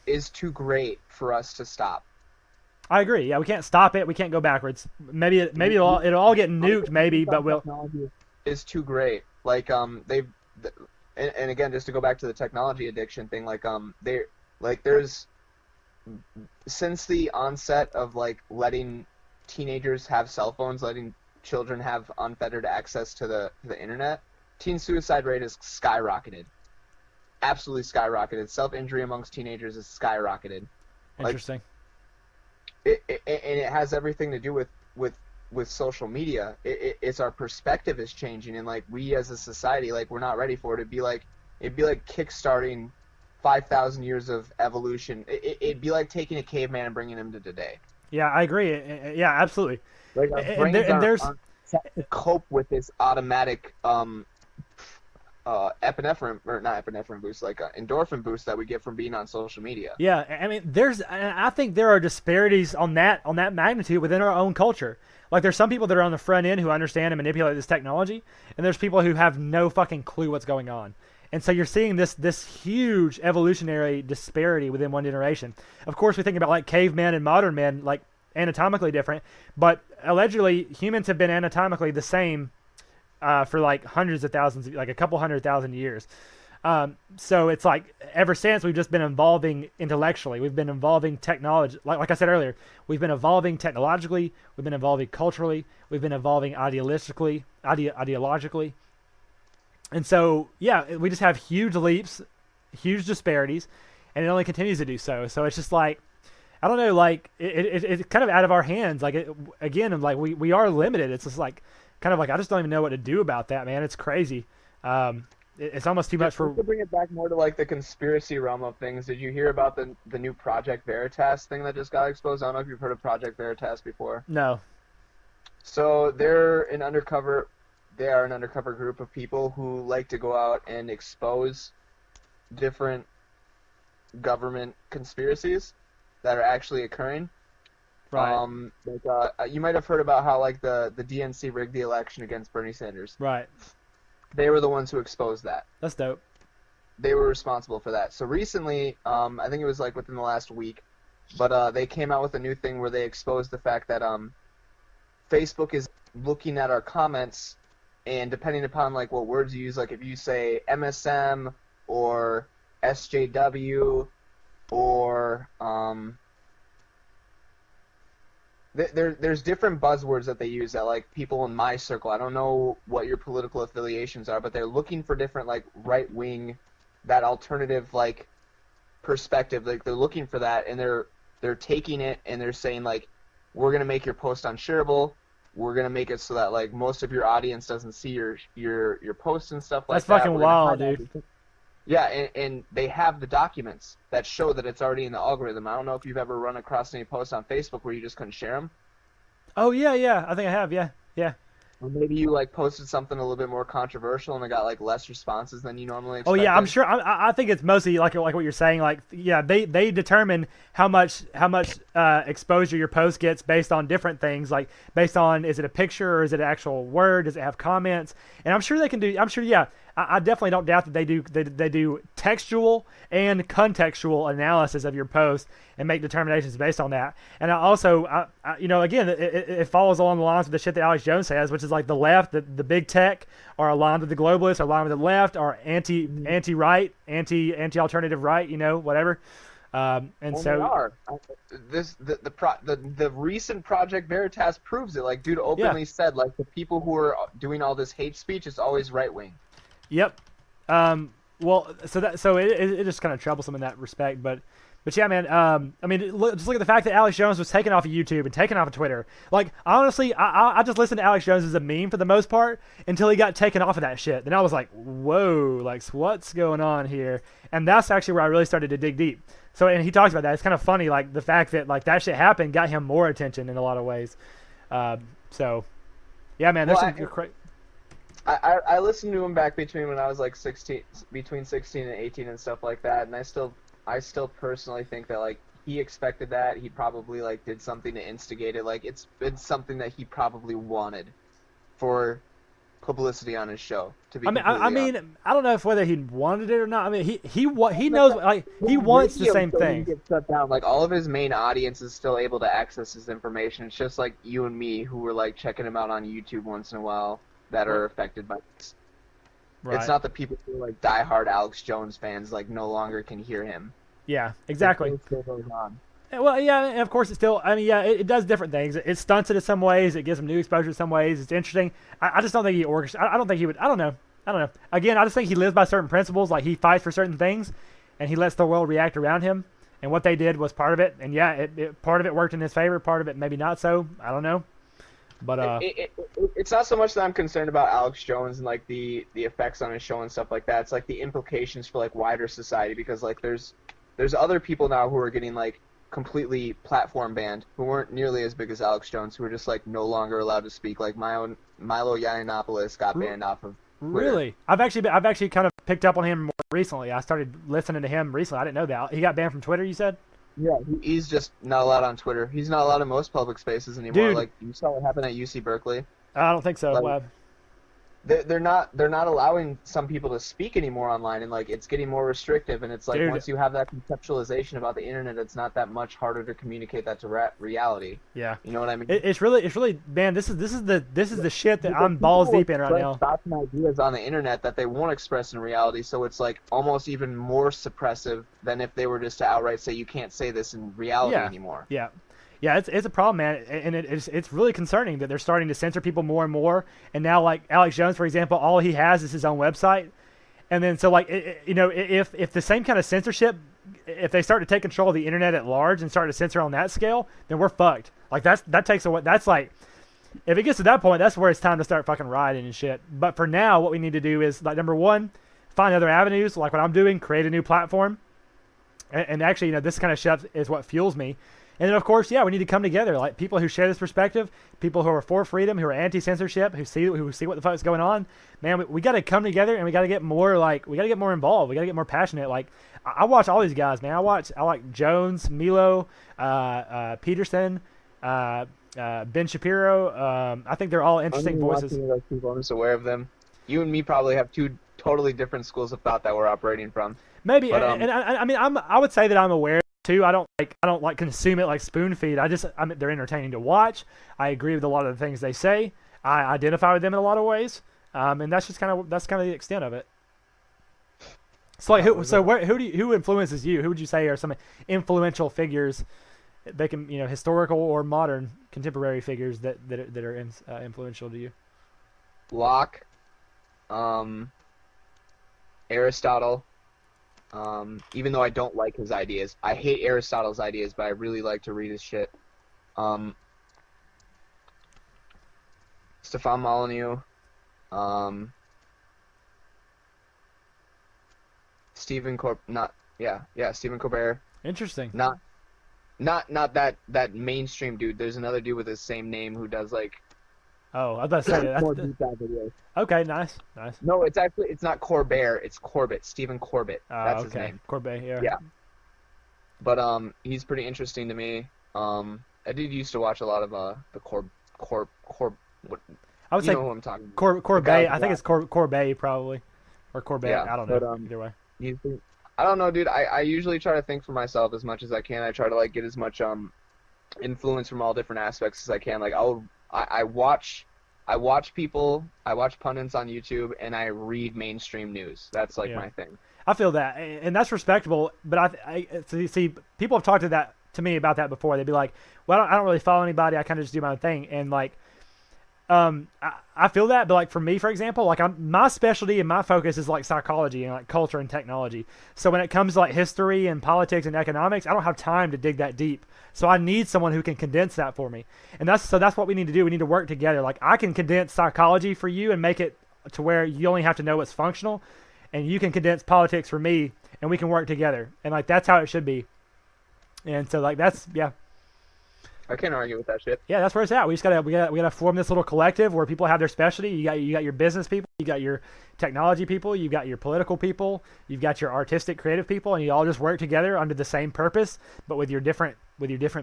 is too great for us to stop. I agree. Yeah, we can't stop it. We can't go backwards. Maybe it'll all get nuked. Maybe, but we'll. Technology is too great. Like and again, just to go back to the technology addiction thing, there's, since the onset of like letting teenagers have cell phones, letting children have unfettered access to the internet, teen suicide rate has skyrocketed. Absolutely skyrocketed. Self-injury amongst teenagers is skyrocketed. Interesting. And it has everything to do with social media. It's our perspective is changing, and like, we as a society, like, we're not ready for it. It'd be like kickstarting 5,000 years of evolution. It'd be like taking a caveman and bringing him to today. Yeah, I agree. Yeah, absolutely. Like, our brains aren't set to cope with this automatic epinephrine, or not epinephrine boost, like endorphin boost that we get from being on social media. Yeah, I mean, I think there are disparities on that magnitude within our own culture. Like, there's some people that are on the front end who understand and manipulate this technology, and there's people who have no fucking clue what's going on. And so you're seeing this huge evolutionary disparity within one generation. Of course, we think about like cavemen and modern men, like anatomically different, but allegedly humans have been anatomically the same for like hundreds of thousands, like a couple 100,000 years. So it's like, ever since, we've just been evolving intellectually. We've been evolving technology. Like I said earlier, we've been evolving technologically. We've been evolving culturally. We've been evolving ideologically. And so, yeah, we just have huge leaps, huge disparities, and it only continues to do so. So it's just like, I don't know, like, it's kind of out of our hands. Like, again, like, we are limited. It's just like, kind of like, I just don't even know what to do about that, man. It's crazy. It's almost too much for. To bring it back more to like the conspiracy realm of things, did you hear about the new Project Veritas thing that just got exposed? I don't know if you've heard of Project Veritas before. No. So they are an undercover group of people who like to go out and expose different government conspiracies that are actually occurring. Right. You might have heard about how like the DNC rigged the election against Bernie Sanders. Right. They were the ones who exposed that. That's dope. They were responsible for that. So recently, I think it was like within the last week, but they came out with a new thing where they exposed the fact that Facebook is looking at our comments, and depending upon like what words you use, like if you say MSM or SJW or there's different buzzwords that they use that like people in my circle, I don't know what your political affiliations are, but they're looking for different like right wing, that alternative like perspective, like they're looking for that, and they're taking it and they're saying like, we're gonna make your post unshareable, we're gonna make it so that like most of your audience doesn't see your posts and stuff like That's that. That's fucking wild, dude. Yeah, and they have the documents that show that it's already in the algorithm. I don't know if you've ever run across any posts on Facebook where you just couldn't share them. Oh yeah, I think I have. Yeah. Or maybe you like posted something a little bit more controversial and it got like less responses than you normally expect. Oh yeah, I'm sure. I think it's mostly like what you're saying. Like yeah, they determine how much exposure your post gets based on different things. Like based on, is it a picture or is it an actual word? Does it have comments? And I'm sure they can do. I'm sure. Yeah, I definitely don't doubt that they do textual and contextual analysis of your post and make determinations based on that. And I also, again, it follows along the lines of the shit that Alex Jones says, which is like the left, the big tech are aligned with the globalists, are aligned with the left, are anti-right, anti-alternative right, whatever. And well, so they are. The recent Project Veritas proves it. Like, dude openly said, like the people who are doing all this hate speech is always right wing. Yep. Well, so it just kind of troublesome in that respect, but yeah, man. I mean, just look at the fact that Alex Jones was taken off of YouTube and taken off of Twitter. Like, honestly, I just listened to Alex Jones as a meme for the most part until he got taken off of that shit. Then I was like, whoa, like what's going on here? And that's actually where I really started to dig deep. So, and he talks about that. It's kind of funny, like the fact that like that shit happened got him more attention in a lot of ways. So, yeah, man. There's I listened to him back between when I was like 16, between 16 and 18 and stuff like that, and I still personally think that like he expected that. He probably like did something to instigate it. Like it's been something that he probably wanted for publicity on his show. To be, I mean, I don't know if whether he wanted it or not. I mean, he knows like he wants the same thing. Get shut down. Like all of his main audience is still able to access his information. It's just like you and me who were like checking him out on YouTube once in a while that are affected by this. Right. It's not the people who are like diehard Alex Jones fans like no longer can hear him. Yeah, exactly. It still goes on. Well, yeah, and of course it still. I mean, yeah, it does different things. It stunts it in some ways. It gives him new exposure in some ways. It's interesting. I just don't think he orchestrates. I don't think he would. I don't know. Again, I just think he lives by certain principles. Like he fights for certain things, and he lets the world react around him. And what they did was part of it. And yeah, part of it worked in his favor. Part of it maybe not so. I don't know. But it's not so much that I'm concerned about Alex Jones and like the effects on his show and stuff like that. It's like the implications for like wider society, because like there's other people now who are getting like completely platform banned who weren't nearly as big as Alex Jones, who are just like no longer allowed to speak. Like Milo Yiannopoulos got banned off of Twitter. Really? I've actually kind of picked up on him more recently. I started listening to him recently. I didn't know that. He got banned from Twitter, you said? Yeah, he's just not allowed on Twitter. He's not allowed in most public spaces anymore. Dude. Like you saw what happened at UC Berkeley. I don't think so. Like, they're not allowing some people to speak anymore online, and like it's getting more restrictive. And it's like once you have that conceptualization about the internet, it's not that much harder to communicate that to reality. Yeah, you know what I mean. It's really man. This is the shit that I'm balls deep in right now. Thoughts and ideas on the internet that they won't express in reality, so it's like almost even more suppressive than if they were just to outright say you can't say this in reality anymore. Yeah. Yeah, it's a problem, man, and it's really concerning that they're starting to censor people more and more. And now, like Alex Jones, for example, all he has is his own website, and then so like if the same kind of censorship, if they start to take control of the internet at large and start to censor on that scale, then we're fucked. Like that takes away. That's like if it gets to that point, that's where it's time to start fucking rioting and shit. But for now, what we need to do is like number one, find other avenues, like what I'm doing, create a new platform, and actually, this kind of shit is what fuels me. And then, of course, we need to come together, like people who share this perspective, people who are for freedom, who are anti-censorship, who see what the fuck's going on. Man, we got to come together and we got to get more involved. We got to get more passionate. Like I watch all these guys, man. I like Jones, Milo, Peterson, Ben Shapiro. I think they're all interesting voices. Those people, I'm just aware of them. You and me probably have two totally different schools of thought that we're operating from. Maybe, but, and I mean, I would say that I'm aware too. I don't like consume it like spoon feed. They're entertaining to watch. I agree with a lot of the things they say. I identify with them in a lot of ways, and that's kind of the extent of it. So like, who influences you? Who would you say are some influential figures? They can, historical or modern contemporary figures that are influential to you. Locke, Aristotle. Even though I don't like his ideas, I hate Aristotle's ideas, but I really like to read his shit. Stefan Molyneux, Stephen Colbert. Interesting. Not that mainstream dude. There's another dude with the same name who does like. Oh, I was about to say more deep dive videos. Okay, nice. No, it's not Colbert. It's Corbett. Stephen Corbett. That's his name. Corbett. Yeah. Yeah. But he's pretty interesting to me. I did used to watch a lot of the what, I would say who I'm talking about. Corbett. I think it's Corbett probably, or Corbett. Yeah, I don't know. But, either way. I don't know, dude. I usually try to think for myself as much as I can. I try to like get as much influence from all different aspects as I can. Like I watch people, I watch pundits on YouTube, and I read mainstream news. That's like my thing. I feel that, and that's respectable. But I see people have talked to me about that before. They'd be like, "Well, I don't really follow anybody. I kind of just do my own thing." And like, I feel that, but like for me, for example, like my specialty and my focus is like psychology and like culture and technology. So when it comes to like history and politics and economics, I don't have time to dig that deep. So I need someone who can condense that for me. And that's what we need to do. We need to work together. Like I can condense psychology for you and make it to where you only have to know what's functional, and you can condense politics for me, and we can work together. And like that's how it should be. And so like that's I can't argue with that shit. Yeah, that's where it's at. We gotta form this little collective where people have their specialty. You got your business people, you got your technology people, you got your political people, you've got your artistic, creative people, and you all just work together under the same purpose, but with your different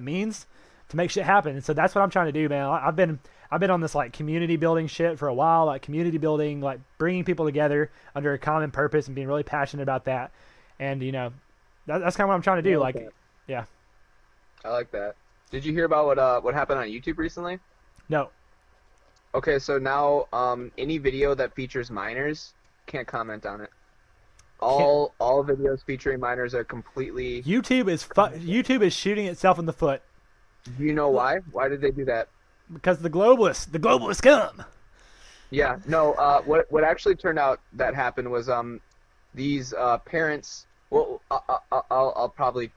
means to make shit happen. And so that's what I'm trying to do, man. I've been on this like community building shit for a while, like community building, like bringing people together under a common purpose and being really passionate about that. And that's kind of what I'm trying to do. Like that. Yeah. I like that. Did you hear about what happened on YouTube recently? No. Okay, so now any video that features minors, can't comment on it. All videos featuring minors are completely. YouTube is shooting itself in the foot. Do you know why? Why did they do that? Because the globalists come. Yeah. No. What actually turned out that happened was these parents. Well, I'll probably.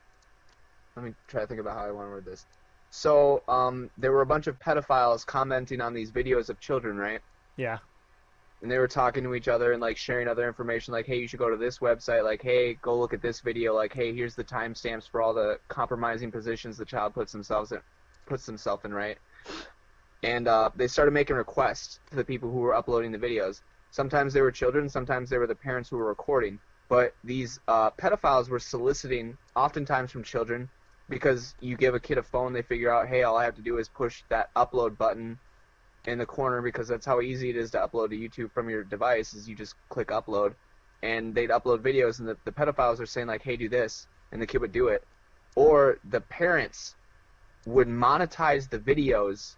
Let me try to think about how I want to word this. So, there were a bunch of pedophiles commenting on these videos of children, right? Yeah. And they were talking to each other and, like, sharing other information, like, hey, you should go to this website, like, hey, go look at this video, like, hey, here's the timestamps for all the compromising positions the child puts himself in, right? And they started making requests to the people who were uploading the videos. Sometimes they were children, sometimes they were the parents who were recording. But these pedophiles were soliciting, oftentimes from children, because you give a kid a phone, they figure out, hey, all I have to do is push that upload button in the corner, because that's how easy it is to upload to YouTube from your device, is you just click upload, and they'd upload videos, and the pedophiles are saying, like, hey, do this, and the kid would do it. Or the parents would monetize the videos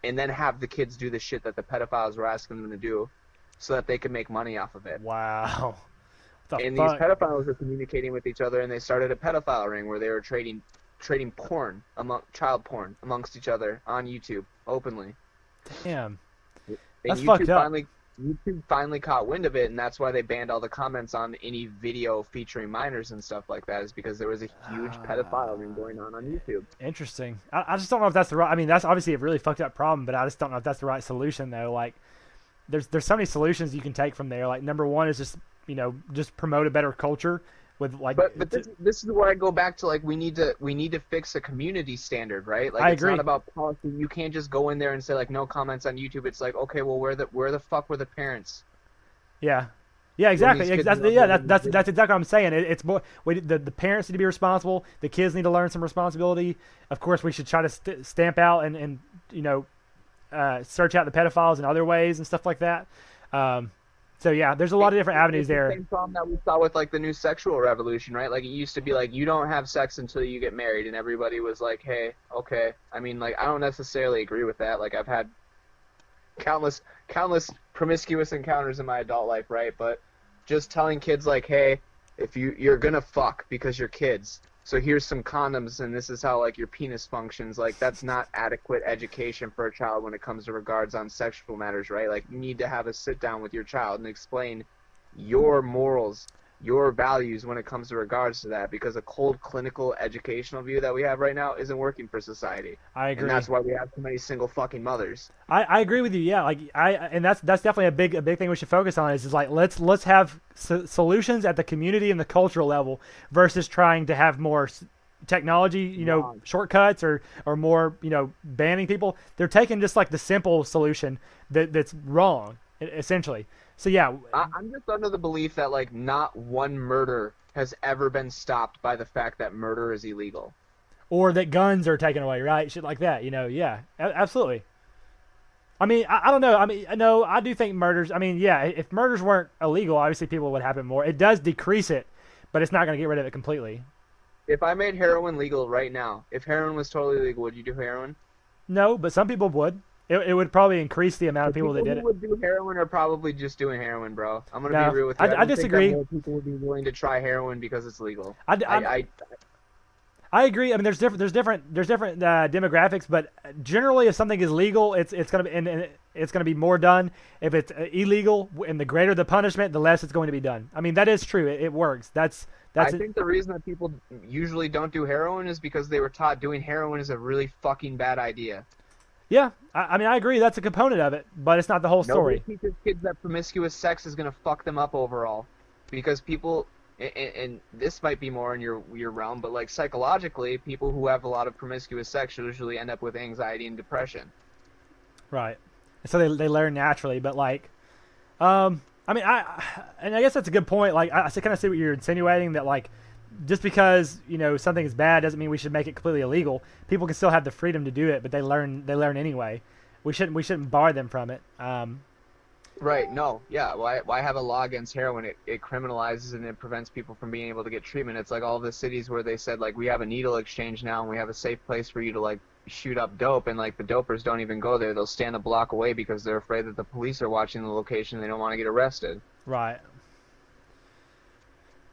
and then have the kids do the shit that the pedophiles were asking them to do so that they could make money off of it. Wow. And these pedophiles were communicating with each other, and they started a pedophile ring where they were trading child porn amongst each other on YouTube openly. Damn. And that's fucked up. YouTube finally caught wind of it, and that's why they banned all the comments on any video featuring minors and stuff like that, is because there was a huge pedophile ring going on YouTube. Interesting. I just don't know if that's the right. I mean, that's obviously a really fucked up problem, but I just don't know if that's the right solution though. Like, there's so many solutions you can take from there. Like, number one is just promote a better culture with like. But this is where I go back to, like, we need to fix a community standard, right? Like, I it's agree. not about policy. You can't just go in there and say, like, no comments on YouTube. It's like, okay, well, where the fuck were the parents? Yeah, Yeah, exactly. That's exactly what I'm saying. It's more the parents need to be responsible. The kids need to learn some responsibility. Of course, we should try to stamp out and search out the pedophiles in other ways and stuff like that. So yeah, there's a lot of different avenues there. The same problem that we saw with like the new sexual revolution, right? Like it used to be like you don't have sex until you get married, and everybody was like, "Hey, okay." I mean, like I don't necessarily agree with that. Like I've had countless promiscuous encounters in my adult life, right? But just telling kids like, "Hey, if you're gonna fuck because you're kids, so here's some condoms and this is how like your penis functions," like that's not adequate education for a child when it comes to regards on sexual matters, right? Like you need to have a sit down with your child and explain your morals, your values when it comes to regards to that, because a cold clinical educational view that we have right now isn't working for society. I agree. And that's why we have so many single fucking mothers. I agree with you. Yeah, and that's definitely a big thing we should focus on is like let's have solutions at the community and the cultural level versus trying to have more technology, shortcuts or more, banning people. They're taking just like the simple solution that's wrong essentially. So yeah, I'm just under the belief that like not one murder has ever been stopped by the fact that murder is illegal, or that guns are taken away, right? Shit like that, Yeah, absolutely. I mean, I don't know. I mean, no, I do think murders. I mean, yeah, if murders weren't illegal, obviously people would happen more. It does decrease it, but it's not going to get rid of it completely. If I made heroin legal right now, if heroin was totally legal, would you do heroin? No, but some people would. It would probably increase the amount of people that did it. People who would do heroin are probably just doing heroin, bro. I'm going to be real with you. I disagree. Think that more people would be willing to try heroin because it's legal. I agree. I mean, there's different demographics, but generally, if something is legal, it's going to be and it's going to be more done. If it's illegal, and the greater the punishment, the less it's going to be done. I mean, that is true. It works. I think the reason that people usually don't do heroin is because they were taught doing heroin is a really fucking bad idea. Yeah, I mean, I agree. That's a component of it, but it's not the whole story. Nobody teaches kids that promiscuous sex is going to fuck them up overall, because people, and this might be more in your realm, but like psychologically, people who have a lot of promiscuous sex usually end up with anxiety and depression. Right. So they learn naturally, but like, I mean, and I guess that's a good point. Like, I kind of see what you're insinuating, that like, just because something is bad doesn't mean we should make it completely illegal. People can still have the freedom to do it, but they learn anyway. We shouldn't bar them from it. Right. No. Yeah. Why have a law against heroin? It criminalizes and it prevents people from being able to get treatment. It's like all the cities where they said like we have a needle exchange now and we have a safe place for you to like shoot up dope, and like the dopers don't even go there. They'll stand a block away because they're afraid that the police are watching the location and they don't want to get arrested. Right.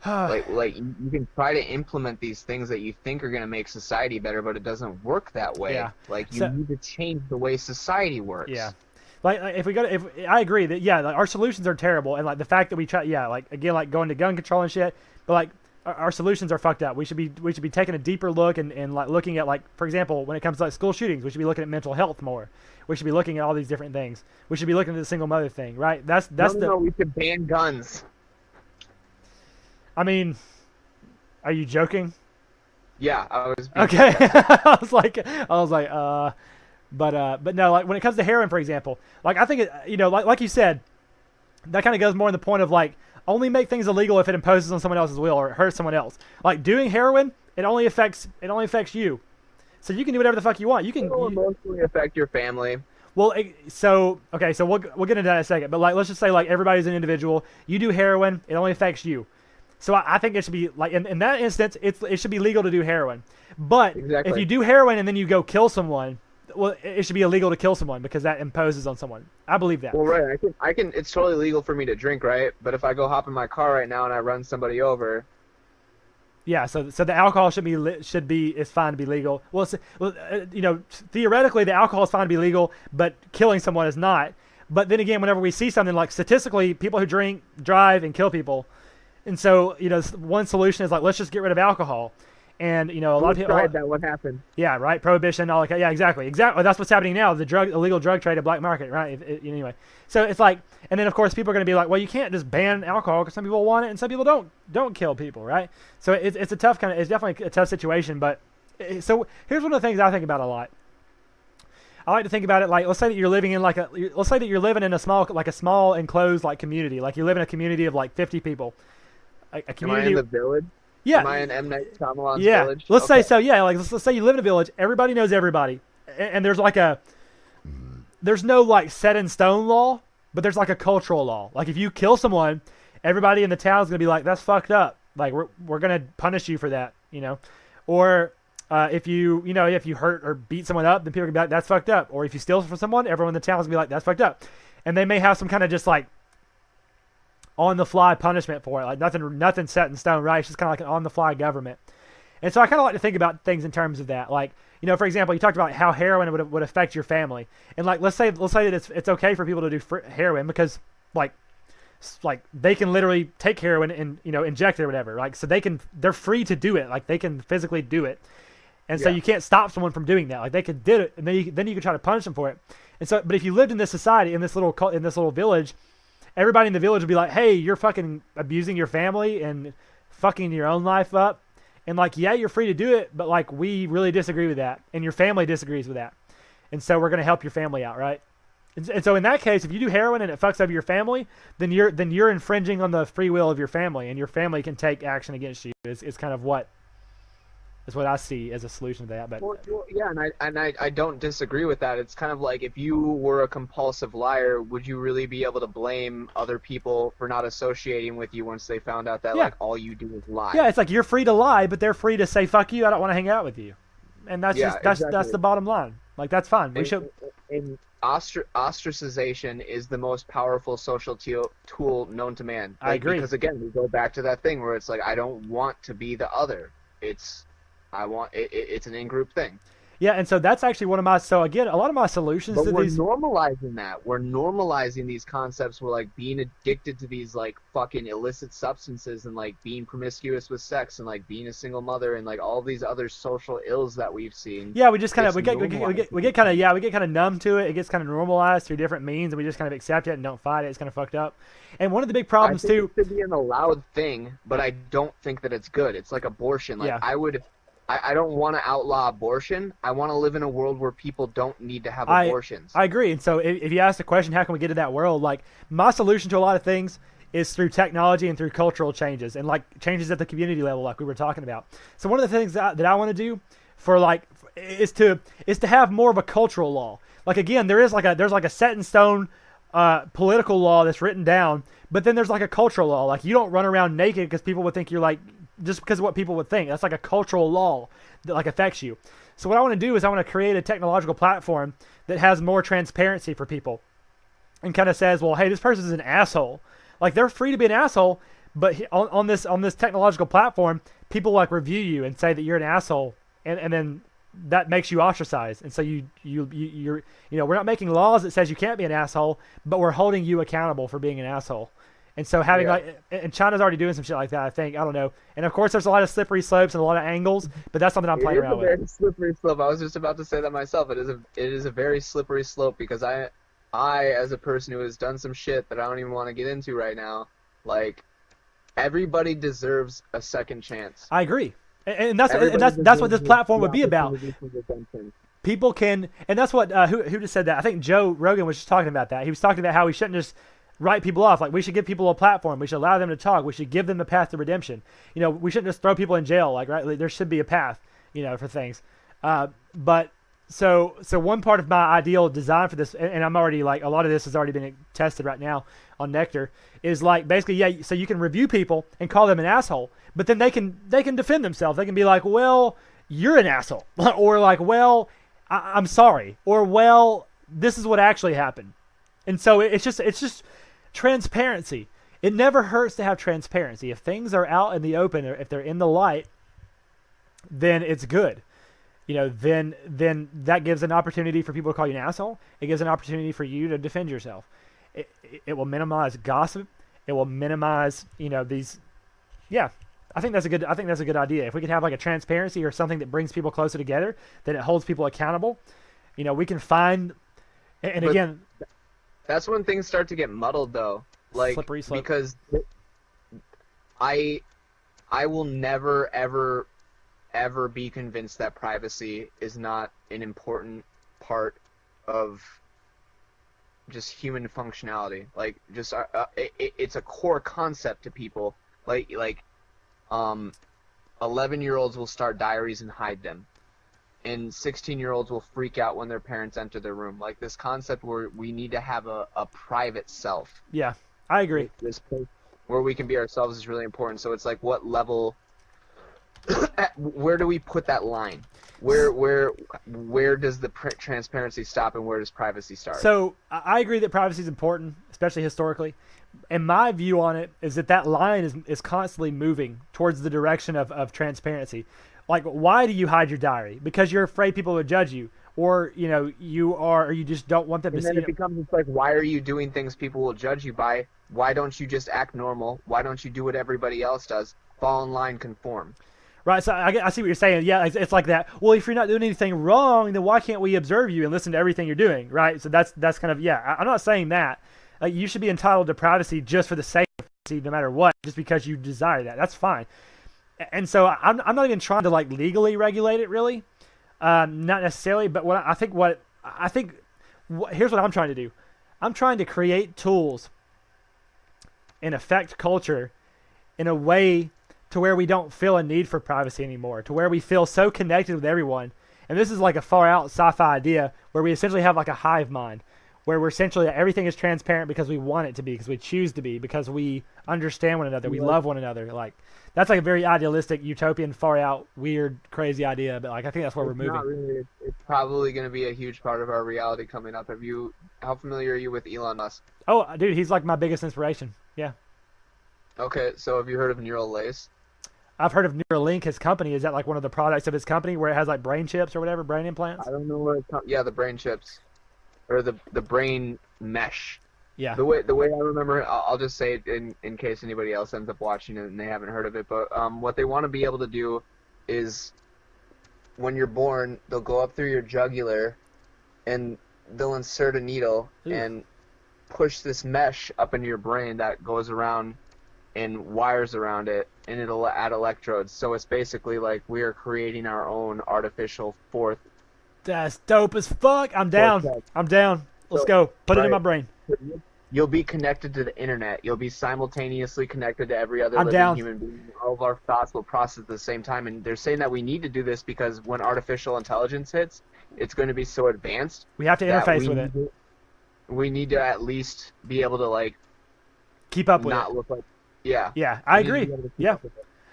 like you can try to implement these things that you think are going to make society better, but it doesn't work that way. Yeah. Like you need to change the way society works. Yeah. Like if I agree that like our solutions are terrible, and like the fact that we try, like again, like going to gun control and shit, but like our solutions are fucked up. We should be taking a deeper look and like looking at, like, for example, when it comes to like school shootings, we should be looking at mental health more. We should be looking at all these different things. We should be looking at the single mother thing, right? No, we should ban guns. I mean, are you joking? Yeah, I was. Okay. I was like, but no, like when it comes to heroin, for example, like I think it, like you said, that kind of goes more in the point of like only make things illegal if it imposes on someone else's will or hurts someone else. Like doing heroin, it only affects you, so you can do whatever the fuck you want. It'll emotionally affect your family. Well, so we'll get into that in a second, but like let's just say like everybody's an individual. You do heroin, it only affects you. So I think it should be like in that instance, it should be legal to do heroin. But exactly. If you do heroin and then you go kill someone, well, it should be illegal to kill someone because that imposes on someone. I believe that. Well, right. I can. It's totally legal for me to drink, right? But if I go hop in my car right now and I run somebody over. Yeah. So the alcohol is fine to be legal. Well, theoretically the alcohol is fine to be legal, but killing someone is not. But then again, whenever we see something like statistically, people who drink, drive, and kill people. And so, one solution is like, let's just get rid of alcohol. And, a lot of people tried that. What happened? Yeah, right. Prohibition, all that. Yeah, exactly. That's what's happening now. The illegal drug trade, the black market, right? Anyway. So it's like, and then of course people are going to be like, well, you can't just ban alcohol because some people want it and some people don't kill people, right? So it's a tough it's definitely a tough situation. But so here's one of the things I think about a lot. I like to think about it like, let's say that you're living in a small enclosed like community. Like you live in a community of like 50 people. A community. Am I in the village? Yeah. Am I in M. Night Shyamalan's yeah. village? Let's say so. Yeah. Like let's say you live in a village. Everybody knows everybody, and there's no like set in stone law, but there's like a cultural law. Like if you kill someone, everybody in the town's gonna be like, that's fucked up. Like we're gonna punish you for that, or if you hurt or beat someone up, then people are gonna be like, that's fucked up. Or if you steal from someone, everyone in the town's gonna be like, that's fucked up. And they may have some kind of just like on the fly punishment for it, like nothing set in stone, right? It's just kind of like an on the fly government. And so I kind of like to think about things in terms of that, like for example, you talked about how heroin would affect your family, and like let's say that it's okay for people to do heroin because like they can literally take heroin and inject it or whatever, like so they're free to do it, like they can physically do it, and so you can't stop someone from doing that. Like they could do it, and then you could try to punish them for it. And so, but if you lived in this society, in this little village, everybody in the village would be like, hey, you're fucking abusing your family and fucking your own life up. And like, yeah, you're free to do it, but like, we really disagree with that. And your family disagrees with that. And so we're going to help your family out, right? And so in that case, if you do heroin and it fucks up your family, then you're infringing on the free will of your family, and your family can take action against you. Is kind of what I see as a solution to that. But yeah, and I don't disagree with that. It's kind of like if you were a compulsive liar, would you really be able to blame other people for not associating with you once they found out that like all you do is lie? Yeah, it's like you're free to lie, but they're free to say fuck you. I don't want to hang out with you, and that's that's the bottom line. Like that's fine. We should. And ostracization is the most powerful social tool known to man. Like, I agree. Because again, we go back to that thing where it's like I don't want to be the other. It's an in-group thing. Yeah, and so that's actually one of my. So again, a lot of my solutions but to we're these. normalizing that. We're normalizing these concepts. We're like being addicted to these like fucking illicit substances and like being promiscuous with sex and like being a single mother and like all these other social ills that we've seen. Yeah, we just kind of we get kind of numb to it. It gets kind of normalized through different means, and we just kind of accept it and don't fight it. It's kind of fucked up. And one of the big problems I think too. It should be an allowed thing, but I don't think that it's good. It's like abortion. Like I don't want to outlaw abortion. I want to live in a world where people don't need to have abortions. I agree. And so if you ask the question, how can we get to that world? Like my solution to a lot of things is through technology and through cultural changes and like changes at the community level, like we were talking about. So one of the things that I want to do is to have more of a cultural law. Like again, there's like a set in stone political law that's written down, but then there's like a cultural law. Like you don't run around naked because people would think you're like, just because of what people would think. That's like a cultural law that like affects you. So what I want to do is I want to create a technological platform that has more transparency for people and kind of says, well, hey, this person's an asshole. Like they're free to be an asshole, but on this technological platform, people like review you and say that you're an asshole, and then that makes you ostracized. And so you're we're not making laws that says you can't be an asshole, but we're holding you accountable for being an asshole. And so and China's already doing some shit like that, I think. I don't know. And of course, there's a lot of slippery slopes and a lot of angles, but that's something I'm playing around with. It is a very slippery slope. I was just about to say that myself. It is a very slippery slope because I, as a person who has done some shit that I don't even want to get into right now, like, everybody deserves a second chance. I agree. And that's what this platform would be about. People can, and that's what, who just said that? I think Joe Rogan was just talking about that. He was talking about how we shouldn't just write people off. Like we should give people a platform. We should allow them to talk. We should give them a path to redemption. We shouldn't just throw people in jail. Like, right? Like, there should be a path, for things. But so one part of my ideal design for this, and I'm already like, a lot of this has already been tested right now on Nectar, is like basically, so you can review people and call them an asshole, but then they can defend themselves. They can be like, well, you're an asshole, or like, well, I'm sorry, or well, this is what actually happened. And so it's just transparency. It never hurts to have transparency. If things are out in the open, or if they're in the light, then it's good. Then that gives an opportunity for people to call you an asshole. It gives an opportunity for you to defend yourself. It will minimize gossip. It will minimize, these. Yeah, I think that's a good idea. If we could have like a transparency or something that brings people closer together, then it holds people accountable. We can find, and again. That's when things start to get muddled, though. Like, slippery slope. Because I will never, ever be convinced that privacy is not an important part of just human functionality. Like, just it's a core concept to people. Like 11-year-olds will start diaries and hide them, and 16-year-olds will freak out when their parents enter their room. Like, this concept where we need to have a private self. Yeah, I agree. This place where we can be ourselves is really important. So it's like, what level? Where do we put that line? Where does the transparency stop and where does privacy start? So I agree that privacy is important, especially historically. And my view on it is that line is constantly moving towards the direction of transparency. Like, why do you hide your diary? Because you're afraid people will judge you, or you just don't want them to see. And then it becomes, it's like, why are you doing things people will judge you by? Why don't you just act normal? Why don't you do what everybody else does? Fall in line, conform. Right, so I see what you're saying. Yeah, it's like that. Well, if you're not doing anything wrong, then why can't we observe you and listen to everything you're doing, right? So that's kind of, yeah, I'm not saying that. You should be entitled to privacy just for the sake of privacy, no matter what, just because you desire that. That's fine. And so I'm not even trying to, like, legally regulate it, really. Not necessarily, but here's what I'm trying to do. I'm trying to create tools and affect culture in a way to where we don't feel a need for privacy anymore, to where we feel so connected with everyone. And this is like a far out sci-fi idea where we essentially have like a hive mind, where we're essentially everything is transparent because we want it to be, because we choose to be, because we understand one another, we love one another. Like, that's like a very idealistic, utopian, far out, weird, crazy idea. But like, I think that's where we're moving. Not really. It's probably going to be a huge part of our reality coming up. How familiar are you with Elon Musk? Oh, dude, he's like my biggest inspiration. Yeah. Okay, so have you heard of neural lace? I've heard of Neuralink, his company. Is that like one of the products of his company where it has like brain chips or whatever, brain implants? I don't know what yeah, the brain chips. Or the brain mesh. Yeah. The way I remember, I'll just say it in case anybody else ends up watching it and they haven't heard of it, but what they want to be able to do is when you're born, they'll go up through your jugular and they'll insert a needle and push this mesh up into your brain that goes around and wires around it, and it'll add electrodes. So it's basically like we are creating our own artificial fourth. That's dope as fuck. I'm down. Let's go. Put it in my brain. You'll be connected to the internet. You'll be simultaneously connected to every other living human being. All of our thoughts will process at the same time. And they're saying that we need to do this because when artificial intelligence hits, it's going to be so advanced. We have to interface with it. We need to at least be able to, like, keep up with it. Not look like. Yeah. Yeah, I agree. Yeah.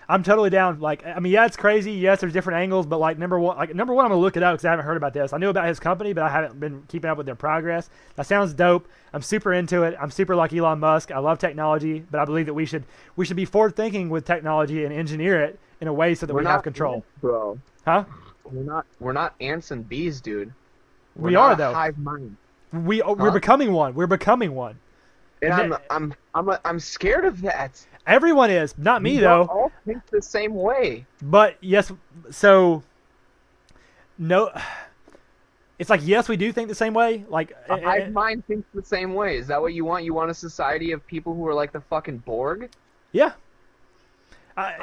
I'm totally down. Like, I mean, yeah, it's crazy. Yes, there's different angles, but like number one, I'm gonna look it up because I haven't heard about this. I knew about his company, but I haven't been keeping up with their progress. That sounds dope. I'm super into it. I'm super like Elon Musk. I love technology, but I believe that we should be forward thinking with technology and engineer it in a way so that we have control. Ants, bro. Huh? We're not ants and bees, dude. We are though. Hive mind. We're becoming one. We're becoming one. And I'm scared of that. Everyone is, not me though. We all think the same way. But yes, so no, it's like yes, we do think the same way. Like a hive mind thinks the same way. Is that what you want? You want a society of people who are like the fucking Borg? Yeah.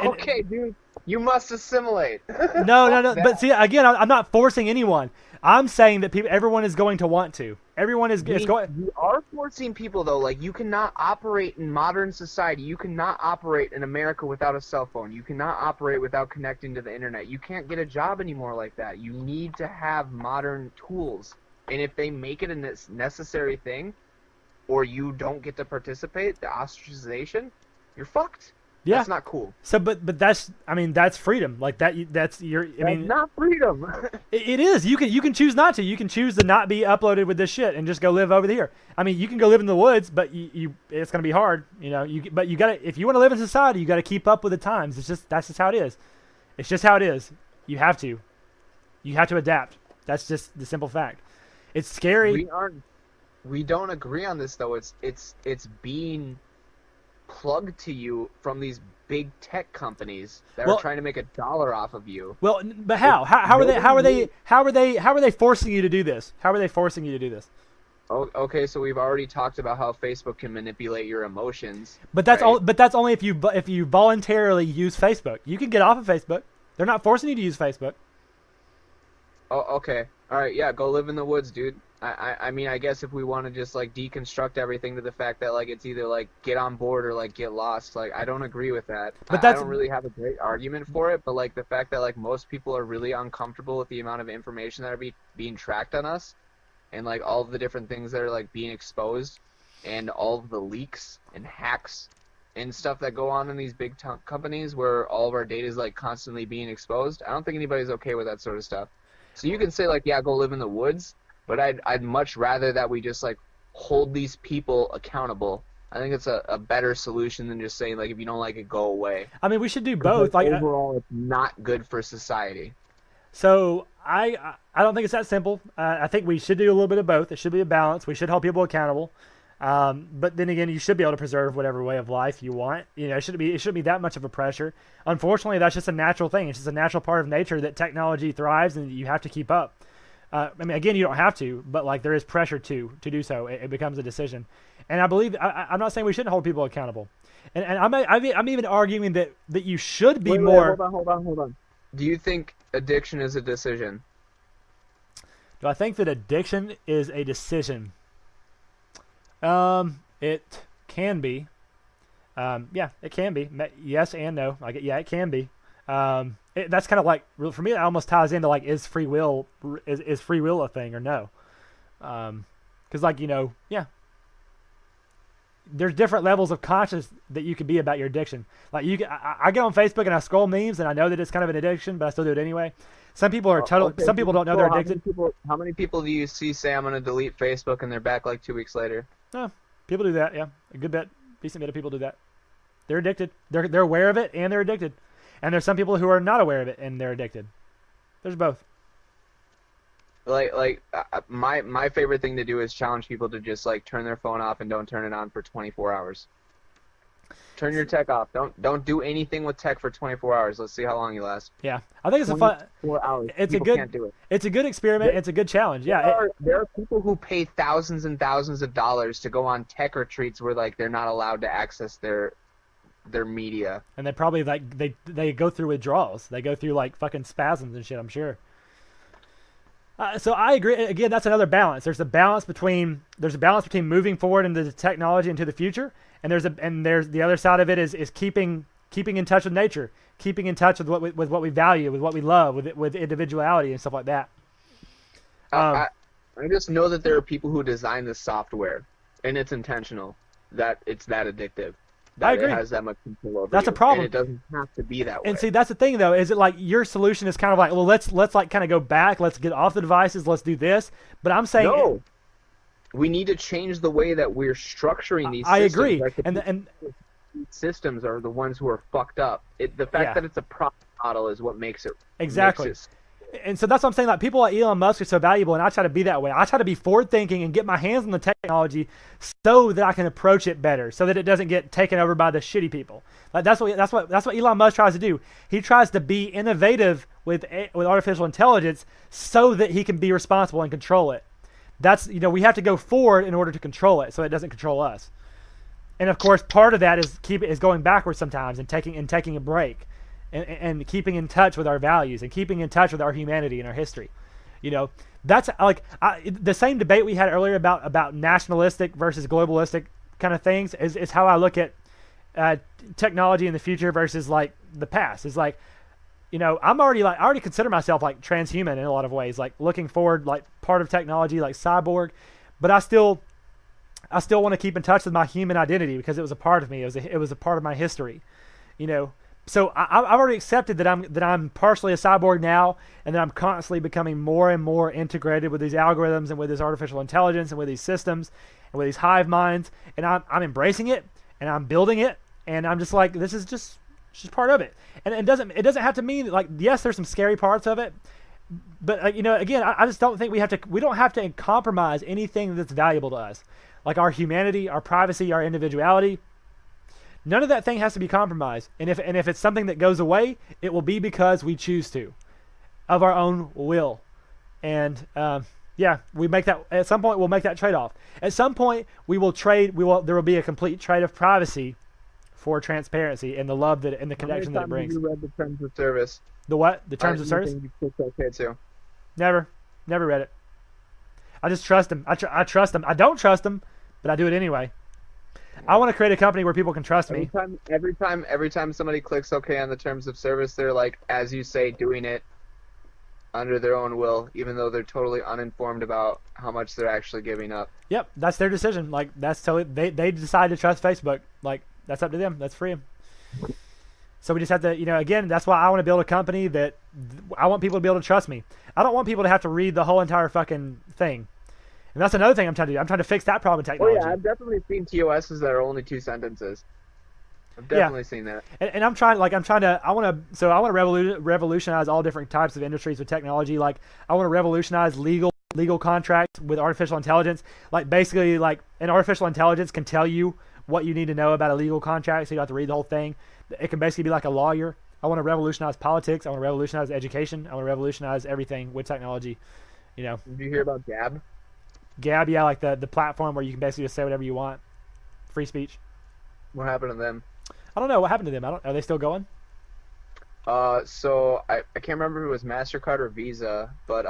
Okay, dude, you must assimilate. No. But see, again, I'm not forcing anyone. I'm saying that everyone is going to want to. Everyone is going. You are forcing people, though. Like, you cannot operate in modern society. You cannot operate in America without a cell phone. You cannot operate without connecting to the internet. You can't get a job anymore like that. You need to have modern tools. And if they make it a necessary thing, or you don't get to participate, the ostracization, you're fucked. Yeah, that's not cool. So, but that's freedom. Like that's your. That's not freedom. It is. You can choose not to. You can choose to not be uploaded with this shit and just go live over here. I mean, you can go live in the woods, but it's gonna be hard. But you gotta, if you want to live in society, you gotta keep up with the times. That's just how it is. It's just how it is. You have to adapt. That's just the simple fact. It's scary. We don't agree on this though. It's being plugged to you from these big tech companies that are trying to make $1 off of you. Well, but how? How are they forcing you to do this? How are they forcing you to do this? Oh, okay, so we've already talked about how Facebook can manipulate your emotions. But that's all. But that's only if you voluntarily use Facebook. You can get off of Facebook. They're not forcing you to use Facebook. Oh, okay. All right, yeah, go live in the woods, dude. I mean, I guess if we want to just like deconstruct everything to the fact that like it's either like get on board or like get lost, like I don't agree with that. But I don't really have a great argument for it, but like the fact that like most people are really uncomfortable with the amount of information that are being tracked on us, and like all of the different things that are like being exposed, and all of the leaks and hacks and stuff that go on in these big companies where all of our data is like constantly being exposed. I don't think anybody's okay with that sort of stuff. So you can say like, yeah, go live in the woods. But I'd much rather that we just like hold these people accountable. I think it's a better solution than just saying like if you don't like it, go away. I mean, we should do both. Like overall, it's not good for society. So I don't think it's that simple. I think we should do a little bit of both. It should be a balance. We should hold people accountable. But then again, you should be able to preserve whatever way of life you want. You know, it shouldn't be that much of a pressure. Unfortunately, that's just a natural thing. It's just a natural part of nature that technology thrives and you have to keep up. I mean, again, you don't have to, but like there is pressure to do so. It becomes a decision, and I believe I'm not saying we shouldn't hold people accountable, and I'm even arguing that you should be more. Hold on. Do you think addiction is a decision? Do I think that addiction is a decision? It can be. Yeah, it can be. Yes and no. Yeah, it can be. That's kind of like, for me, it almost ties into like, is free will a thing or no? Because like, you know, yeah, there's different levels of conscious that you can be about your addiction. Like I get on Facebook and I scroll memes and I know that it's kind of an addiction, but I still do it anyway. Some people are some people don't know they're addicted. How many people do you see say I'm going to delete Facebook and they're back like 2 weeks later? No, people do that. Yeah, a good bit, decent bit of people do that. They're addicted. They're aware of it and they're addicted. And there's some people who are not aware of it and they're addicted. There's both. My favorite thing to do is challenge people to just like turn their phone off and don't turn it on for 24 hours. Turn your tech off. Don't do anything with tech for 24 hours. Let's see how long you last. Yeah, I think it's a fun. 4 hours. Can't do it. It's a good experiment. It's a good challenge. Yeah. There are people who pay thousands and thousands of dollars to go on tech retreats where like they're not allowed to access their media, and they probably like they go through withdrawals. They go through like fucking spasms and shit, I'm sure. So I agree. Again, that's another balance. There's a balance between moving forward into the technology into the future, and there's the other side of it is keeping in touch with nature, keeping in touch with what we value, with what we love, with individuality and stuff like that. I just know that there are people who design this software, and it's intentional that it's that addictive. I agree. It has that much control over That's you, a problem. and it doesn't have to be that way. And see, that's the thing, though. Is it like your solution is kind of like, well, let's like kind of go back. Let's get off the devices. Let's do this. But I'm saying no. We need to change the way that we're structuring these systems. I agree. Like and systems are the ones who are fucked up. The fact that it's a profit model is what makes it exactly. And so that's what I'm saying. Like people like Elon Musk are so valuable, and I try to be that way. I try to be forward thinking and get my hands on the technology so that I can approach it better, so that it doesn't get taken over by the shitty people. Like that's what Elon Musk tries to do. He tries to be innovative with artificial intelligence so that he can be responsible and control it. That's, you know, we have to go forward in order to control it, so it doesn't control us. And of course, part of that is going backwards sometimes and taking a break. And keeping in touch with our values and keeping in touch with our humanity and our history. You know, that's like the same debate we had earlier about nationalistic versus globalistic kind of things is how I look at technology in the future versus like the past. It's like, you know, I already consider myself like transhuman in a lot of ways, like looking forward, like part of technology, like cyborg, but I still want to keep in touch with my human identity because it was a part of me. It was a part of my history, you know. So I've already accepted that I'm partially a cyborg now, and that I'm constantly becoming more and more integrated with these algorithms and with this artificial intelligence and with these systems and with these hive minds, and I'm embracing it and I'm building it, and I'm just like, this is just part of it. And it doesn't have to mean like, yes, there's some scary parts of it, but you know, again, I just don't think we don't have to compromise anything that's valuable to us, like our humanity, our privacy, our individuality. None of that thing has to be compromised. And if it's something that goes away, it will be because we choose to, of our own will. And we make that at some point. We'll make that trade-off. At some point, we will trade. There will be a complete trade of privacy for transparency and the love and the connection that it brings. Have you read the terms of service? The what? The terms of service? Okay too. Never read it. I just trust them. I trust them. I don't trust them, but I do it anyway. I want to create a company where people can trust me. Every time somebody clicks OK on the terms of service, they're like, as you say, doing it under their own will, even though they're totally uninformed about how much they're actually giving up. Yep, that's their decision. Like, that's totally, they decide to trust Facebook. Like, that's up to them. That's free. So we just have to, again, that's why I want to build a company that I want people to be able to trust me. I don't want people to have to read the whole entire fucking thing. And that's another thing I'm trying to do. I'm trying to fix that problem in technology. Oh yeah, I've definitely seen TOSs that are only 2 sentences. I've definitely seen that. And I want to revolutionize all different types of industries with technology. Like, I want to revolutionize legal contracts with artificial intelligence. Like, basically, like, an artificial intelligence can tell you what you need to know about a legal contract, so you don't have to read the whole thing. It can basically be like a lawyer. I want to revolutionize politics. I want to revolutionize education. I want to revolutionize everything with technology. Did you hear about Gab? Gab, yeah, like the platform where you can basically just say whatever you want. Free speech. What happened to them? I don't know what happened to them. Are they still going? So I can't remember if it was MasterCard or Visa, but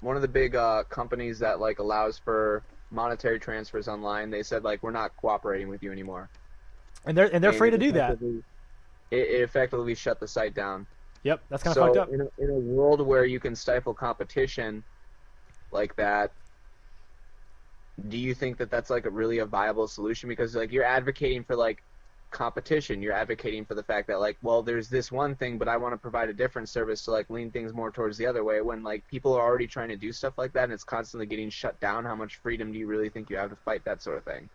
one of the big companies that like allows for monetary transfers online, they said like, we're not cooperating with you anymore. And they're free to do that. It effectively shut the site down. Yep, that's kind of fucked up. In a world where you can stifle competition like that, do you think that that's like really a viable solution? Because like, you're advocating for like competition, you're advocating for the fact that like, well, there's this one thing, but I want to provide a different service to like lean things more towards the other way, when like people are already trying to do stuff like that and it's constantly getting shut down. How much freedom do you really think you have to fight that sort of thing?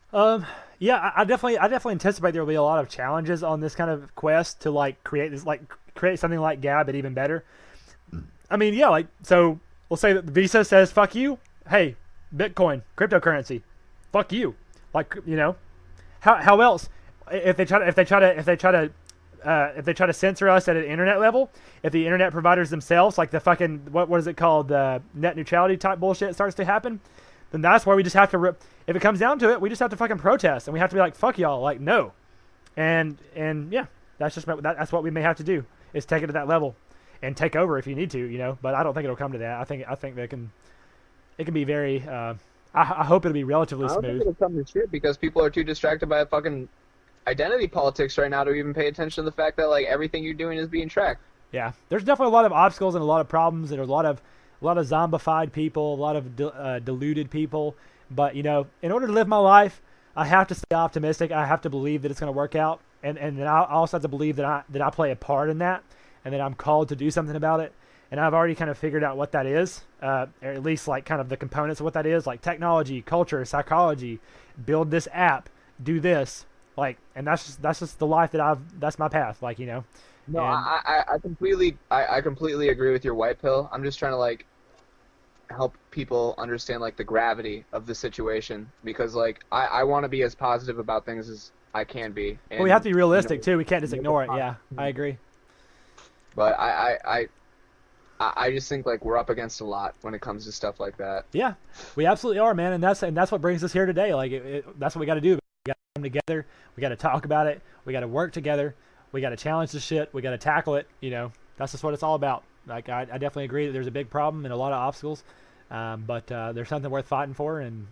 Yeah, I definitely anticipate there will be a lot of challenges on this kind of quest to like create something like Gab, but even better. I mean, yeah, like, so we'll say that Visa says fuck you. Hey, Bitcoin, cryptocurrency, fuck you. Like, how else? If they try to censor us at an internet level, if the internet providers themselves, like the fucking what is it called, net neutrality type bullshit starts to happen, then that's where we just have to. If it comes down to it, we just have to fucking protest, and we have to be like, fuck y'all, like, no, and yeah, that's what we may have to do, is take it to that level and take over if you need to, But I don't think it'll come to that. I think they can. It can be very. I hope it'll be relatively smooth. I don't think it'll come to shit because people are too distracted by fucking identity politics right now to even pay attention to the fact that like everything you're doing is being tracked. Yeah, there's definitely a lot of obstacles and a lot of problems. There's a lot of zombified people, a lot of deluded people. But in order to live my life, I have to stay optimistic. I have to believe that it's going to work out, and then I also have to believe that I play a part in that, and that I'm called to do something about it. And I've already kind of figured out what that is, or at least like kind of the components of what that is, like technology, culture, psychology, build this app, do this, like, and that's just the life that's my path, like, No, I completely agree with your white pill. I'm just trying to like help people understand like the gravity of the situation, because like I want to be as positive about things as I can be. And, well, we have to be realistic too. We can't just ignore it. Yeah, I agree. But I just think like we're up against a lot when it comes to stuff like that. Yeah, we absolutely are, man, and that's what brings us here today. Like, that's what we got to do. We got to come together. We got to talk about it. We got to work together. We got to challenge the shit. We got to tackle it. That's just what it's all about. Like, I definitely agree that there's a big problem and a lot of obstacles, but there's something worth fighting for, and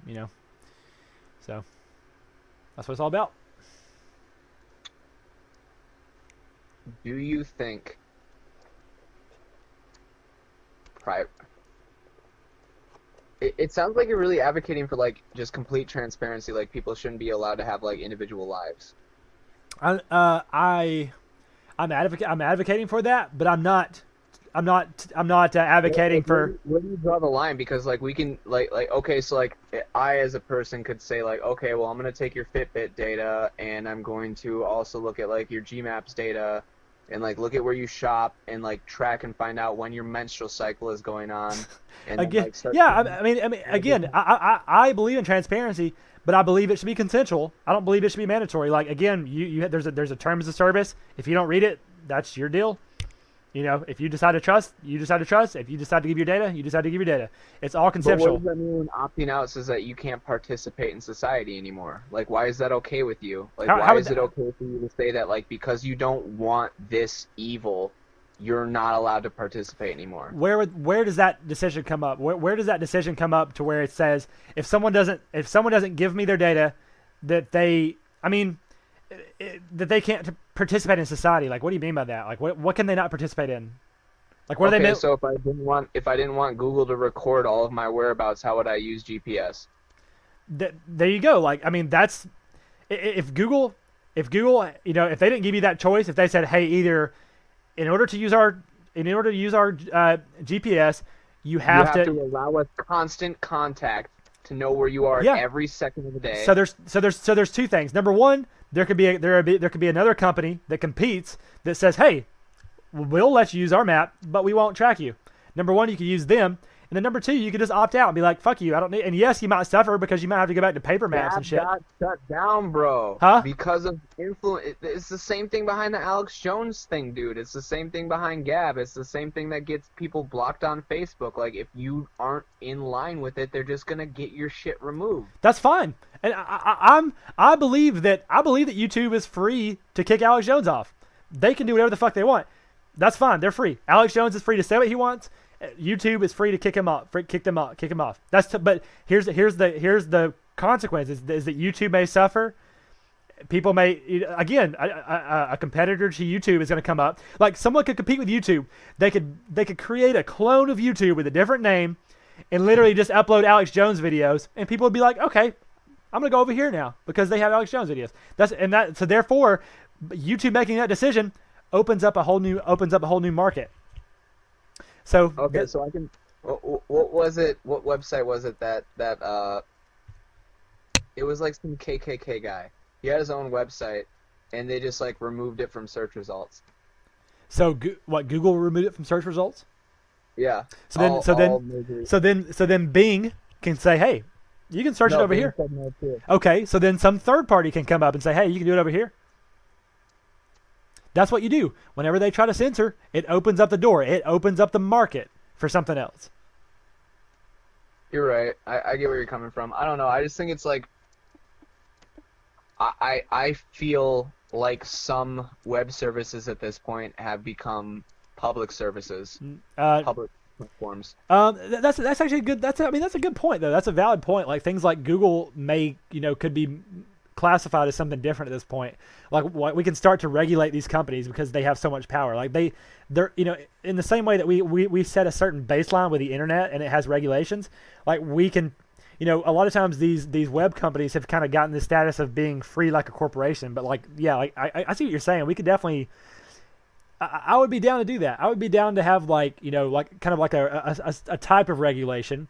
so that's what it's all about. Do you think? Right. It sounds like you're really advocating for like just complete transparency. Like, people shouldn't be allowed to have like individual lives. I'm advocating for that, but I'm not advocating for. Where do you draw the line? Because like we can like okay, so like I as a person could say like, okay, well, I'm gonna take your Fitbit data and I'm going to also look at like your Gmaps data. And like look at where you shop and like track and find out when your menstrual cycle is going on. And again, then, like, I mean, again, I believe in transparency, but I believe it should be consensual. I don't believe it should be mandatory. Like, again, there's a terms of service. If you don't read it, that's your deal. If you decide to trust, you decide to trust. If you decide to give your data, you decide to give your data. It's all conceptual. But what does that mean when opting out says that you can't participate in society anymore? Like, why is that okay with you? Like, why is it okay for you to say that, like, because you don't want this evil, you're not allowed to participate anymore. Where does that decision come up? Where does that decision come up to where it says if someone doesn't give me their data, that they that they can't participate in society? Like, what do you mean by that? Like, what can they not participate in? Like, what are they? So if I didn't want Google to record all of my whereabouts, how would I use GPS? There you go. Like, I mean, that's if Google, if they didn't give you that choice, if they said, hey, either in order to use our GPS, you have to allow us constant contact to know where you are every second of the day. So there's two things. Number one, there could be another company that competes that says, hey, we'll let you use our map, but we won't track you. Number one, you could use them. And then number two, you could just opt out and be like, fuck you, I don't need. And yes, you might suffer because you might have to go back to paper maps and shit. That got shut down, bro. Huh? Because of influence. It's the same thing behind the Alex Jones thing, dude. It's the same thing behind Gab. It's the same thing that gets people blocked on Facebook. Like, if you aren't in line with it, they're just gonna get your shit removed. That's fine. And I believe that YouTube is free to kick Alex Jones off. They can do whatever the fuck they want. That's fine. They're free. Alex Jones is free to say what he wants. YouTube is free to kick him off. But here's the consequences is that YouTube may suffer. People may, again, a competitor to YouTube is going to come up. Like, someone could compete with YouTube. They could create a clone of YouTube with a different name and literally just upload Alex Jones videos, and people would be like, okay, I'm going to go over here now because they have Alex Jones videos. So therefore, YouTube making that decision opens up a whole new market. So okay, so I can. What was it? What website was it that it was like some KKK guy. He had his own website, and they just like removed it from search results. So what? Google removed it from search results? Yeah. So then Bing can say, hey, you can search it over here. No, okay, so then some third party can come up and say, hey, you can do it over here. That's what you do. Whenever they try to censor, it opens up the door. It opens up the market for something else. You're right. I get where you're coming from. I don't know. I just think it's like I feel like some web services at this point have become public services, public platforms. That's actually good. That's a good point though. That's a valid point. Like, things like Google could be classified as something different at this point. Like, we can start to regulate these companies because they have so much power. Like, they're in the same way that we set a certain baseline with the internet and it has regulations. Like, we can, a lot of times these web companies have kind of gotten the status of being free like a corporation. But like, yeah, like I see what you're saying. We could definitely. I would be down to do that. I would be down to have like kind of like a type of regulation.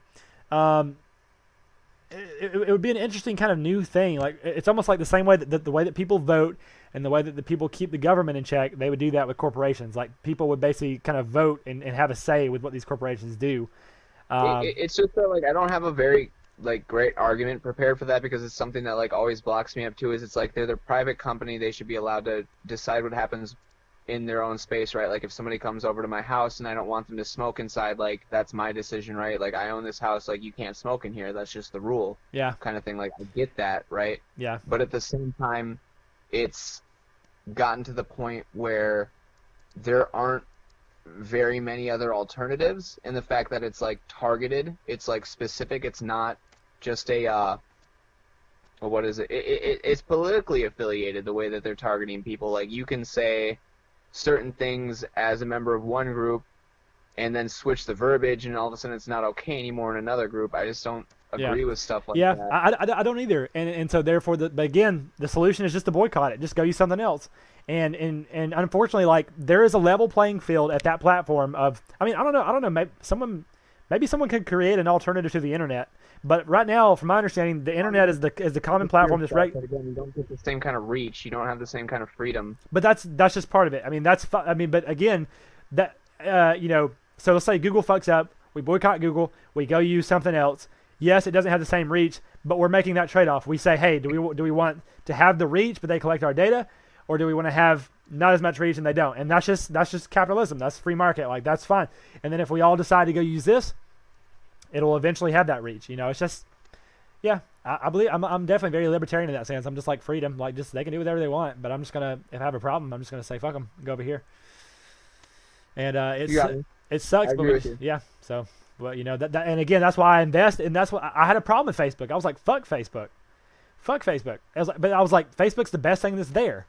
It would be an interesting kind of new thing. Like, it's almost like the same way that the way that people vote and the way that the people keep the government in check, they would do that with corporations. Like, people would basically kind of vote and have a say with what these corporations do. It's just that, like, I don't have a very like great argument prepared for that, because it's something that like always blocks me up too. Is it's like they're the private company, they should be allowed to decide what happens in their own space, right? Like, if somebody comes over to my house and I don't want them to smoke inside, like, that's my decision, right? Like, I own this house, like, you can't smoke in here, that's just the rule. Yeah. Kind of thing. Like, I get that, right? Yeah. But at the same time, it's gotten to the point where there aren't very many other alternatives, and the fact that it's like targeted, it's like specific, it's not just a what is it? It's politically affiliated, the way that they're targeting people. Like, you can say certain things as a member of one group and then switch the verbiage, and all of a sudden it's not okay anymore in another group. I just don't agree with stuff like that. I don't either. And so therefore, but again, the solution is just to boycott it. Just go use something else. And unfortunately, like, there is a level playing field at that platform of, I mean, I don't know, maybe someone could create an alternative to the internet. But right now, from my understanding, the internet is the common platform that's right. But again, you don't get the same kind of reach. You don't have the same kind of freedom. But that's just part of it. I mean, but again, that so let's say Google fucks up. We boycott Google. We go use something else. Yes, it doesn't have the same reach, but we're making that trade-off. We say, hey, do we want to have the reach, but they collect our data, or do we want to have not as much reach and they don't? And that's just capitalism. That's free market. Like, that's fine. And then if we all decide to go use this, it'll eventually have that reach. It's just, yeah. I believe I'm definitely very libertarian in that sense. I'm just like freedom. Like, just they can do whatever they want, but I'm just gonna, if I have a problem, I'm just gonna say fuck them, go over here. And it sucks, I agree with you. yeah. So, well, you know that, and again, that's why I invest, and that's what I had a problem with Facebook. I was like, fuck Facebook. But I was like, Facebook's the best thing that's there.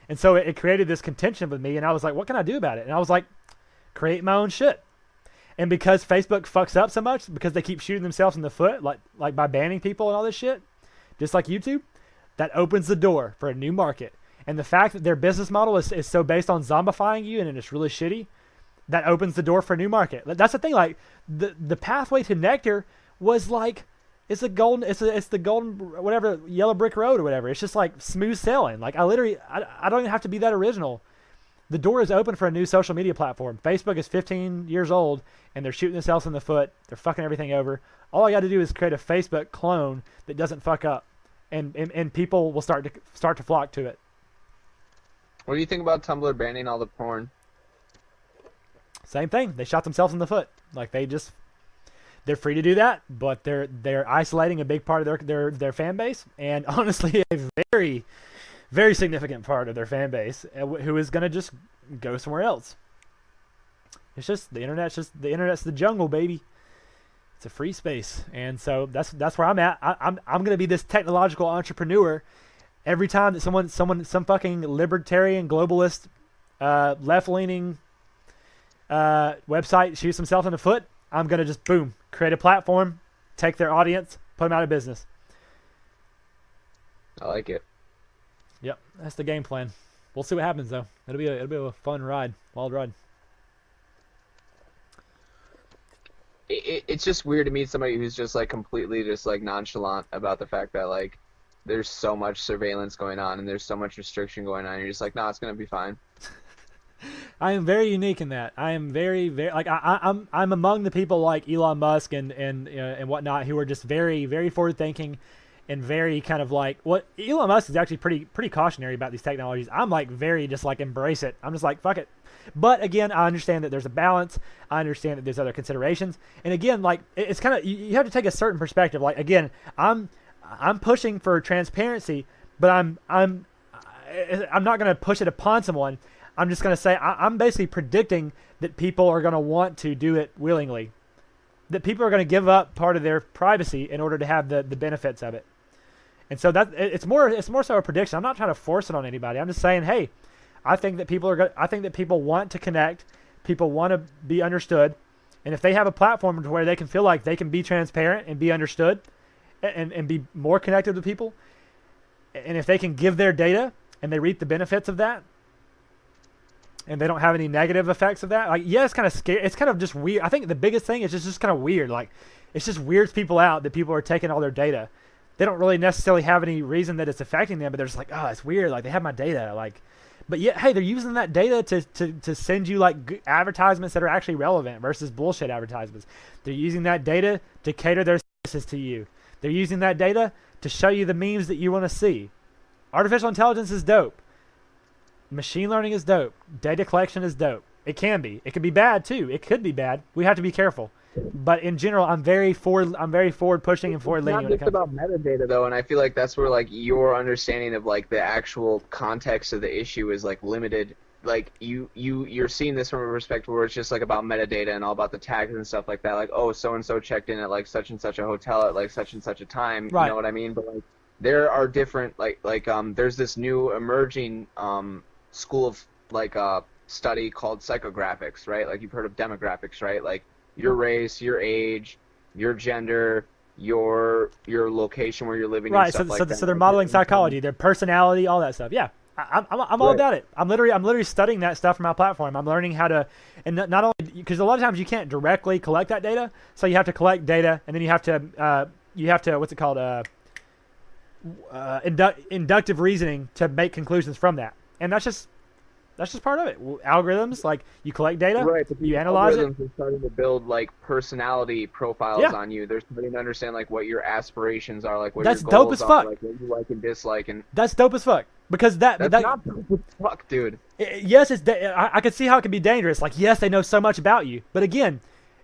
And so it created this contention with me, and I was like, what can I do about it? And I was like, create my own shit. And because Facebook fucks up so much, because they keep shooting themselves in the foot, like by banning people and all this shit, just like YouTube, that opens the door for a new market. And the fact that their business model is so based on zombifying you and it's really shitty, that opens the door for a new market. That's the thing. Like the pathway to nectar was like, it's the golden whatever, yellow brick road or whatever. It's just like smooth sailing. Like I don't even have to be that original. The door is open for a new social media platform. Facebook is 15 years old, and they're shooting themselves in the foot. They're fucking everything over. All I got to do is create a Facebook clone that doesn't fuck up, and people will start to flock to it. What do you think about Tumblr banning all the porn? Same thing. They shot themselves in the foot. Like they're free to do that, but they're isolating a big part of their fan base, and honestly, a very, very significant part of their fan base who is going to just go somewhere else. It's just the internet's the jungle, baby. It's a free space, and so that's where I'm at. I'm going to be this technological entrepreneur. Every time that some fucking libertarian globalist left-leaning website shoots himself in the foot, I'm going to just boom, create a platform, take their audience, put them out of business. I like it. Yep, that's the game plan. We'll see what happens though. It'll be a fun ride, wild ride. It's just weird to meet somebody who's just like completely just like nonchalant about the fact that like there's so much surveillance going on and there's so much restriction going on. And you're just like, nah, it's gonna be fine. I am very unique in that. I am very, very like I'm among the people like Elon Musk and whatnot who are just very, very forward thinking. And very kind of like what Elon Musk is actually pretty cautionary about these technologies. I'm like very just like embrace it. I'm just like fuck it. But again, I understand that there's a balance. I understand that there's other considerations. And again, like it's kind of you have to take a certain perspective. Like again, I'm pushing for transparency, but I'm not going to push it upon someone. I'm just going to say I'm basically predicting that people are going to want to do it willingly. That people are going to give up part of their privacy in order to have the benefits of it. And so that it's more so a prediction. I'm not trying to force it on anybody. I'm just saying, hey, I think that people want to connect, people want to be understood, and if they have a platform to where they can feel like they can be transparent and be understood, and be more connected with people, and if they can give their data and they reap the benefits of that, and they don't have any negative effects of that, like yeah, it's kind of scary. It's kind of just weird. I think the biggest thing is just kind of weird. Like it's just weirds people out that people are taking all their data. They don't really necessarily have any reason that it's affecting them, but they're just like, oh, it's weird. Like they have my data. Like, but yet, hey, they're using that data to send you like advertisements that are actually relevant versus bullshit advertisements. They're using that data to cater their services to you. They're using that data to show you the memes that you want to see. Artificial intelligence is dope. Machine learning is dope. Data collection is dope. It can be. It could be bad too. It could be bad. We have to be careful. But in general, I'm very forward pushing and forward leaning. It's not just about metadata though, and I feel like that's where like your understanding of like the actual context of the issue is like limited. Like you're seeing this from a perspective where it's just like about metadata and all about the tags and stuff like that. Like, oh, so and so checked in at like such and such a hotel at like such and such a time. Right. You know what I mean? But like there are different there's this new emerging school of like study called psychographics, right? Like you've heard of demographics, right? Like your race, your age, your gender, your location where you're living. Right. And stuff So they're modeling psychology, their personality, all that stuff. Yeah. I'm all about it. I'm literally studying that stuff from my platform. I'm learning how to, and not only because a lot of times you can't directly collect that data, so you have to collect data, and then you have to what's it called, inductive reasoning to make conclusions from that, and that's just part of it. Algorithms, like you collect data, right, you analyze it. Algorithms are starting to build like personality profiles on you. They're starting to understand like what your aspirations are, like what that's your goals dope as are, fuck. like what you like and dislike, and that's dope as fuck. Because that's not dope as fuck, dude. Yes, I can see how it can be dangerous. Like, yes, they know so much about you, but again,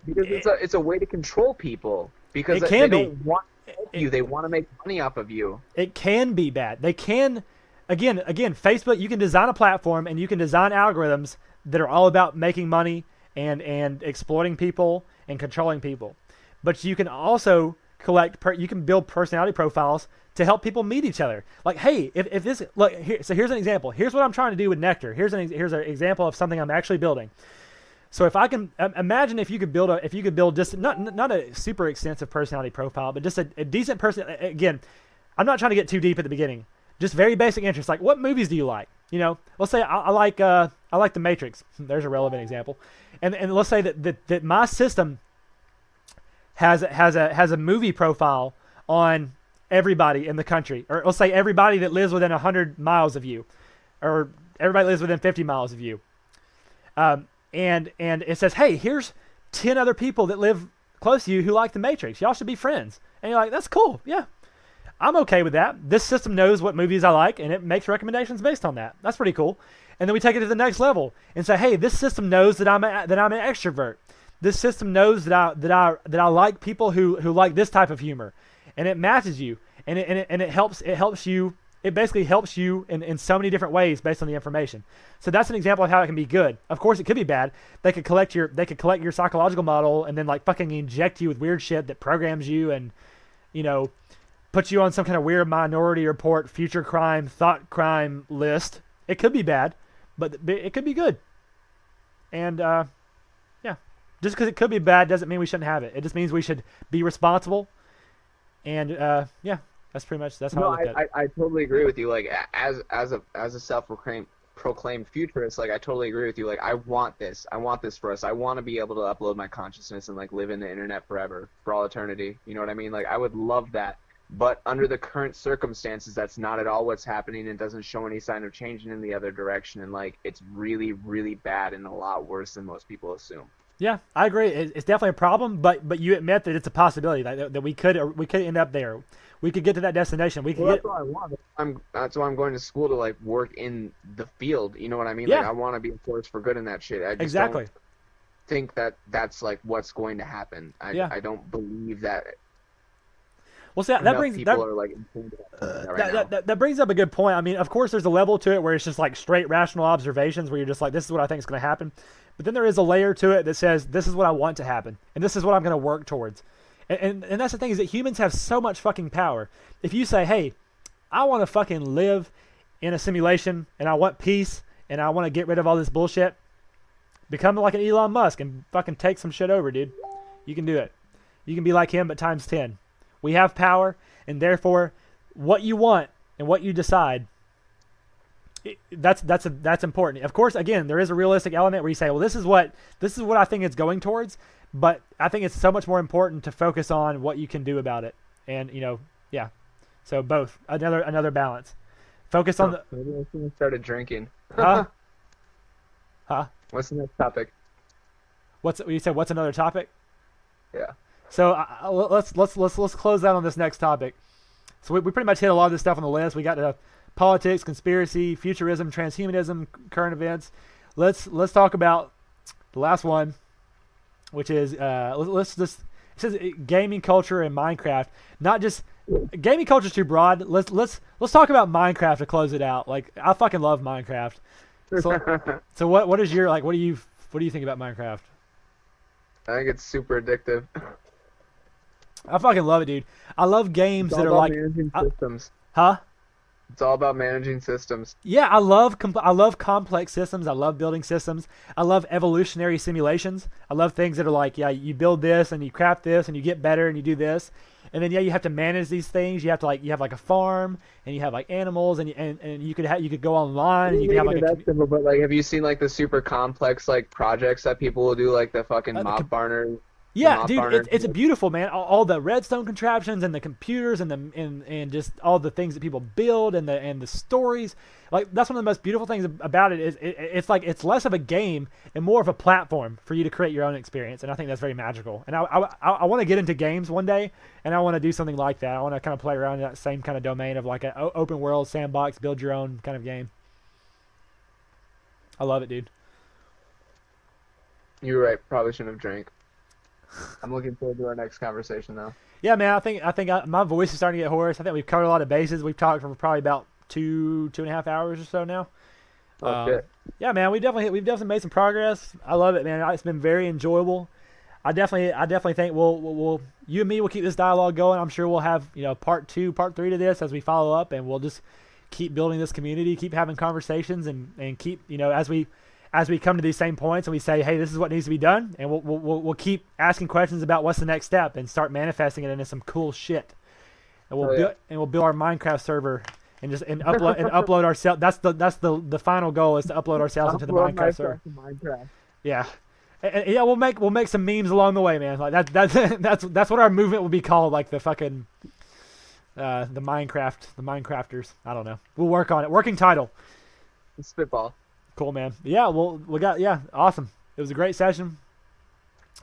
because it's a way to control people. Because it can they don't want to help you, they want to make money off of you. It can be bad. They can, again, Facebook. You can design a platform and you can design algorithms that are all about making money and exploiting people and controlling people. But you can also you can build personality profiles to help people meet each other. Like, hey, if this, look, here's an example. Here's what I'm trying to do with Nectar. Here's an example of something I'm actually building. So if I can imagine if you could build just not a super extensive personality profile, but just a decent person. Again, I'm not trying to get too deep at the beginning. Just very basic interests, like what movies do you like? You know, let's say I like The Matrix. There's a relevant example, and let's say that my system has a movie profile on everybody in the country, or let's say everybody that lives within 100 miles of you, or everybody lives within 50 miles of you. And it says, hey, here's 10 other people that live close to you who like The Matrix. Y'all should be friends. And you're like, that's cool. Yeah, I'm okay with that. This system knows what movies I like, and it makes recommendations based on that. That's pretty cool. And then we take it to the next level and say, hey, this system knows that I'm an extrovert. This system knows that I like people who like this type of humor, and it matches you, and it helps you. It basically helps you in so many different ways based on the information. So that's an example of how it can be good. Of course, it could be bad. They could collect your psychological model and then like fucking inject you with weird shit that programs you and, you know, put you on some kind of weird Minority Report future crime, thought crime list. It could be bad, but it could be good. And yeah, just because it could be bad doesn't mean we shouldn't have it. It just means we should be responsible. And yeah. That's pretty much how I look at it. I totally agree with you. Like as a self-proclaimed futurist, like I totally agree with you. Like I want this for us. I want to be able to upload my consciousness and like live in the internet forever, for all eternity. You know what I mean? Like I would love that. But under the current circumstances, that's not at all what's happening, and doesn't show any sign of changing in the other direction. And like it's really, really bad and a lot worse than most people assume. Yeah, I agree. It's definitely a problem, but you admit that it's a possibility that we could end up there. We could get to that destination. That's what I want. That's why I'm going to school, to like work in the field. You know what I mean? Yeah. Like I want to be a force for good in that shit. I just exactly. don't think that that's like what's going to happen. I don't believe that. Well, see, that brings up a good point. I mean, of course, there's a level to it where it's just like straight rational observations, where you're just like, this is what I think is going to happen. But then there is a layer to it that says, this is what I want to happen, and this is what I'm going to work towards. And that's the thing, is that humans have so much fucking power. If you say, hey, I want to fucking live in a simulation, and I want peace, and I want to get rid of all this bullshit, become like an Elon Musk and fucking take some shit over, dude. You can do it. You can be like him, but times 10. We have power, and therefore, what you want and what you decide, that's important. Of course, again, there is a realistic element where you say, well, this is what I think it's going towards, but I think it's so much more important to focus on what you can do about it. And yeah. So both, another balance. Focus on maybe I should have started drinking. Huh? What's the next topic? You said? What's another topic? Yeah. So let's close out on this next topic. So we pretty much hit a lot of this stuff on the list. We got to politics, conspiracy, futurism, transhumanism, current events. Let's talk about the last one, which is it says gaming culture and Minecraft. Not just gaming culture is too broad. Let's talk about Minecraft to close it out. Like, I fucking love Minecraft. So what is your, like, what do you think about Minecraft? I think it's super addictive. I fucking love it, dude. I love games that are like managing systems. Huh? It's all about managing systems. Yeah, I love complex systems. I love building systems. I love evolutionary simulations. I love things that are like, yeah, you build this and you craft this and you get better and you do this, and then you have to manage these things. You have to you have like a farm and you have like animals and you could go online and you can have like that's simple, but like, have you seen like the super complex like projects that people will do, like the fucking mop barner? Yeah, dude, it's beautiful, man. All the redstone contraptions and the computers and just all the things that people build and the stories. Like, that's one of the most beautiful things about it is it's like it's less of a game and more of a platform for you to create your own experience. And I think that's very magical. And I want to get into games one day, and I want to do something like that. I want to kind of play around in that same kind of domain of like an open world sandbox, build your own kind of game. I love it, dude. You're right. Probably shouldn't have drank. I'm looking forward to our next conversation, though. Yeah, man. I think my voice is starting to get hoarse. I think we've covered a lot of bases. We've talked for probably about 2.5 hours or so now. Shit. Yeah, man, we've definitely made some progress. I love it, man. It's been very enjoyable. I definitely think we'll you and me will keep this dialogue going. I'm sure we'll have part 2, part 3 to this as we follow up, and we'll just keep building this community, keep having conversations, and keep as we come to these same points and we say, hey, this is what needs to be done, and we'll keep asking questions about what's the next step and start manifesting it into some cool shit. And we'll build our Minecraft server and upload ourselves. That's the final goal, is to upload ourselves into the Minecraft server. Yeah. And yeah, we'll make some memes along the way, man. Like that's what our movement will be called, like the fucking the Minecrafters. I don't know. We'll work on it. Working title. Spitball. Cool, man. Yeah, awesome. It was a great session.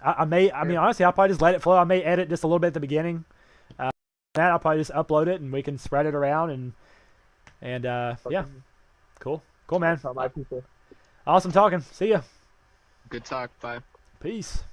I mean, honestly, I'll probably just let it flow. I may edit just a little bit at the beginning. I'll probably just upload it and we can spread it around and yeah. Cool, man. Tell my people. Awesome talking. See ya. Good talk. Bye. Peace.